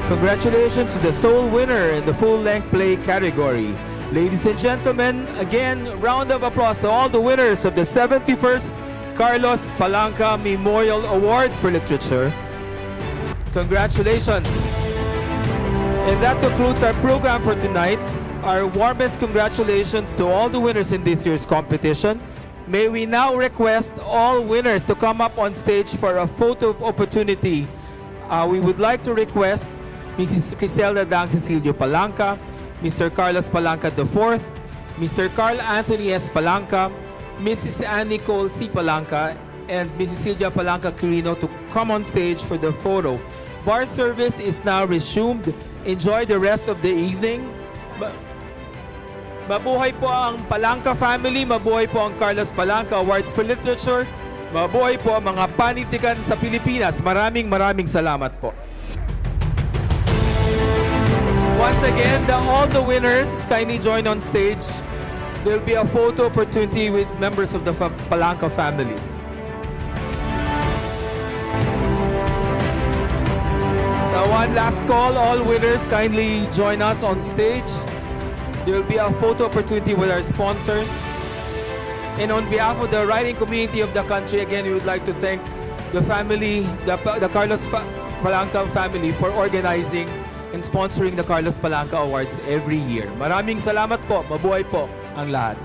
Congratulations to the sole winner in the full-length play category. Ladies and gentlemen, again, round of applause to all the winners of the 71st Carlos Palanca Memorial Awards for Literature. Congratulations. And that concludes our program for tonight. Our warmest congratulations to all the winners in this year's competition. May we now request all winners to come up on stage for a photo opportunity. We would like to request Mrs. Criselda Dang Cecilio Palanca, Mr. Carlos Palanca IV, Mr. Carl Anthony S. Palanca, Mrs. Anne Nicole C. Palanca, and Mrs. Silvia Palanca Quirino to come on stage for the photo. Bar service is now resumed. Enjoy the rest of the evening. Mabuhay po ang Palanca family, mabuhay po ang Carlos Palanca Awards for Literature, mabuhay po ang mga panitikan sa Pilipinas. Maraming salamat po. Once again, all the winners kindly join on stage. There will be a photo opportunity with members of the Palanca family. So one last call, all winners kindly join us on stage. There will be a photo opportunity with our sponsors. And on behalf of the writing community of the country, again, we would like to thank the family, the Carlos Palanca family for organizing and sponsoring the Carlos Palanca Awards every year. Maraming salamat po. Mabuhay po ang lahat.